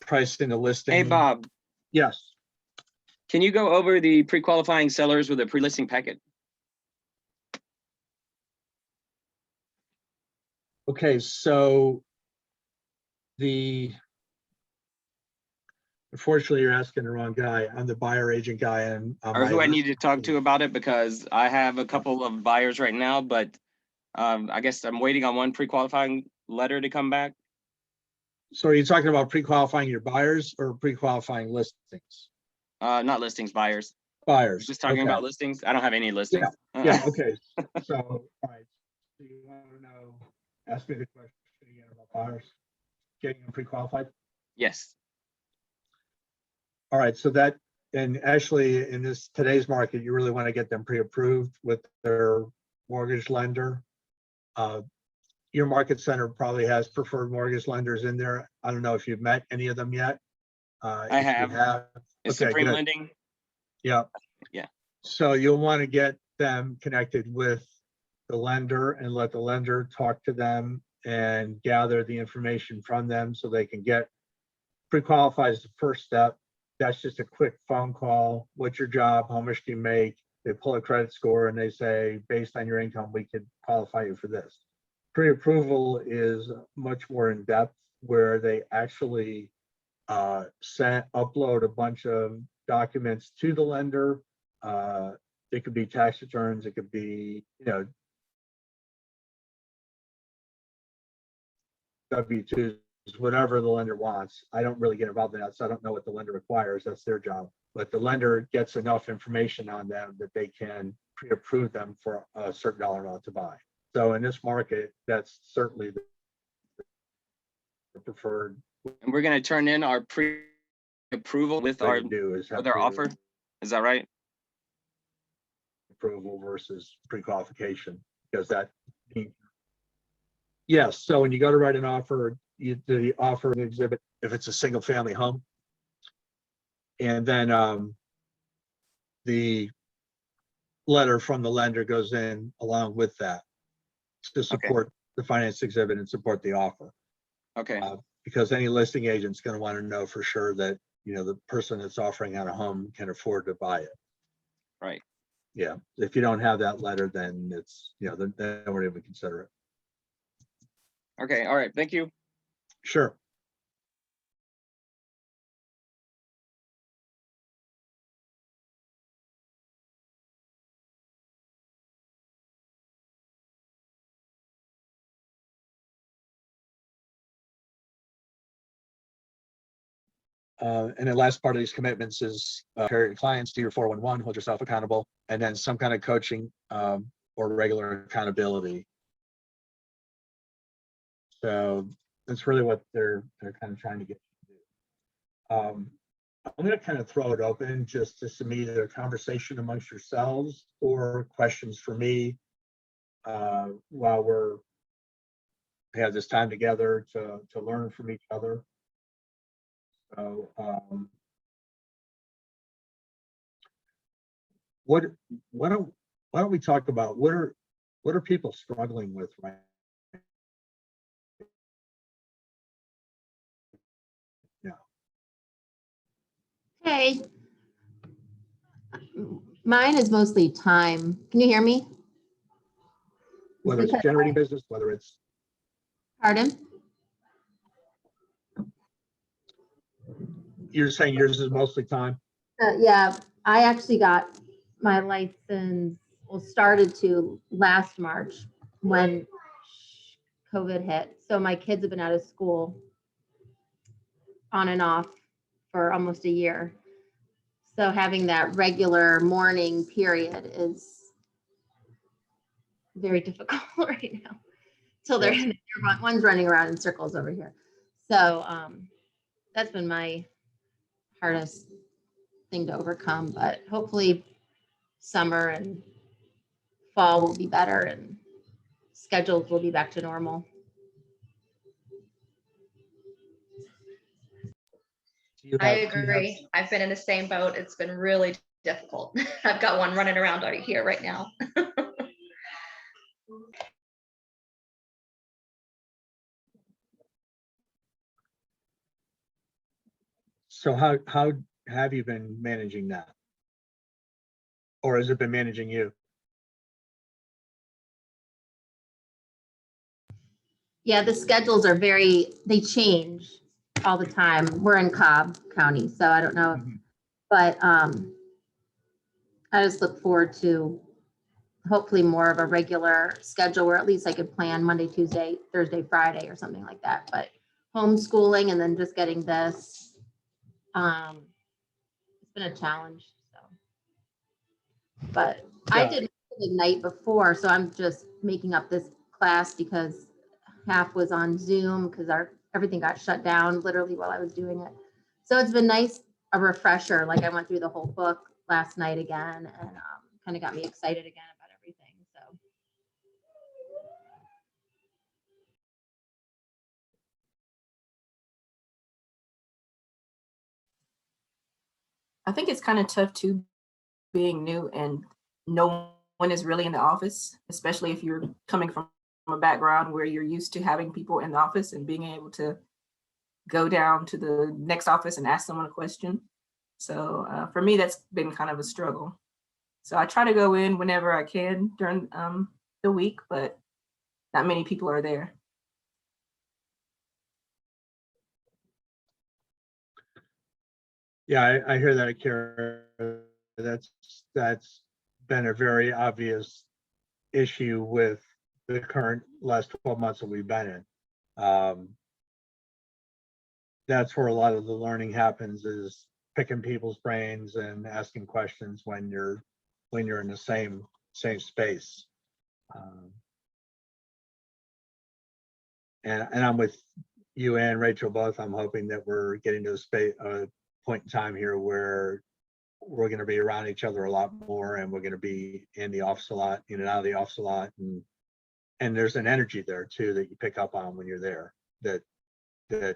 pricing the listing. Hey, Bob. Yes. Can you go over the pre-qualifying sellers with a pre-listing packet? Okay, so Unfortunately, you're asking the wrong guy. I'm the buyer agent guy, and Or who I need to talk to about it, because I have a couple of buyers right now, but I guess I'm waiting on one pre-qualifying letter to come back. So are you talking about pre-qualifying your buyers or pre-qualifying listings? Not listings, buyers. Buyers. Just talking Okay. about listings. I don't have any listings. Yeah, okay. So, all right. So you want to know, ask me the question again about buyers, getting them pre-qualified? Yes. All right, so that, and actually in this today's market, you really want to get them pre-approved with their mortgage lender. Your market center probably has preferred mortgage lenders in there. I don't know if you've met any of them yet. I have. It's Okay, Supreme good. Lending. Yeah. Yeah. So you'll want to get them connected with the lender and let the lender talk to them and gather the information from them so they can get pre-qualified as the first step. That's just a quick phone call. What's your job? How much do you make? They pull a credit score and they say, based on your income, we could qualify you for this. Pre-approval is much more in depth, where they actually upload a bunch of documents to the lender. It could be tax returns, it could be, W-2s, whatever the lender wants. I don't really get involved in that, so I don't know what the lender requires. That's their job. But the lender gets enough information on them that they can pre-approve them for a certain dollar amount to buy. So in this market, that's certainly the preferred. And we're going to turn in our pre-approval with our offer. Is that right? Approval versus pre-qualification, because that means, yes. So when you go to write an offer, you do the offer exhibit if it's a single family home. And then the letter from the lender goes in along with that to support the finance exhibit and support the offer. Okay. Because any listing agent's going to want to know for sure that, the person that's offering out a home can afford to buy it. Right. Yeah. If you don't have that letter, then it's, then they won't even consider it. Okay. All right. Thank you. Sure. And the last part of these commitments is compare your clients to your 411, hold yourself accountable, and then some kind of coaching or regular accountability. So that's really what they're kind of trying to get you to do. I'm going to kind of throw it open just to some either conversation amongst yourselves or questions for me while we have this time together to learn from each other. So why don't we talk about what are people struggling with right now? Hey. Mine is mostly time. Can you hear me? Whether it's generating business, whether it's. Pardon? You're saying yours is mostly time? Yeah, I actually got my license, started to last March when COVID hit. So my kids have been out of school on and off for almost a year. So having that regular morning period is very difficult right now. Till one's running around in circles over here. So that's been my hardest thing to overcome, but hopefully summer and fall will be better and schedules will be back to normal. I agree. I've been in the same boat. It's been really difficult. I've got one running around out here right now. So how have you been managing that? Or has it been managing you? Yeah, the schedules are they change all the time. We're in Cobb County, so I don't know. But I just look forward to hopefully more of a regular schedule where at least I could plan Monday, Tuesday, Thursday, Friday or something like that. But homeschooling and then just getting this, it's been a challenge. So, but I Yeah. did the night before, so I'm just making up this class because half was on Zoom because everything got shut down literally while I was doing it. So it's been nice, a refresher. Like I went through the whole book last night again and kind of got me excited again about everything. So. I think it's kind of tough too, being new and no one is really in the office, especially if you're coming from a background where you're used to having people in the office and being able to go down to the next office and ask someone a question. So for me, that's been kind of a struggle. So I try to go in whenever I can during the week, but not many people are there. Yeah, I hear that, Kara. That's been a very obvious issue with the current last 12 months that we've been in. That's where a lot of the learning happens, is picking people's brains and asking questions when you're in the same space. And I'm with you and Rachel both. I'm hoping that we're getting to a point in time here where we're going to be around each other a lot more, and we're going to be in the office a lot, in and out of the office a lot, and there's an energy there too that you pick up on when you're there that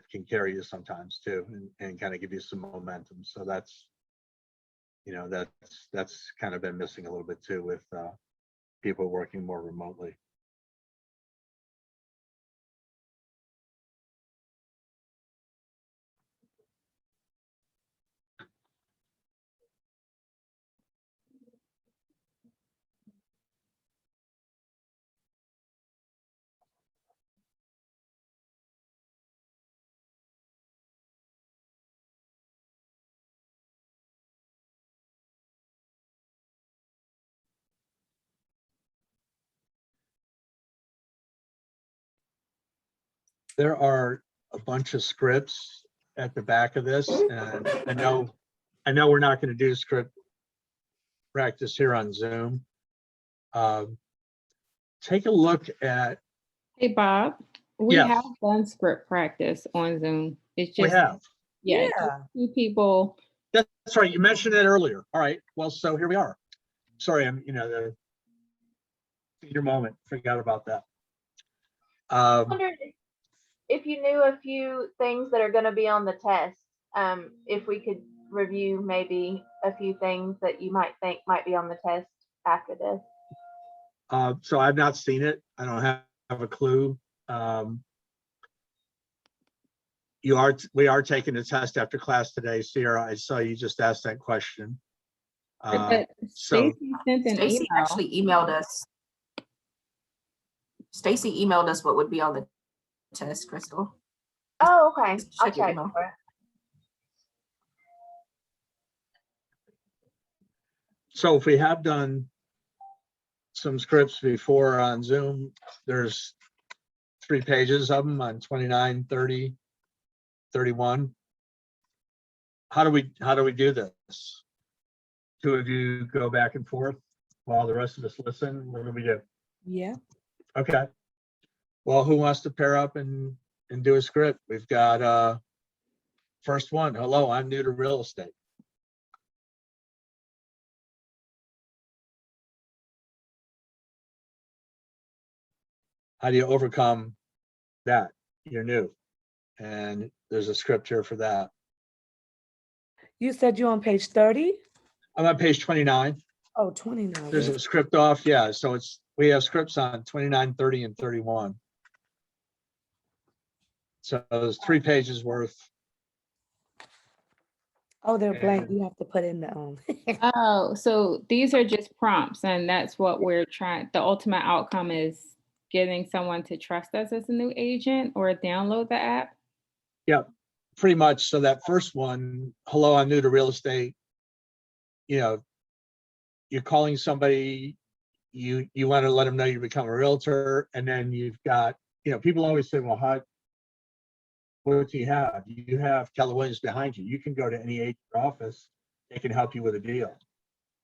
can carry you sometimes too, and kind of give you some momentum. So that's kind of been missing a little bit too with people working more remotely. There are a bunch of scripts at the back of this, and I know we're not going to do script practice here on Zoom. Take a look at. Hey, Bob, we Yes. have done script practice on Zoom. It's just, We have. yeah, two people. That's right. You mentioned it earlier. All right. Well, so here we are. Sorry, I'm, your moment. Forgot about that. I wondered if you knew a few things that are going to be on the test. If we could review maybe a few things that you might think might be on the test after this. So I've not seen it. I don't have a clue. We are taking the test after class today, Sierra. I saw you just asked that question. But So Stacy sent an Stacy email. actually emailed us. Stacy emailed us what would be on the test, Crystal. Oh, okay. I'll Check your check email. for it. So if we have done some scripts before on Zoom, there's 3 pages of them on 29, 30, 31. How do we do this? 2 of you go back and forth while the rest of us listen. What do we do? Yeah. Okay. Well, who wants to pair up and do a script? We've got first one. Hello, I'm new to real estate. How do you overcome that? You're new. And there's a script here for that. You said you're on page 30? I'm on page 29. Oh, 29. There's a script off. Yeah. So we have scripts on 29, 30, and 31. So there's 3 pages worth. Oh, they're blank. You have to put in the Oh, so these are just prompts, and that's what we're trying. The ultimate outcome is getting someone to trust us as a new agent or download the app. Yep. pretty much, so that first one, hello, I'm new to real estate. You know, you're calling somebody, you want to let them know you become a realtor, and then you've got, you know, people always say, well, what do you have? You have Keller Williams behind you. You can go to any agent office, they can help you with a deal.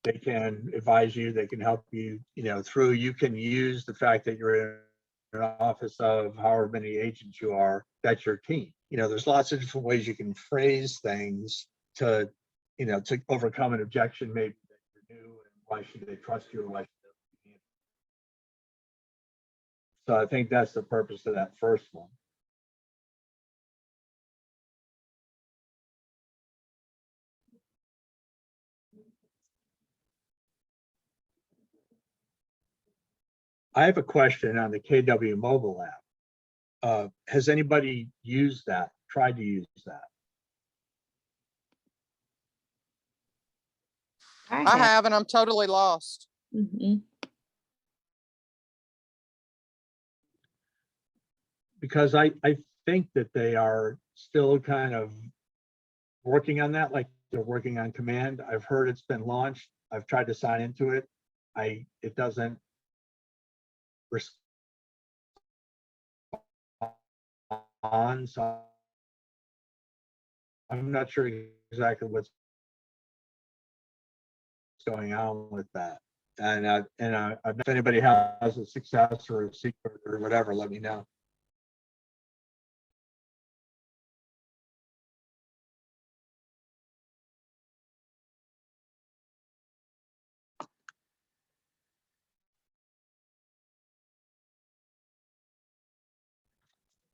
They can advise you, they can help you, you know, through, you can use the fact that you're in an office of however many agents you are, that's your team. You know, there's lots of different ways you can phrase things to, you know, to overcome an objection maybe that you're new and why should they trust you or why should they? So I think that's the purpose of that first one. I have a question on the KW mobile app. Has anybody used that, tried to use that? I have, and I'm totally lost. Because I think that they are still kind of working on that, like they're working on command. I've heard it's been launched. I've tried to sign into it. It doesn't respond, so I'm not sure exactly what's going on with that. And if anybody has a success or a secret or whatever, let me know.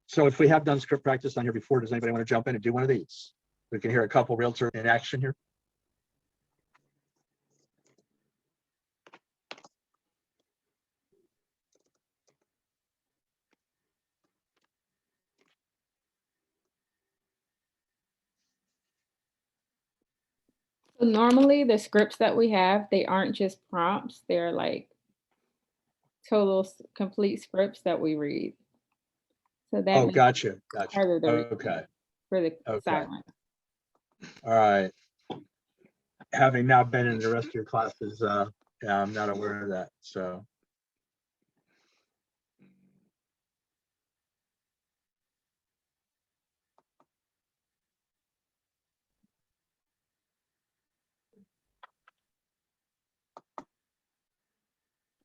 So if we have done script practice on here before, does anybody want to jump in and do one of these? We can hear a couple realtor in action here. So normally the scripts that we have, they aren't just prompts, they're like total complete scripts that we read. So that Oh, makes gotcha, it gotcha. harder to read Okay, for the okay. silent. All right. Having not been in the rest of your classes, yeah, I'm not aware of that, so.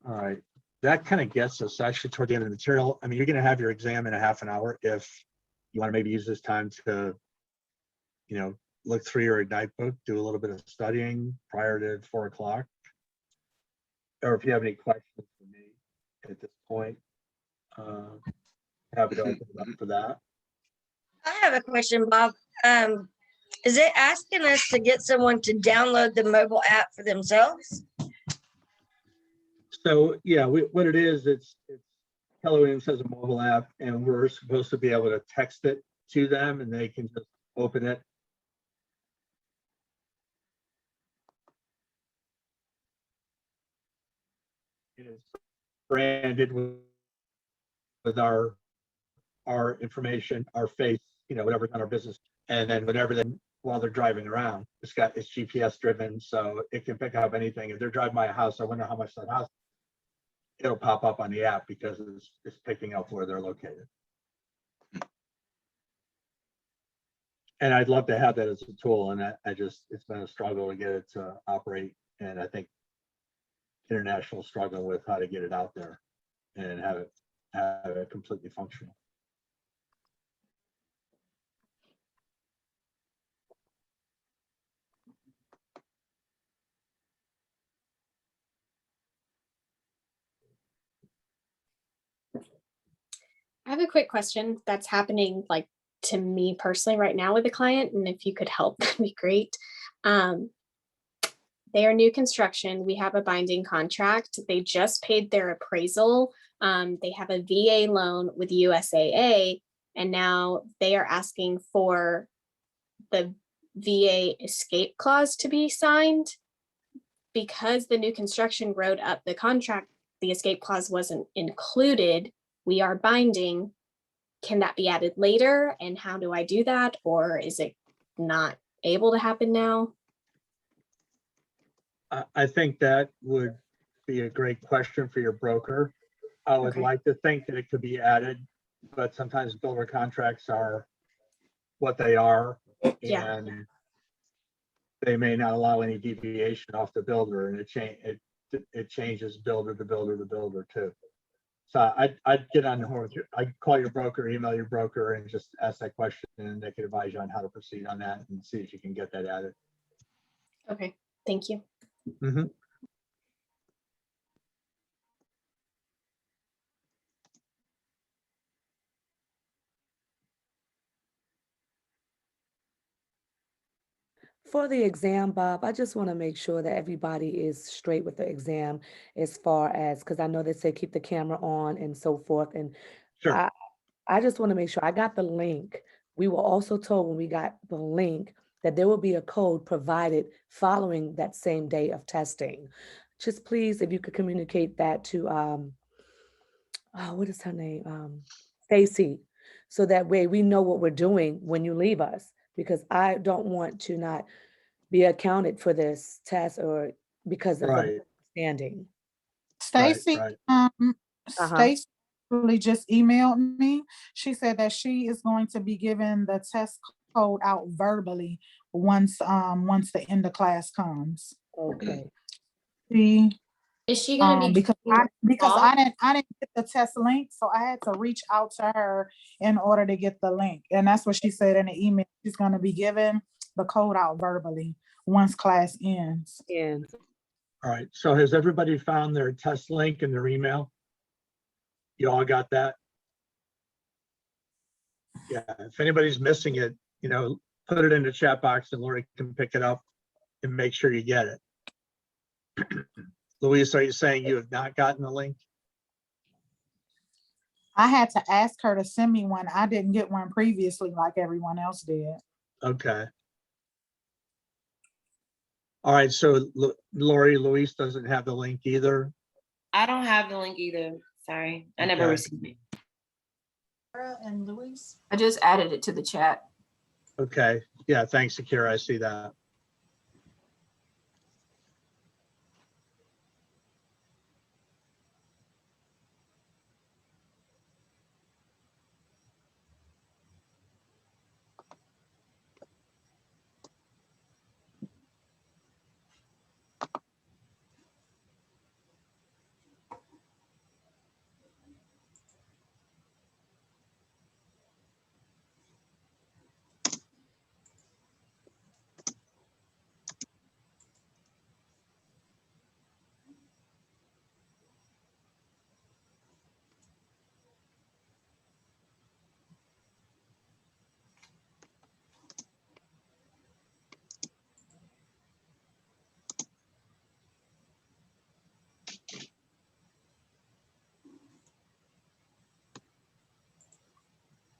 All right, that kind of gets us actually toward the end of the material. I mean, you're gonna have your exam in a half an hour. If you want to maybe use this time to, you know, look through your Ignite book, do a little bit of studying prior to 4 o'clock. Or if you have any questions for me at this point, have it open up for that. I have a question, Bob. Is it asking us to get someone to download the mobile app for themselves? So yeah, what it is, it's Keller Williams has a mobile app, and we're supposed to be able to text it to them, and they can just open it. It's branded with our information, our face, you know, whatever's on our business, and then whenever while they're driving around, it's GPS driven, so it can pick up anything. If they're driving by a house, I wonder how much that house. It'll pop up on the app because it's picking up where they're located. And I'd love to have that as a tool, and it's been a struggle to get it to operate, and I think international struggle with how to get it out there and have it completely functional. I have a quick question that's happening like to me personally right now with a client, and if you could help, that'd be great. They are new construction. We have a binding contract. They just paid their appraisal. They have a VA loan with USAA, and now they are asking for the VA escape clause to be signed. Because the new construction wrote up the contract, the escape clause wasn't included. We are binding. can that be added later? And how do I do that? Or is it not able to happen now? I think that would be a great question for your broker. I would Okay. like to think that it could be added, but sometimes builder contracts are what they are. Yeah. And they may not allow any deviation off the builder, and it changes builder to builder to builder too. So I'd get on the horn with you. I'd call your broker, email your broker, and just ask that question, and they can advise you on how to proceed on that and see if you can get that added. Okay, thank you. Mhm. For the exam, Bob, I just want to make sure that everybody is straight with the exam as far as, because I know they say keep the camera on and so forth. And Sure. I just want to make sure I got the link. We were also told when we got the link that there will be a code provided following that same day of testing. Just please, if you could communicate that to, what is her name? Stacy. So that way we know what we're doing when you leave us, because I don't want to not be accounted for this test or because of a Right. standing. Stacy, right. Stacy really just emailed me. She said that she is going to be given the test code out verbally once the end of class comes. Okay. Is she gonna be Because giving I all- didn't get the test link, so I had to reach out to her in order to get the link. And that's what she said in the email. She's gonna be given the code out verbally once class ends. All right. So has everybody found their test link in their email? You all got that? Yeah. If anybody's missing it, put it in the chat box and Lori can pick it up and make sure you get it. Louise, are you saying you have not gotten the link? I had to ask her to send me one. I didn't get one previously like everyone else did. Okay. All right. So Lori, Louise doesn't have the link either. I don't have the link either. Sorry. I never Okay. received it. Sarah and Louise? I just added it to the chat. Okay. Yeah. Thanks, Akira. I see that.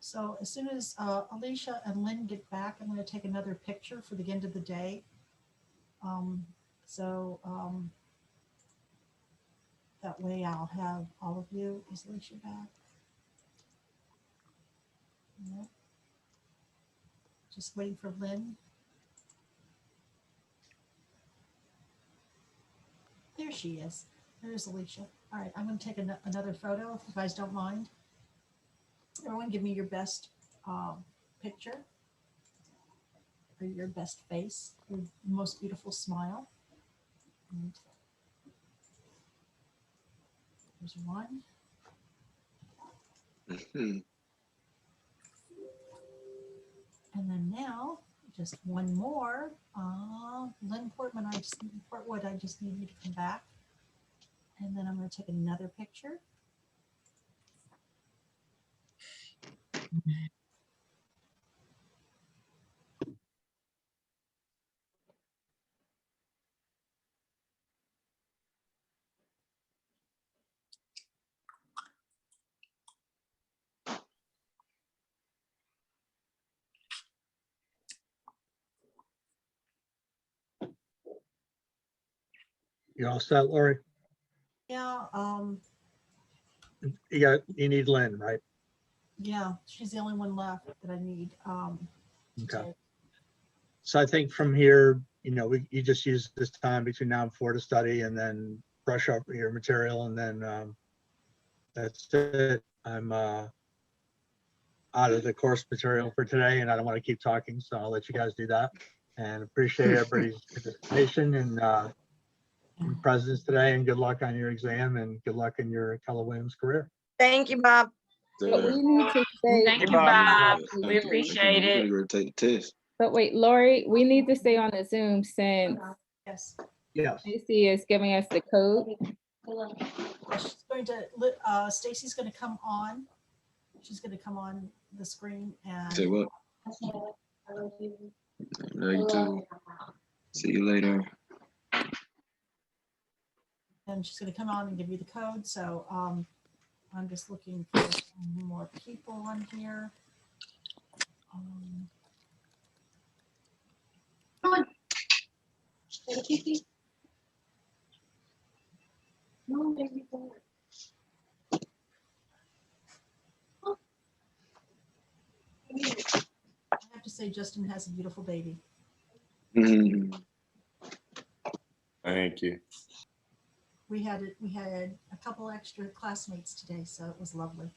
So as soon as Alicia and Lynn get back, I'm going to take another picture for the end of the day. That way I'll have all of you. Is Alicia back? No. Just waiting for Lynn. There she is. There's Alicia. All right, I'm going to take another photo if you guys don't mind. Everyone give me your best picture, or your best face, your most beautiful smile. And there's one. And then now, just one more. Lynn Portman, Portwood, I just need you to come back. And then I'm going to take another picture. You all set, Lori? Yeah. You need Lynn, right? Yeah, she's the only one left that I need. To Okay. take. So I think from here, you just use this time between now and 4 to study and then brush up your material and then that's it. I'm out of the course material for today and I don't want to keep talking, so I'll let you guys do that. And appreciate everybody's participation and presence today, and good luck on your exam and good luck in your Keller Williams career. Thank you, Bob. But we need to stay. Thank you, Bob. Bob. Thank We you. appreciate Thank you. it. I'm gonna take the test. But wait, Lori, we need to stay on the Zoom since Yes. Yes. Stacy is giving us the code. She's going to, Stacy's going to come on. She's going to come on the screen and. Say what? Love you too. See you later. And she's going to come on and give you the code. So I'm just looking for some more people on here. I have to say, Justin has a beautiful baby. Thank you. We had a couple extra classmates today, so it was lovely.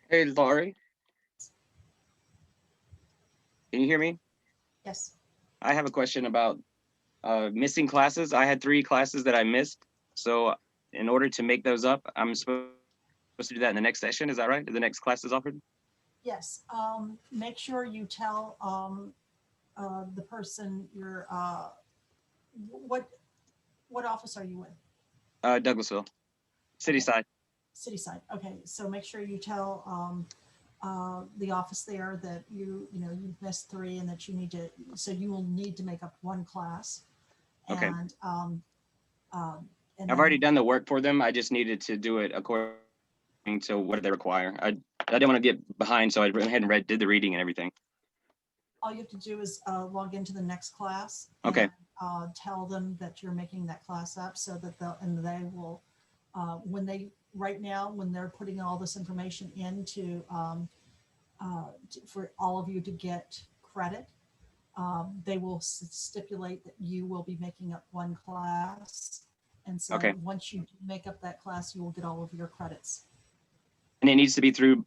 Hey, Laurie. Can you hear me? Yes. I have a question about missing classes. I had 3 classes that I missed. So in order to make those up, I'm supposed to do that in the next session. Is that right? The next class is offered? Yes. Make sure you tell the person your what office are you with? Douglasville, City side. City side. Okay. So make sure you tell the office there that you've missed 3 and that you need to, so you will need to make up 1 class. Okay. And I've already done the work for them. I just needed to do it according to what they require. I didn't want to get behind, so I went ahead and did the reading and everything. all you have to do is log into the next class. Okay. And, tell them that you're making that class up so that they will, when they're putting all this information into for all of you to get credit, they will stipulate that you will be making up 1 class. And so Okay. once you make up that class, you will get all of your credits. And it needs to be through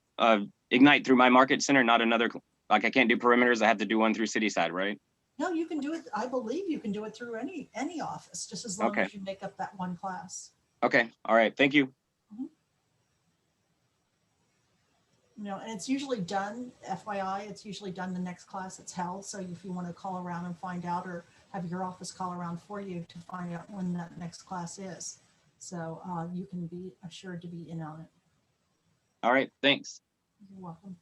Ignite through my market center, not another, like I can't do perimeters. I have to do one through City side, right? No, you can do it. I believe you can do it through any office, just as long Okay. as you make up that 1 class. Okay. All right. Thank you. And it's usually done, FYI, it's usually done the next class it's held. So if you want to call around and find out, or have your office call around for you to find out when that next class is. So you can be assured to be in on it. All right. Thanks. You're welcome.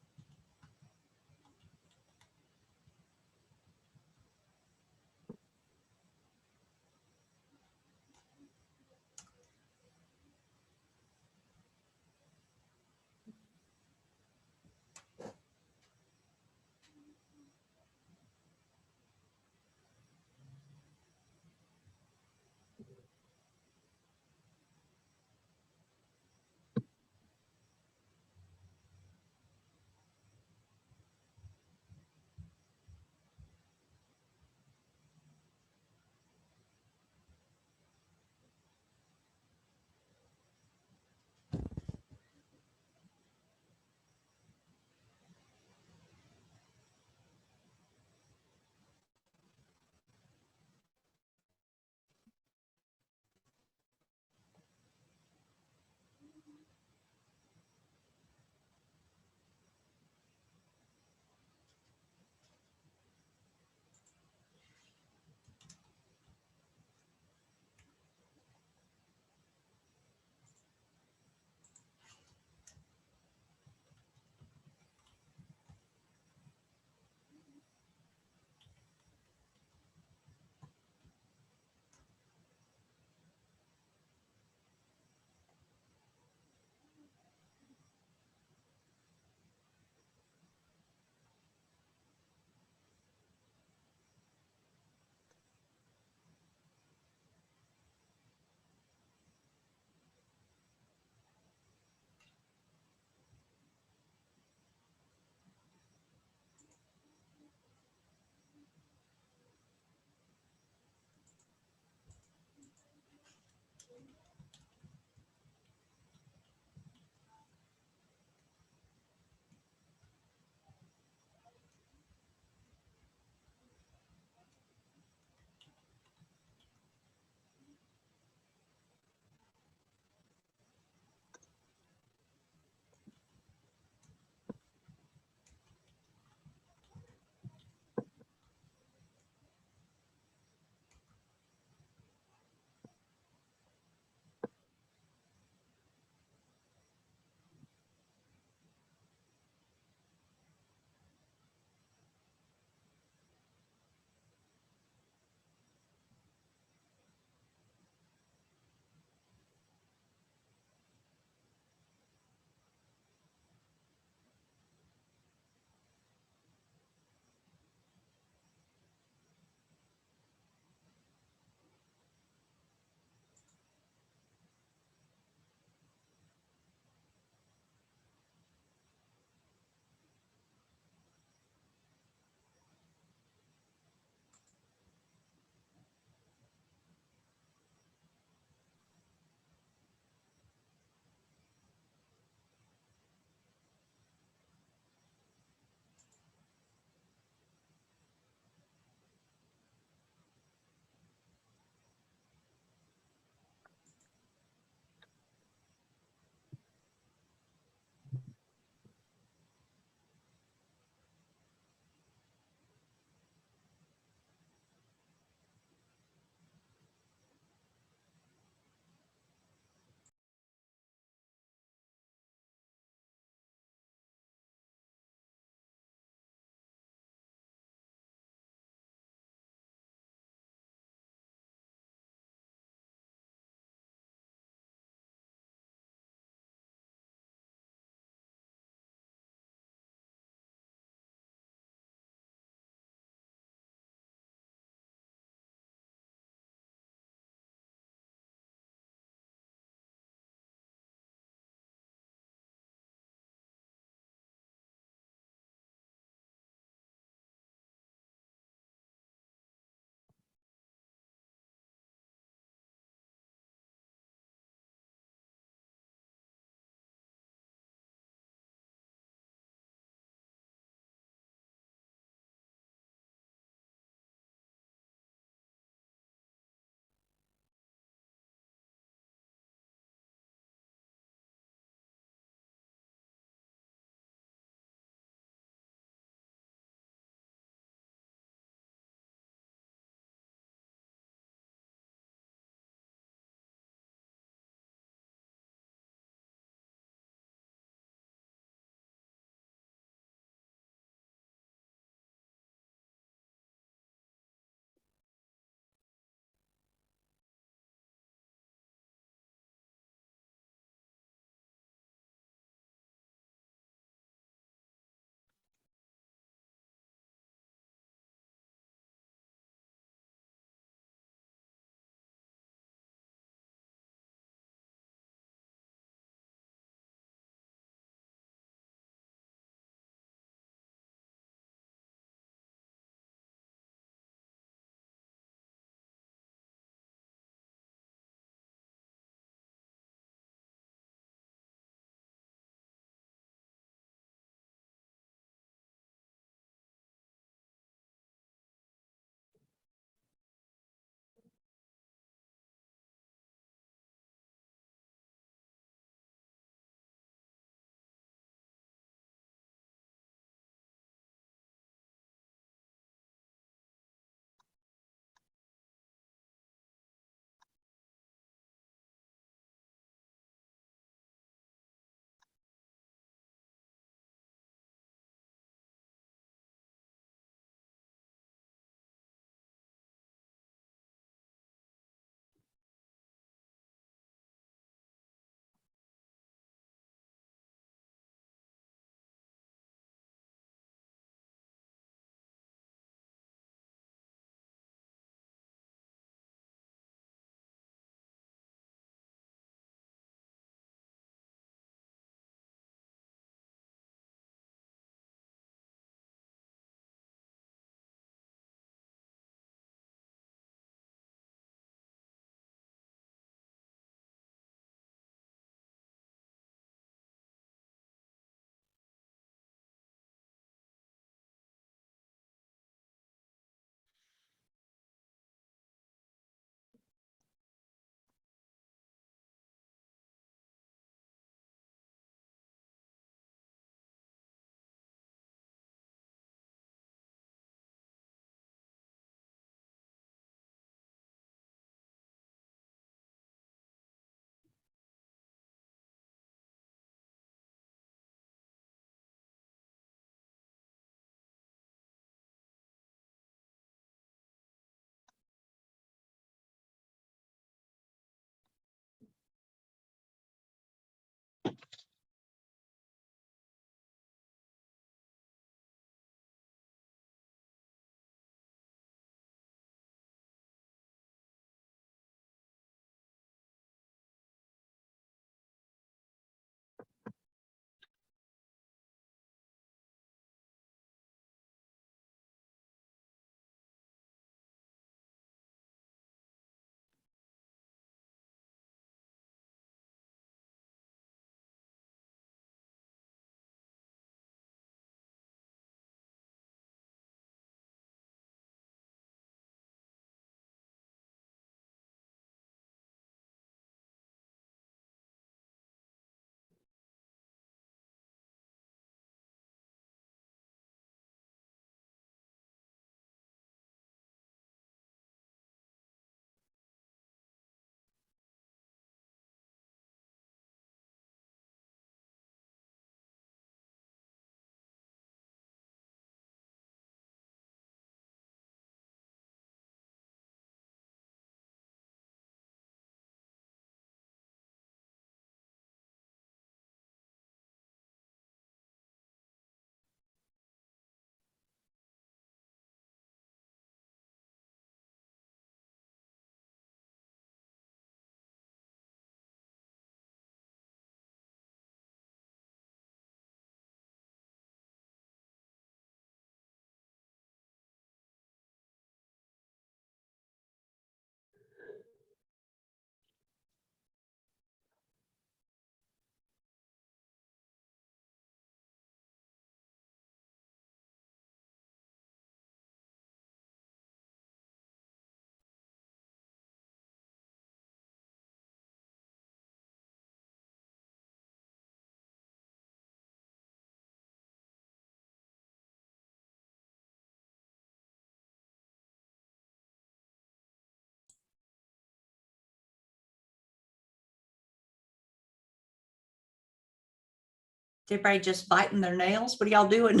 Everybody just biting their nails? What are y'all doing?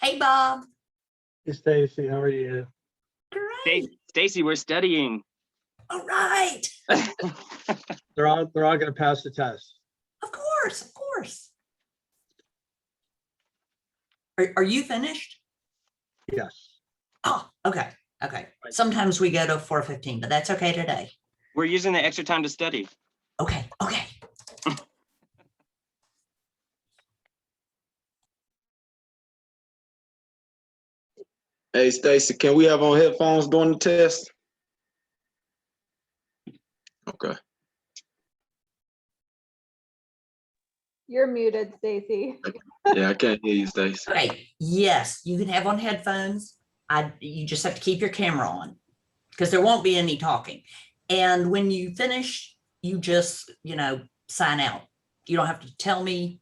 Hey, Bob. Hey, Stacy, how are you? Stacy, we're studying. All right. They're all going to pass the test. Of course, of course. Are you finished? Yes. Oh, okay, okay. Sometimes we go to 4:15, but that's okay today. We're using the extra time to study. Okay, okay. Hey, Stacy, can we have on headphones during the test? Okay. You're muted, Stacy. Yeah, I can't hear you, Stacy. Okay, yes, you can have on headphones. You just have to keep your camera on because there won't be any talking. And when you finish, you just, sign out. You don't have to tell me.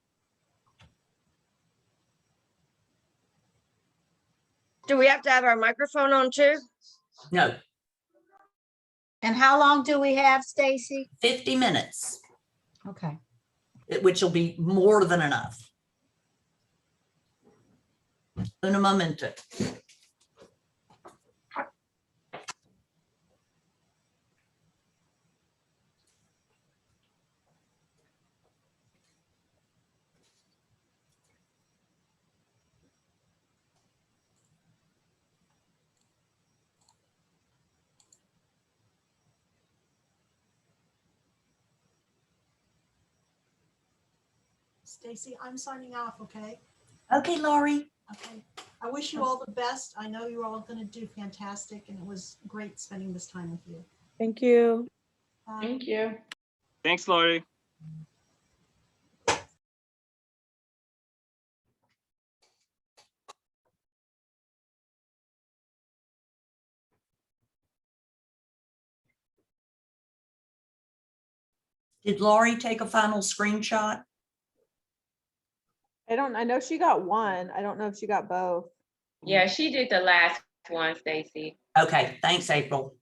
Do we have to have our microphone on too? No. And how long do we have, Stacy? 50 minutes. Okay. Which will be more than enough. Una momento. Stacy, I'm signing off, okay? Okay, Lori. Okay. I wish you all the best. I know you're all going to do fantastic, and it was great spending this time with you. Thank you. Bye. Thank you. Thanks, Lori. Did Lori take a final screenshot? I know she got one. I don't know if she got both. Yeah, she did the last one, Stacy. Okay, thanks, April.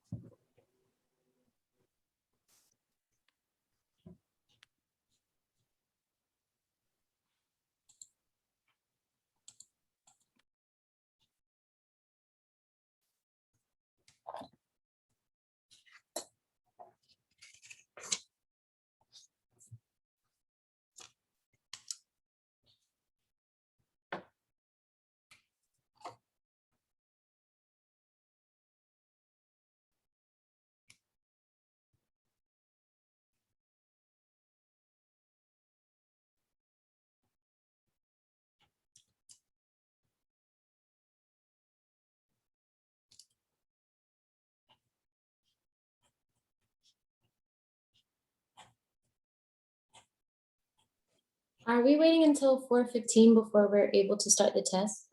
Are we waiting until 4:15 before we're able to start the test?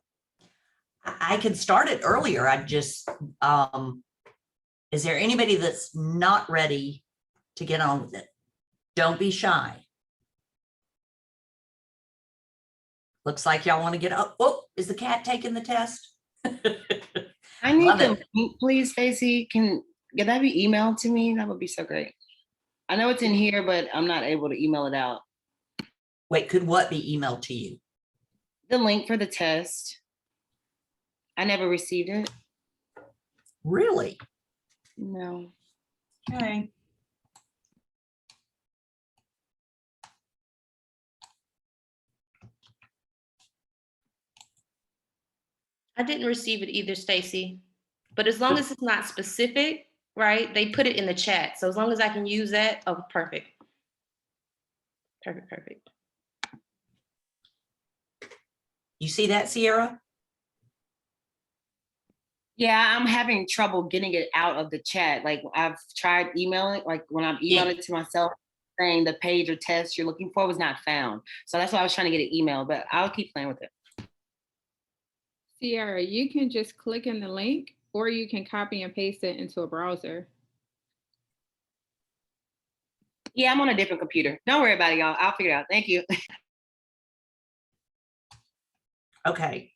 I could start it earlier. I just, is there anybody that's not ready to get on with it? Don't be shy. Looks like y'all want to get up. Oh, is the cat taking the test? I need Love the it. link, please, Stacy. Can that be emailed to me? That would be so great. I know it's in here, but I'm not able to email it out. Wait, could what be emailed to you? The link for the test. I never received it. Really? No. Okay. I didn't receive it either, Stacy. But as long as it's not specific, right? They put it in the chat. So as long as I can use that, oh, perfect. Perfect, perfect. You see that, Sierra? Yeah, I'm having trouble getting it out of the chat. Like I've tried emailing, like when I'm emailing it to myself, saying the page or test you're looking for was not found. So that's why I was trying to get an email, but I'll keep playing with it. Sierra, you can just click in the link or you can copy and paste it into a browser. Yeah, I'm on a different computer. Don't worry about it, y'all. I'll figure it out. Thank you. Okay.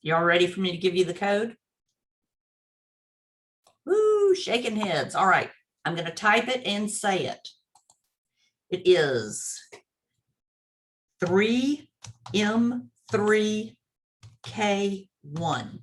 Y'all ready for me to give you the code? Woo, shaking heads. All right. I'm going to type it and say it. It is 3M3K1.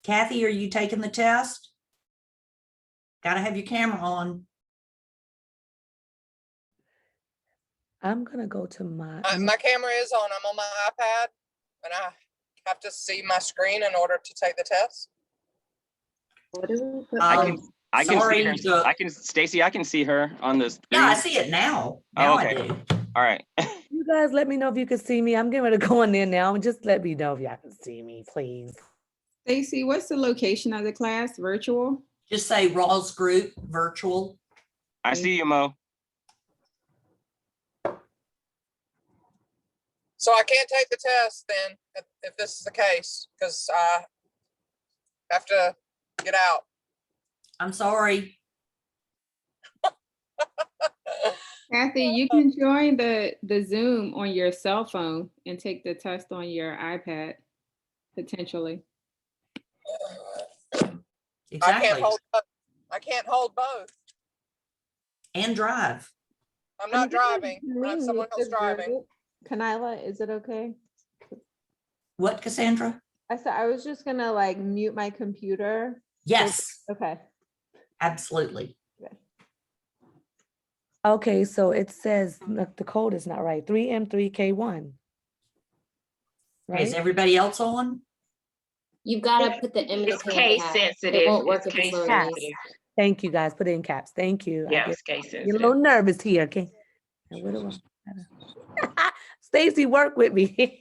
Kathy, are you taking the test? Got to have your camera on. I'm gonna go to my. My camera is on. I'm on my iPad and I have to see my screen in order to take the test. I can sorry, see her. the- I can, Stacy, I can see her on the screen. Yeah, I see it now. Oh, Now okay. I do. All right. You guys let me know if you can see me. I'm getting ready to go in there now. Just let me know if y'all can see me, please. Stacy, what's the location of the class? Virtual? Just say Rawls Group Virtual. I see you, Mo. So I can't take the test then if this is the case, because I have to get out. I'm sorry. Kathy, you can join the Zoom on your cell phone and take the test on your iPad, potentially. Exactly. I can't hold both. And drive. I'm not driving. I have someone else driving. Kanila, is it okay? What, Cassandra? I said I was just gonna like mute my computer. Yes. Okay. Absolutely. Okay, so it says the code is not right. 3M3K1. Okay, is everybody else on? You've got to put the M in the It's K case cap. sensitive. It won't work It's if it's case lowercase. sensitive. Thank you guys. Put it in caps. Thank you. Yeah, I it's case get a sensitive. little nervous here. Okay. Now, what do I? Stacy, work with me.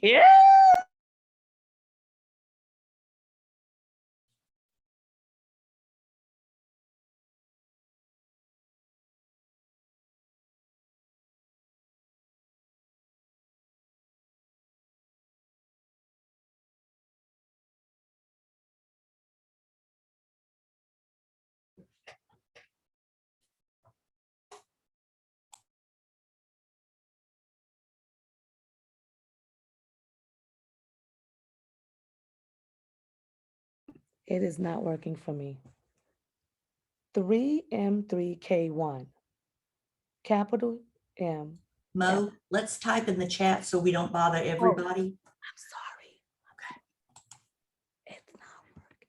It is not working for me. 3M3K1. Capital M. Mo, let's type in the chat so we don't bother everybody. I'm sorry. Okay. It's not working.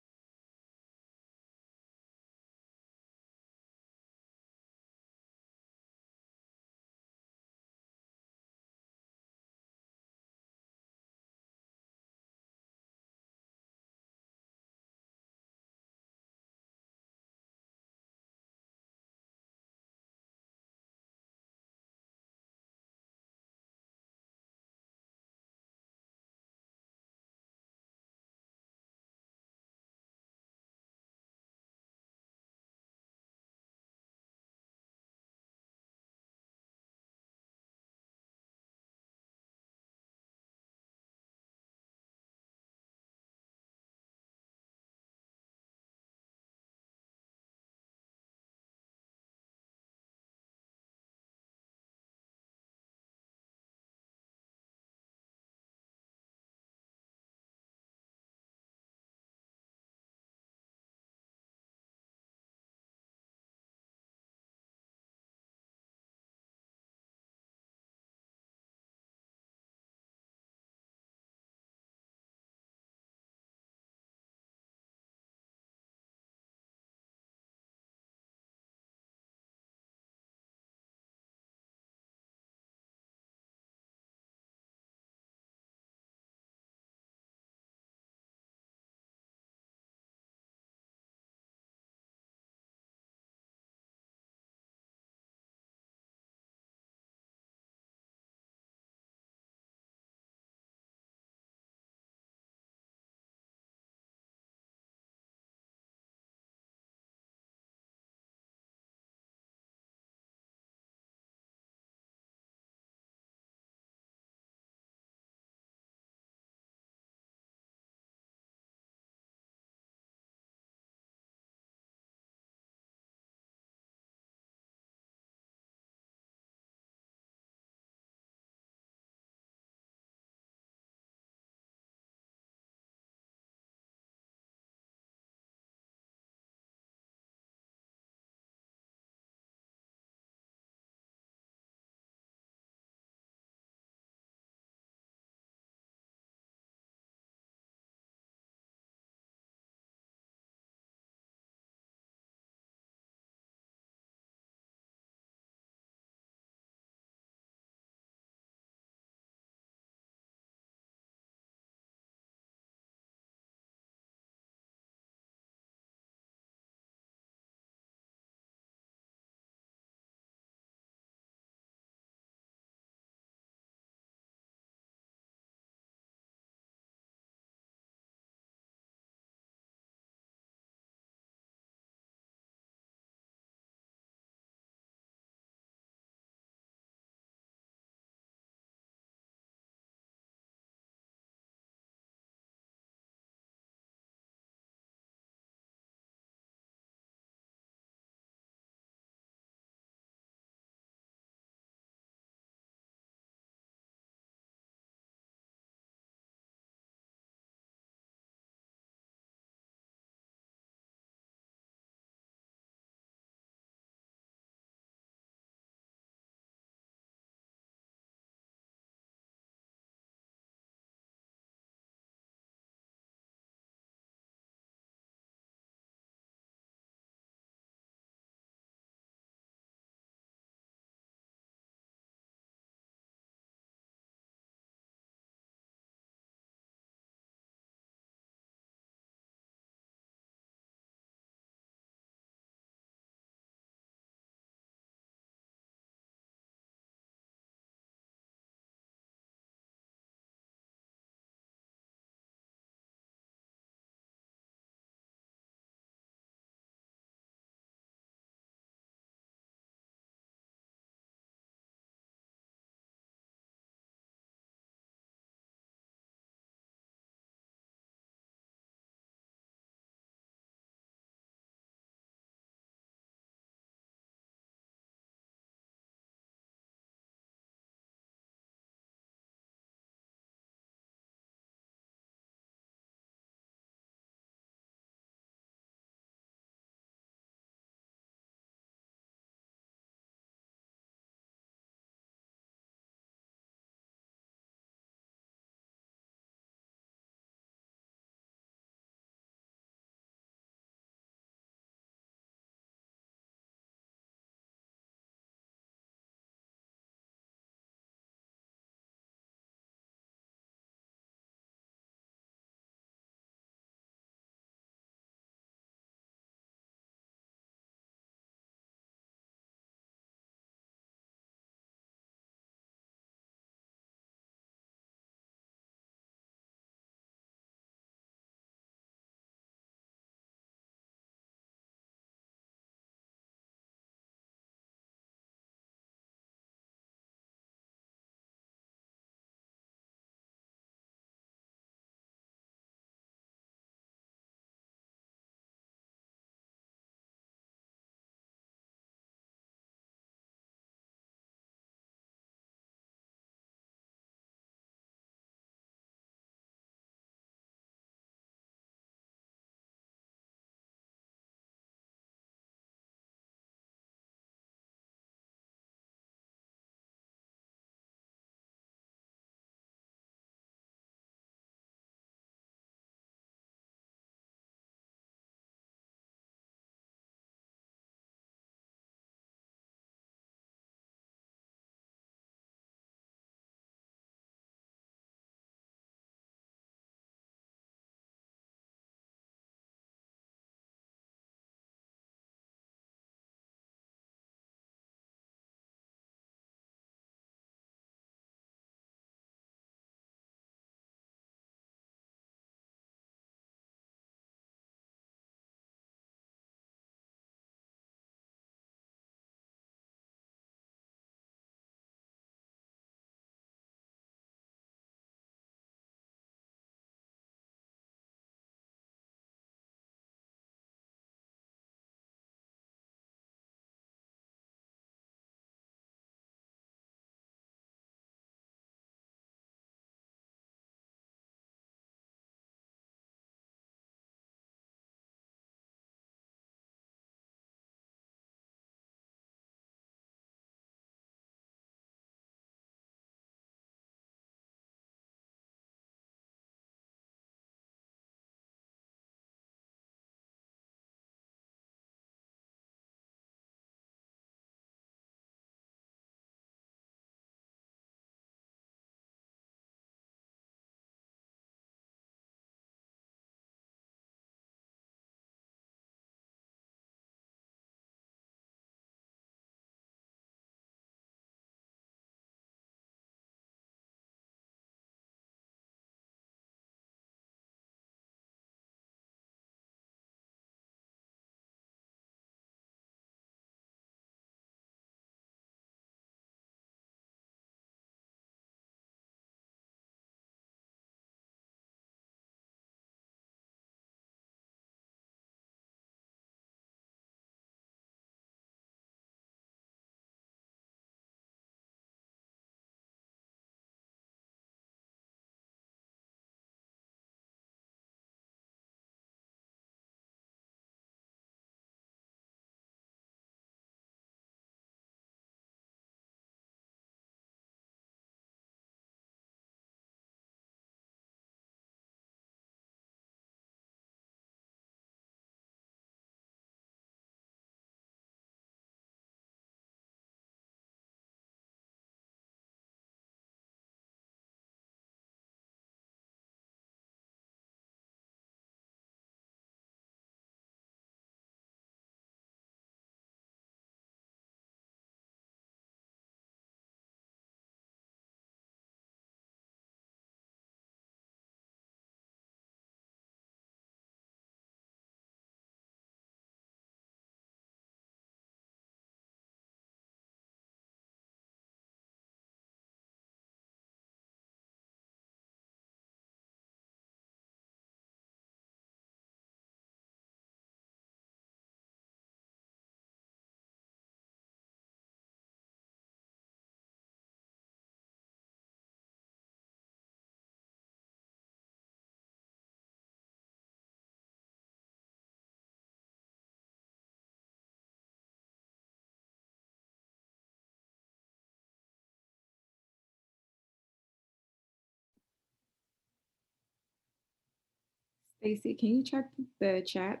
Stacy, can you check the chat?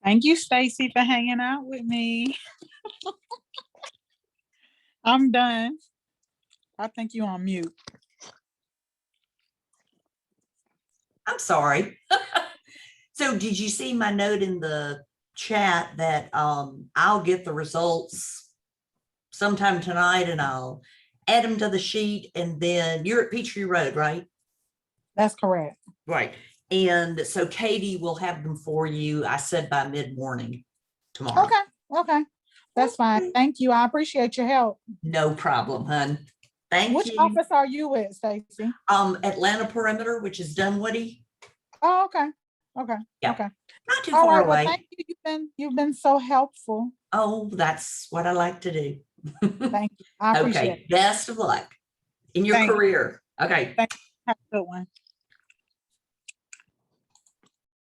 Thank you, Stacy, for hanging out with me. I'm done. I think you on mute. I'm sorry. So did you see my note in the chat that I'll get the results sometime tonight and I'll add them to the sheet, and then you're at Peachtree Road, right? That's correct. Right. And so Katie will have them for you, I said by mid-morning tomorrow. Okay. That's fine. Thank you. I appreciate your help. No problem, hun. Thank Which you. office are you with, Stacy? Atlanta Perimeter, which is Dunwoody. Oh, okay. Okay. Yeah. Okay. Not too All far right. Well, away. thank you. You've been so helpful. Oh, that's what I like to do. Thank you. I appreciate Okay. Best of luck in your Thank you. career. Okay. Thank you. Have a good one.